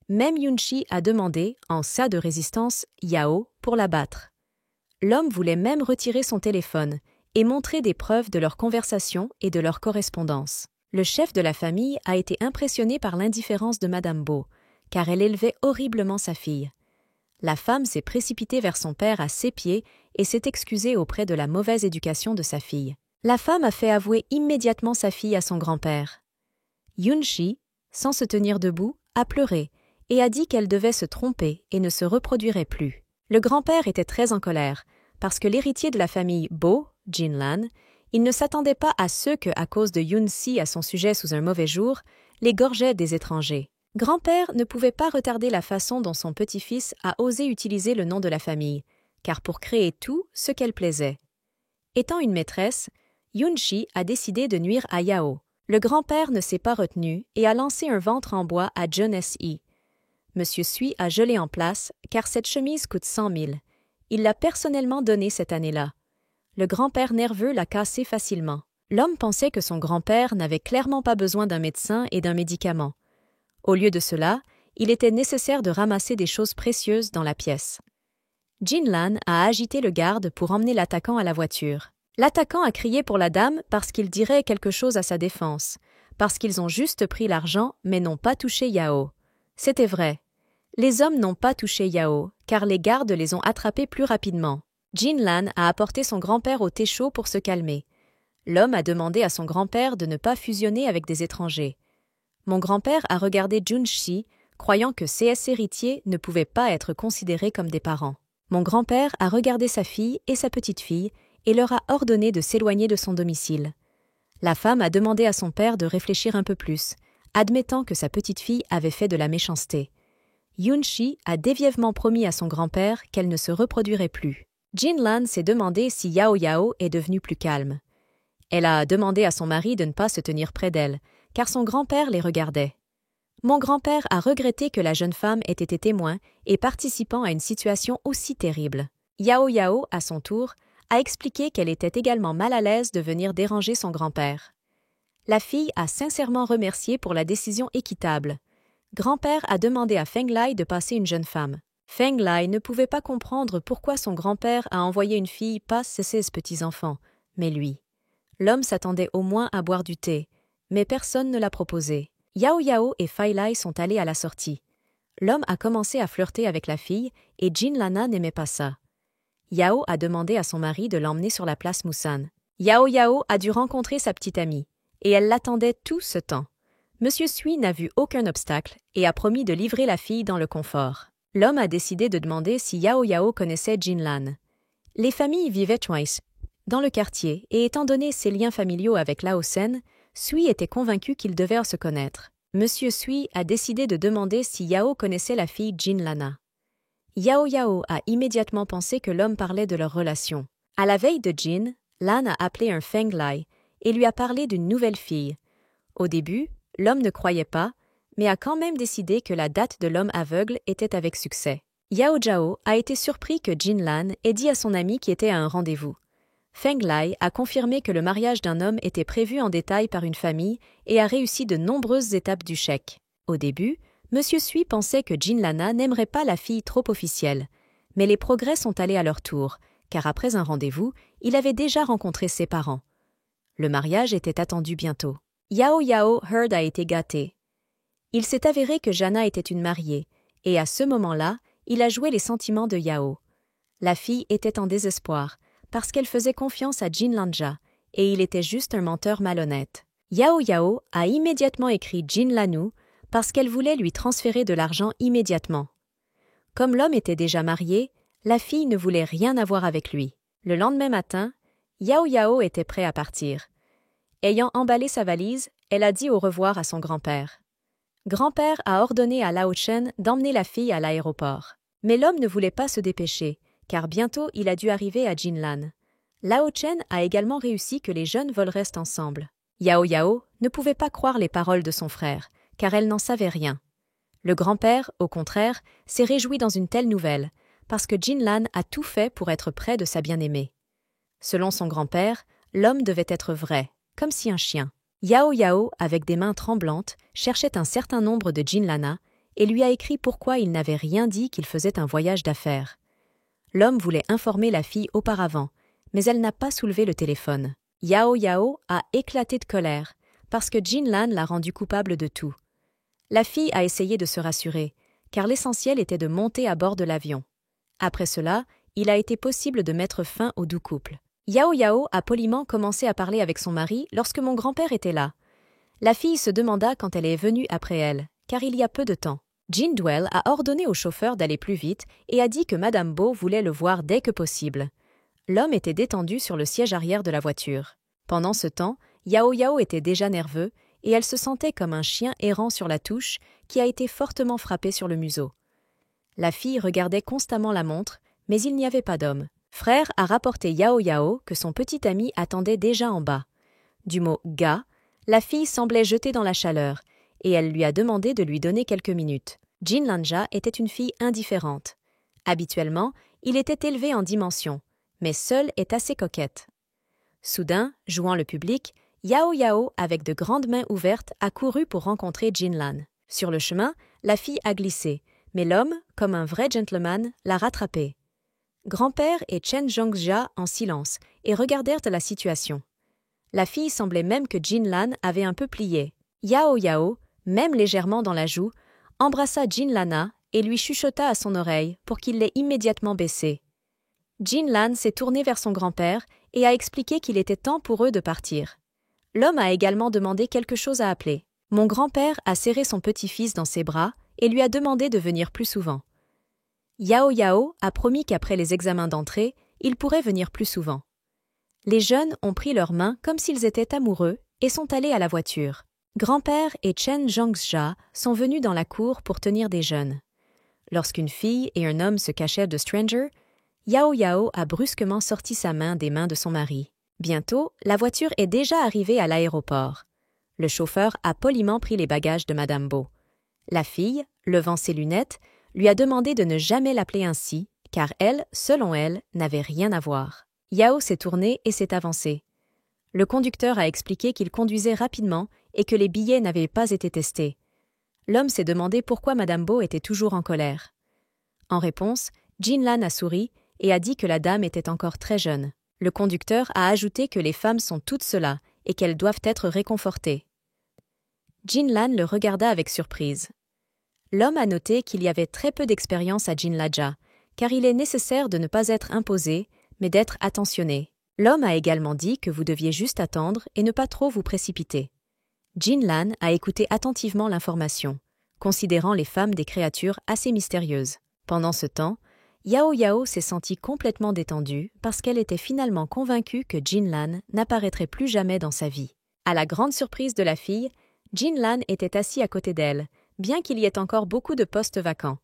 Même Yoon-shi a demandé, en cas de résistance, Yao pour la battre. L'homme voulait même retirer son téléphone et montrer des preuves de leur conversation et de leur correspondance. Le chef de la famille a été impressionné par l'indifférence de Madame Bo, car elle élevait horriblement sa fille. La femme s'est précipitée vers son père à ses pieds et s'est excusée auprès de la mauvaise éducation de sa fille. La femme a fait avouer immédiatement sa fille à son grand-père. Yoon-shi, sans se tenir debout, a pleuré et a dit qu'elle devait se tromper et ne se reproduirait plus. Le grand-père était très en colère, parce que l'héritier de la famille Bo, Jin-lan, il ne s'attendait pas à ce que, à cause de Yoon-si à son sujet sous un mauvais jour, les gorgeait des étrangers. Grand-père ne pouvait pas retarder la façon dont son petit-fils a osé utiliser le nom de la famille, car pour créer tout ce qu'elle plaisait. Étant une maîtresse, Yoon-shi a décidé de nuire à Yao. Le grand-père ne s'est pas retenu et a lancé un ventre en bois à John S.I. Monsieur Sui a gelé en place, car cette chemise coûte 100 000. Il l'a personnellement donnée cette année-là. Le grand-père nerveux l'a cassé facilement. L'homme pensait que son grand-père n'avait clairement pas besoin d'un médecin et d'un médicament. Au lieu de cela, il était nécessaire de ramasser des choses précieuses dans la pièce. Jin-lan a agité le garde pour emmener l'attaquant à la voiture. L'attaquant a crié pour la dame parce qu'il dirait quelque chose à sa défense, parce qu'ils ont juste pris l'argent mais n'ont pas touché Yao. C'était vrai. Les hommes n'ont pas touché Yao, car les gardes les ont attrapés plus rapidement. Jin-lan a apporté son grand-père au thé chaud pour se calmer. L'homme a demandé à son grand-père de ne pas fusionner avec des étrangers. Mon grand-père a regardé Jun-shi, croyant que ses héritiers ne pouvaient pas être considérés comme des parents. Mon grand-père a regardé sa fille et sa petite-fille et leur a ordonné de s'éloigner de son domicile. La femme a demandé à son père de réfléchir un peu plus, admettant que sa petite-fille avait fait de la méchanceté. Yoon-shi a dévièvement promis à son grand-père qu'elle ne se reproduirait plus. Jin-lan s'est demandé si Yao est devenue plus calme. Elle a demandé à son mari de ne pas se tenir près d'elle, car son grand-père les regardait. Mon grand-père a regretté que la jeune femme ait été témoin et participant à une situation aussi terrible. Yao, à son tour, a expliqué qu'elle était également mal à l'aise de venir déranger son grand-père. La fille a sincèrement remercié pour la décision équitable. Grand-père a demandé à Feng Lai de passer une jeune femme. Feng Lai ne pouvait pas comprendre pourquoi son grand-père a envoyé une fille passer ses petits-enfants, mais lui. L'homme s'attendait au moins à boire du thé, mais personne ne l'a proposé. Yao et Fai Lai sont allés à la sortie. L'homme a commencé à flirter avec la fille et Jin-lana n'aimait pas ça. Yao a demandé à son mari de l'emmener sur la place Musan. Yao a dû rencontrer sa petite amie, et elle l'attendait tout ce temps. Monsieur Sui n'a vu aucun obstacle et a promis de livrer la fille dans le confort. L'homme a décidé de demander si Yao connaissait Jinlan. Les familles vivaient twice dans le quartier, et étant donné ses liens familiaux avec Lao Sen, Sui était convaincu qu'ils devaient se connaître. Monsieur Sui a décidé de demander si Yao connaissait la fille Jinlana. Yao a immédiatement pensé que l'homme parlait de leur relation. À la veille de Jin, Lan a appelé un Feng Lai et lui a parlé d'une nouvelle fille. Au début, l'homme ne croyait pas, mais a quand même décidé que la date de l'homme aveugle était avec succès. Yao Jiao a été surpris que Jin Lan ait dit à son ami qui était à un rendez-vous. Feng Lai a confirmé que le mariage d'un homme était prévu en détail par une famille et a réussi de nombreuses étapes du chèque. Au début, Monsieur Sui pensait que Jinlana n'aimerait pas la fille trop officielle, mais les progrès sont allés à leur tour, car après un rendez-vous, il avait déjà rencontré ses parents. Le mariage était attendu bientôt. Yao Heard a été gâté. Il s'est avéré que Jana était une mariée, et à ce moment-là, il a joué les sentiments de Yao. La fille était en désespoir, parce qu'elle faisait confiance à Jinlanja, et il était juste un menteur malhonnête. Yao a immédiatement écrit Jinlanu parce qu'elle voulait lui transférer de l'argent immédiatement. Comme l'homme était déjà marié, la fille ne voulait rien avoir avec lui. Le lendemain matin, Yao était prêt à partir. Ayant emballé sa valise, elle a dit au revoir à son grand-père. Grand-père a ordonné à Lao Chen d'emmener la fille à l'aéroport. Mais l'homme ne voulait pas se dépêcher, car bientôt il a dû arriver à Jinlan. Lao Chen a également réussi que les jeunes vols restent ensemble. Yao ne pouvait pas croire les paroles de son frère, car elle n'en savait rien. Le grand-père, au contraire, s'est réjoui dans une telle nouvelle, parce que Jinlan a tout fait pour être près de sa bien-aimée. Selon son grand-père, l'homme devait être vrai, comme si un chien. Yao, avec des mains tremblantes, cherchait un certain nombre de Jinlana et lui a écrit pourquoi il n'avait rien dit qu'il faisait un voyage d'affaires. L'homme voulait informer la fille auparavant, mais elle n'a pas soulevé le téléphone. Yao a éclaté de colère, parce que Jinlan l'a rendu coupable de tout. La fille a essayé de se rassurer, car l'essentiel était de monter à bord de l'avion. Après cela, il a été possible de mettre fin au doux couple. Yao a poliment commencé à parler avec son mari lorsque mon grand-père était là. La fille se demanda quand elle est venue après elle, car il y a peu de temps. Jin Duel a ordonné au chauffeur d'aller plus vite et a dit que Madame Bo voulait le voir dès que possible. L'homme était détendu sur le siège arrière de la voiture. Pendant ce temps, Yao était déjà nerveux et elle se sentait comme un chien errant sur la touche qui a été fortement frappé sur le museau. La fille regardait constamment la montre, mais il n'y avait pas d'homme. Frère a rapporté Yao que son petit ami attendait déjà en bas. Du mot « gars », la fille semblait jetée dans la chaleur, et elle lui a demandé de lui donner quelques minutes. Jinlanja était une fille indifférente. Habituellement, il était élevé en dimension, mais seule est assez coquette. Soudain, jouant le public, Yao, avec de grandes mains ouvertes, a couru pour rencontrer Jinlan. Sur le chemin, la fille a glissé, mais l'homme, comme un vrai gentleman, l'a rattrapée. Grand-père et Chen Zhongxia en silence et regardèrent la situation. La fille semblait même que Jinlan avait un peu plié. Yao, même légèrement dans la joue, embrassa Jinlana et lui chuchota à son oreille pour qu'il l'ait immédiatement baissée. Jinlan s'est tourné vers son grand-père et a expliqué qu'il était temps pour eux de partir. L'homme a également demandé quelque chose à appeler. Mon grand-père a serré son petit-fils dans ses bras et lui a demandé de venir plus souvent. Yao a promis qu'après les examens d'entrée, il pourrait venir plus souvent. Les jeunes ont pris leurs mains comme s'ils étaient amoureux et sont allés à la voiture. Grand-père et Chen Zhongxia sont venus dans la cour pour tenir des jeûnes. Lorsqu'une fille et un homme se cachaient de Stranger, Yao a brusquement sorti sa main des mains de son mari. Bientôt, la voiture est déjà arrivée à l'aéroport. Le chauffeur a poliment pris les bagages de Madame Bo. La fille, levant ses lunettes, lui a demandé de ne jamais l'appeler ainsi, car elle, selon elle, n'avait rien à voir. Yao s'est tourné et s'est avancé. Le conducteur a expliqué qu'il conduisait rapidement et que les billets n'avaient pas été testés. L'homme s'est demandé pourquoi Madame Bo était toujours en colère. En réponse, Jinlan a souri et a dit que la dame était encore très jeune. Le conducteur a ajouté que les femmes sont toutes cela et qu'elles doivent être réconfortées. Jinlan le regarda avec surprise. L'homme a noté qu'il y avait très peu d'expérience à Jinlaja, car il est nécessaire de ne pas être imposé, mais d'être attentionné. L'homme a également dit que vous deviez juste attendre et ne pas trop vous précipiter. Jinlan a écouté attentivement l'information, considérant les femmes des créatures assez mystérieuses. Pendant ce temps, Yao Yao s'est sentie complètement détendue parce qu'elle était finalement convaincue que Jinlan n'apparaîtrait plus jamais dans sa vie. À la grande surprise de la fille, Jinlan était assis à côté d'elle, bien qu'il y ait encore beaucoup de postes vacants.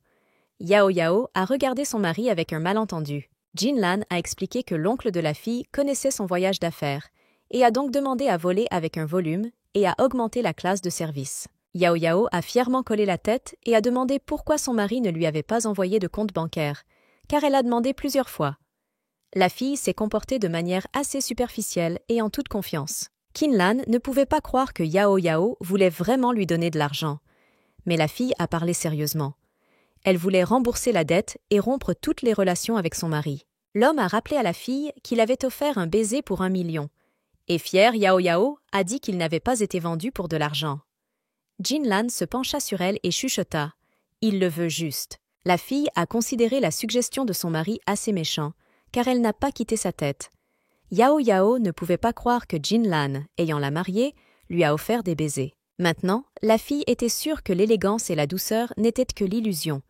Yao Yao a regardé son mari avec un malentendu. Jinlan a expliqué que l'oncle de la fille connaissait son voyage d'affaires et a donc demandé à voler avec un volume et à augmenter la classe de service. Yao Yao a fièrement collé la tête et a demandé pourquoi son mari ne lui avait pas envoyé de compte bancaire, car elle a demandé plusieurs fois. La fille s'est comportée de manière assez superficielle et en toute confiance. Qinlan ne pouvait pas croire que Yao Yao voulait vraiment lui donner de l'argent. Mais la fille a parlé sérieusement. Elle voulait rembourser la dette et rompre toutes les relations avec son mari. L'homme a rappelé à la fille qu'il avait offert un baiser pour 1 million. Et fier, Yao Yao a dit qu'il n'avait pas été vendu pour de l'argent. Jinlan se pencha sur elle et chuchota. « Il le veut juste ». La fille a considéré la suggestion de son mari assez méchant, car elle n'a pas quitté sa tête. Yao Yao ne pouvait pas croire que Jinlan, ayant la mariée, lui a offert des baisers. Maintenant, la fille était sûre que l'élégance et la douceur n'étaient que l'illusion,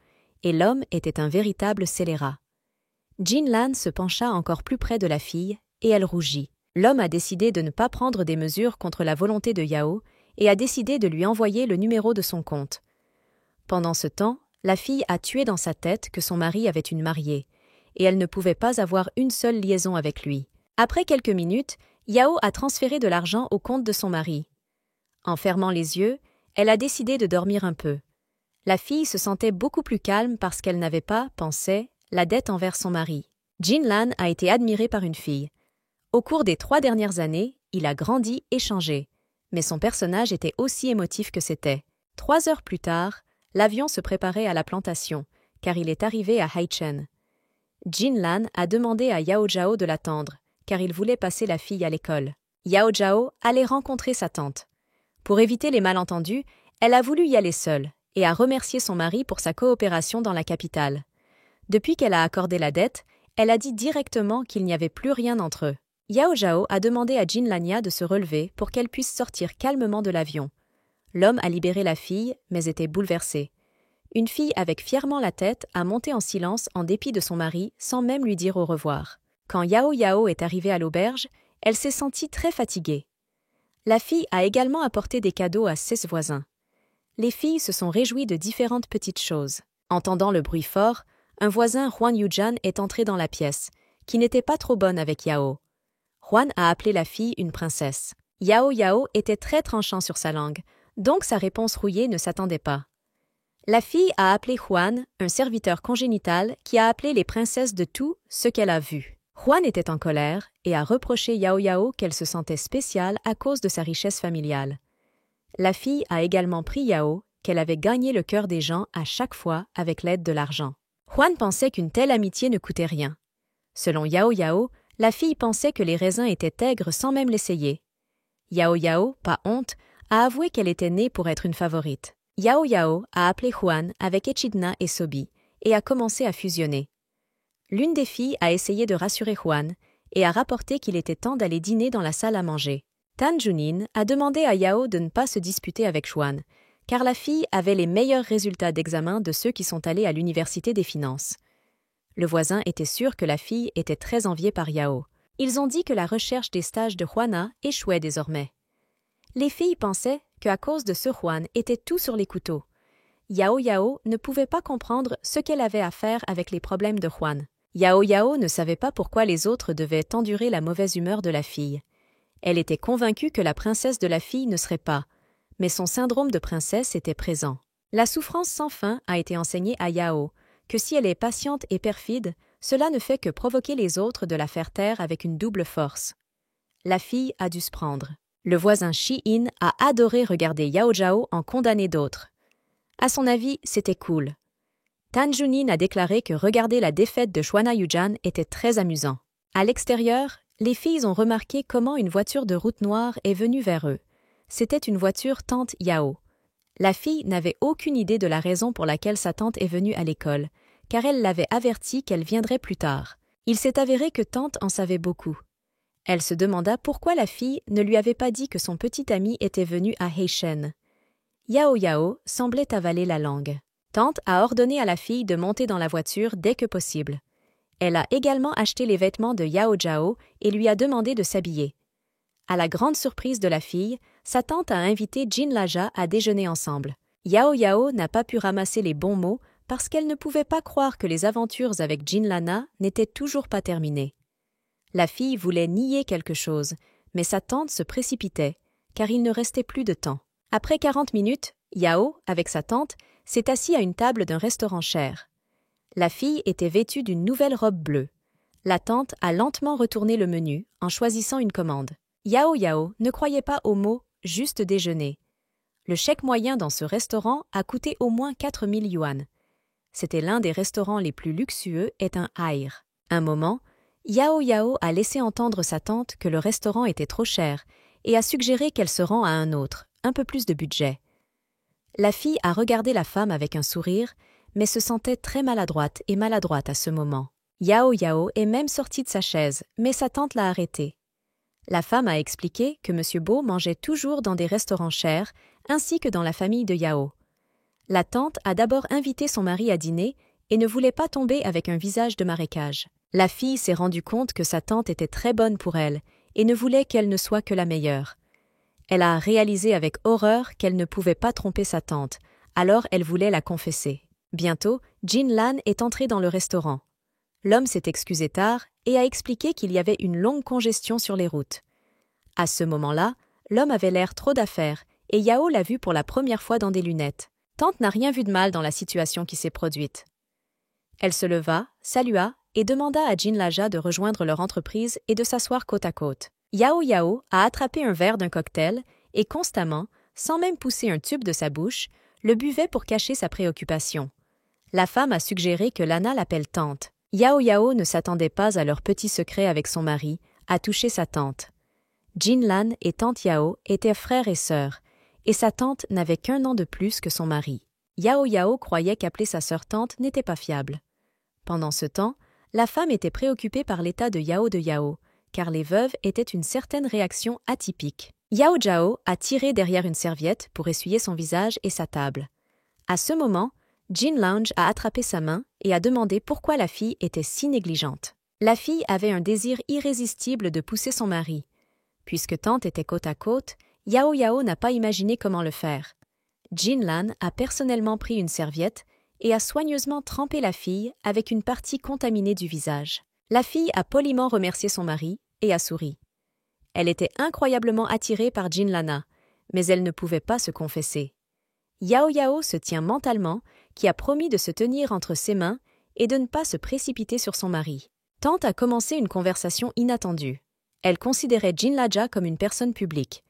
et l'homme était un véritable scélérat. Jinlan se pencha encore plus près de la fille, et elle rougit. L'homme a décidé de ne pas prendre des mesures contre la volonté de Yao, et a décidé de lui envoyer le numéro de son compte. Pendant ce temps, la fille a tué dans sa tête que son mari avait une mariée, et elle ne pouvait pas avoir une seule liaison avec lui. Après quelques minutes, Yao a transféré de l'argent au compte de son mari. En fermant les yeux, elle a décidé de dormir un peu. La fille se sentait beaucoup plus calme parce qu'elle n'avait pas, pensait, la dette envers son mari. Jinlan a été admiré par une fille. Au cours des 3 dernières années, il a grandi et changé, mais son personnage était aussi émotif que c'était. 3 heures plus tard, l'avion se préparait à la plantation, car il est arrivé à Haichen. Jinlan a demandé à Yao Zhao de l'attendre, car il voulait passer la fille à l'école. Yao Zhao allait rencontrer sa tante. Pour éviter les malentendus, elle a voulu y aller seule et a remercié son mari pour sa coopération dans la capitale. Depuis qu'elle a accordé la dette, elle a dit directement qu'il n'y avait plus rien entre eux. Yao Zhao a demandé à Jinlania de se relever pour qu'elle puisse sortir calmement de l'avion. L'homme a libéré la fille, mais était bouleversé. Une fille avec fièrement la tête a monté en silence en dépit de son mari sans même lui dire au revoir. Quand Yao Yao est arrivée à l'auberge, elle s'est sentie très fatiguée. La fille a également apporté des cadeaux à ses voisins. Les filles se sont réjouies de différentes petites choses. Entendant le bruit fort, un voisin, Huan Yujan, est entré dans la pièce, qui n'était pas trop bonne avec Yao. Huan a appelé la fille une princesse. Yao Yao était très tranchant sur sa langue, donc sa réponse rouillée ne s'attendait pas. La fille a appelé Huan un serviteur congénital qui a appelé les princesses de tout ce qu'elle a vu. Huan était en colère et a reproché Yao Yao qu'elle se sentait spéciale à cause de sa richesse familiale. La fille a également pris Yao qu'elle avait gagné le cœur des gens à chaque fois avec l'aide de l'argent. Huan pensait qu'une telle amitié ne coûtait rien. Selon Yao Yao, la fille pensait que les raisins étaient aigres sans même l'essayer. Yao Yao, pas honte, a avoué qu'elle était née pour être une favorite. Yao Yao a appelé Huan avec Echidna et Sobi et a commencé à fusionner. L'une des filles a essayé de rassurer Huan et a rapporté qu'il était temps d'aller dîner dans la salle à manger. Tan Junin a demandé à Yao de ne pas se disputer avec Huan, car la fille avait les meilleurs résultats d'examen de ceux qui sont allés à l'université des finances. Le voisin était sûr que la fille était très enviée par Yao. Ils ont dit que la recherche des stages de Juana échouait désormais. Les filles pensaient qu'à cause de ce Huan était tout sur les couteaux. Yao Yao ne pouvait pas comprendre ce qu'elle avait à faire avec les problèmes de Huan. Yao Yao ne savait pas pourquoi les autres devaient endurer la mauvaise humeur de la fille. Elle était convaincue que la princesse de la fille ne serait pas, mais son syndrome de princesse était présent. La souffrance sans fin a été enseignée à Yao, que si elle est patiente et perfide, cela ne fait que provoquer les autres de la faire taire avec une double force. La fille a dû se prendre. Le voisin Shi-in a adoré regarder Yao Zhao en condamner d'autres. À son avis, c'était cool. Tan Junin a déclaré que regarder la défaite de Xuana Yujan était très amusant. À l'extérieur, les filles ont remarqué comment une voiture de route noire est venue vers eux. C'était une voiture tante Yao. La fille n'avait aucune idée de la raison pour laquelle sa tante est venue à l'école, car elle l'avait averti qu'elle viendrait plus tard. Il s'est avéré que Tante en savait beaucoup. Elle se demanda pourquoi la fille ne lui avait pas dit que son petit ami était venu à Heishen. Yao Yao semblait avaler la langue. Tante a ordonné à la fille de monter dans la voiture dès que possible. Elle a également acheté les vêtements de Yao Jiao et lui a demandé de s'habiller. À la grande surprise de la fille, sa tante a invité Jin Laja à déjeuner ensemble. Yao Yao n'a pas pu ramasser les bons mots parce qu'elle ne pouvait pas croire que les aventures avec Jin Lana n'étaient toujours pas terminées. La fille voulait nier quelque chose, mais sa tante se précipitait, car il ne restait plus de temps. Après 40 minutes, Yao, avec sa tante, s'est assis à une table d'un restaurant cher. La fille était vêtue d'une nouvelle robe bleue. La tante a lentement retourné le menu en choisissant une commande. Yao Yao ne croyait pas au mot « juste déjeuner ». Le chèque moyen dans ce restaurant a coûté au moins 4000 yuan. C'était l'un des restaurants les plus luxueux et un haïr. Un moment, Yao Yao a laissé entendre sa tante que le restaurant était trop cher et a suggéré qu'elle se rend à un autre, un peu plus de budget. La fille a regardé la femme avec un sourire, mais se sentait très maladroite à ce moment. Yao Yao est même sortie de sa chaise, mais sa tante l'a arrêtée. La femme a expliqué que M. Bo mangeait toujours dans des restaurants chers, ainsi que dans la famille de Yao. La tante a d'abord invité son mari à dîner et ne voulait pas tomber avec un visage de marécage. La fille s'est rendue compte que sa tante était très bonne pour elle et ne voulait qu'elle ne soit que la meilleure. Elle a réalisé avec horreur qu'elle ne pouvait pas tromper sa tante, alors elle voulait la confesser. Bientôt, Jin Lan est entré dans le restaurant. L'homme s'est excusé tard et a expliqué qu'il y avait une longue congestion sur les routes. À ce moment-là, l'homme avait l'air trop d'affaires et Yao l'a vu pour la première fois dans des lunettes. Tante n'a rien vu de mal dans la situation qui s'est produite. Elle se leva, salua et demanda à Jin Laja de rejoindre leur entreprise et de s'asseoir côte à côte. Yao Yao a attrapé un verre d'un cocktail et constamment, sans même pousser un tube de sa bouche, le buvait pour cacher sa préoccupation. La femme a suggéré que Lana l'appelle tante. Yao Yao ne s'attendait pas à leur petit secret avec son mari, à toucher sa tante. Jin Lan et tante Yao étaient frères et sœurs, et sa tante n'avait qu'un an de plus que son mari. Yao Yao croyait qu'appeler sa sœur tante n'était pas fiable. Pendant ce temps, la femme était préoccupée par l'état de Yao, car les veuves étaient une certaine réaction atypique. Yao Jiao a tiré derrière une serviette pour essuyer son visage et sa table. À ce moment, Jin Lounge a attrapé sa main et a demandé pourquoi la fille était si négligente. La fille avait un désir irrésistible de pousser son mari. Puisque tante était côte à côte, Yao Yao n'a pas imaginé comment le faire. Jin Lan a personnellement pris une serviette et a soigneusement trempé la fille avec une partie contaminée du visage. La fille a poliment remercié son mari et a souri. Elle était incroyablement attirée par Jin Lana, mais elle ne pouvait pas se confesser. Yao Yao se tient mentalement, qui a promis de se tenir entre ses mains et de ne pas se précipiter sur son mari. Tante a commencé une conversation inattendue. Elle considérait Jin Laja comme une personne publique.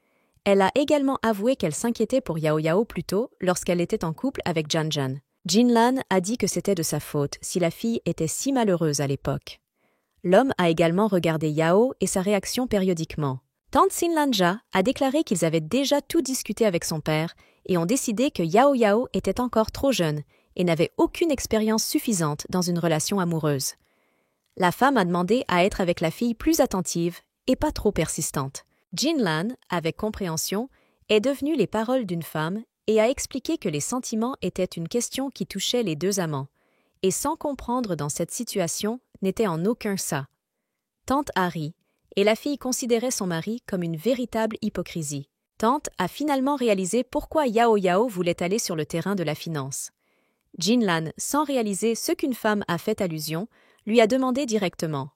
Elle a également avoué qu'elle s'inquiétait pour Yao Yao plus tôt lorsqu'elle était en couple avec Jan Jan. Jin Lan a dit que c'était de sa faute si la fille était si malheureuse à l'époque. L'homme a également regardé Yao et sa réaction périodiquement. Tante Sin Lanja a déclaré qu'ils avaient déjà tout discuté avec son père et ont décidé que Yao Yao était encore trop jeune et n'avait aucune expérience suffisante dans une relation amoureuse. La femme a demandé à être avec la fille plus attentive et pas trop persistante. Jin Lan, avec compréhension, est devenue les paroles d'une femme et a expliqué que les sentiments étaient une question qui touchait les deux amants, et sans comprendre dans cette situation n'était en aucun ça. Tante a ri, et la fille considérait son mari comme une véritable hypocrisie. Tante a finalement réalisé pourquoi Yao Yao voulait aller sur le terrain de la finance. Jin Lan, sans réaliser ce qu'une femme a fait allusion, lui a demandé directement.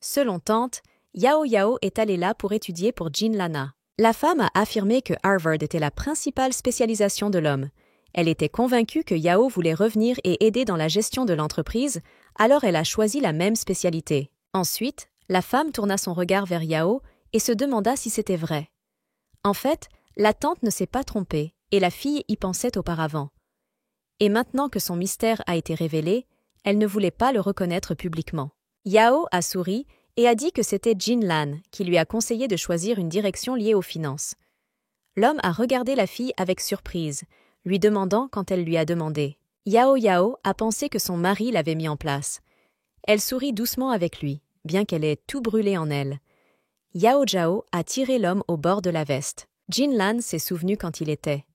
Selon Tante, Yao Yao est allé là pour étudier pour Jin Lana. La femme a affirmé que Harvard était la principale spécialisation de l'homme. Elle était convaincue que Yao voulait revenir et aider dans la gestion de l'entreprise, alors elle a choisi la même spécialité. Ensuite, la femme tourna son regard vers Yao et se demanda si c'était vrai. En fait, la tante ne s'est pas trompée et la fille y pensait auparavant. Et maintenant que son mystère a été révélé, elle ne voulait pas le reconnaître publiquement. Yao a souri et a dit que c'était Jin Lan qui lui a conseillé de choisir une direction liée aux finances. L'homme a regardé la fille avec surprise, lui demandant quand elle lui a demandé Yao Yao a pensé que son mari l'avait mis en place. Elle sourit doucement avec lui, bien qu'elle ait tout brûlé en elle. Yao Zhao a tiré l'homme au bord de la veste. Jin Lan s'est souvenu quand il était.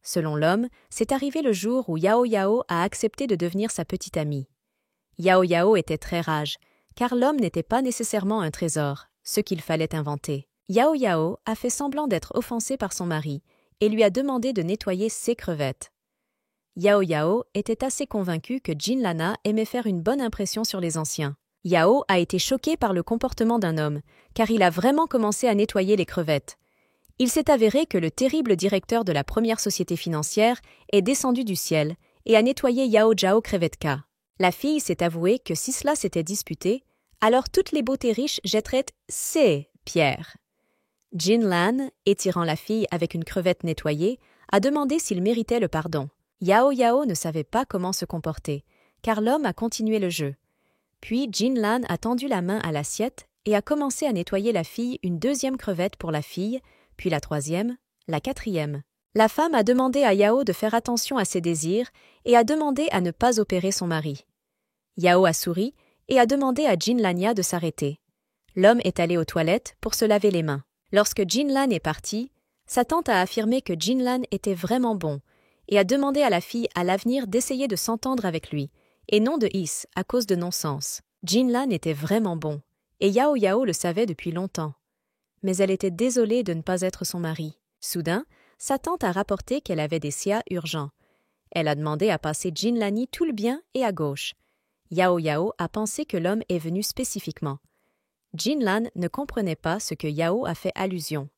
Selon l'homme, c'est arrivé le jour où Yao Yao a accepté de devenir sa petite amie. Yao Yao était très rage, car l'homme n'était pas nécessairement un trésor, ce qu'il fallait inventer. Yao Yao a fait semblant d'être offensé par son mari et lui a demandé de nettoyer ses crevettes. Yao Yao était assez convaincu que Jin Lana aimait faire une bonne impression sur les anciens. Yao a été choqué par le comportement d'un homme, car il a vraiment commencé à nettoyer les crevettes. Il s'est avéré que le terrible directeur de la première société financière est descendu du ciel et a nettoyé Yao Zhao Crevetka. La fille s'est avouée que si cela s'était disputé, alors toutes les beautés riches jetteraient ses pierres. Jin Lan, étirant la fille avec une crevette nettoyée, a demandé s'il méritait le pardon. Yao Yao ne savait pas comment se comporter, car l'homme a continué le jeu. Puis Jin Lan a tendu la main à l'assiette et a commencé à nettoyer la fille une deuxième crevette pour la fille, puis la troisième, la quatrième. La femme a demandé à Yao de faire attention à ses désirs et a demandé à ne pas opérer son mari. Yao a souri et a demandé à Jin Lania de s'arrêter. L'homme est allé aux toilettes pour se laver les mains. Lorsque Jin Lan est parti, sa tante a affirmé que Jin Lan était vraiment bon et a demandé à la fille à l'avenir d'essayer de s'entendre avec lui, et non de hisse à cause de non-sens. Jin Lan était vraiment bon, et Yao Yao le savait depuis longtemps. Mais elle était désolée de ne pas être son mari. Soudain, sa tante a rapporté qu'elle avait des CA urgents. Elle a demandé à passer Jin Lani tout le bien et à gauche. Yao Yao a pensé que l'homme est venu spécifiquement. Jin Lan ne comprenait pas ce que Yao a fait allusion.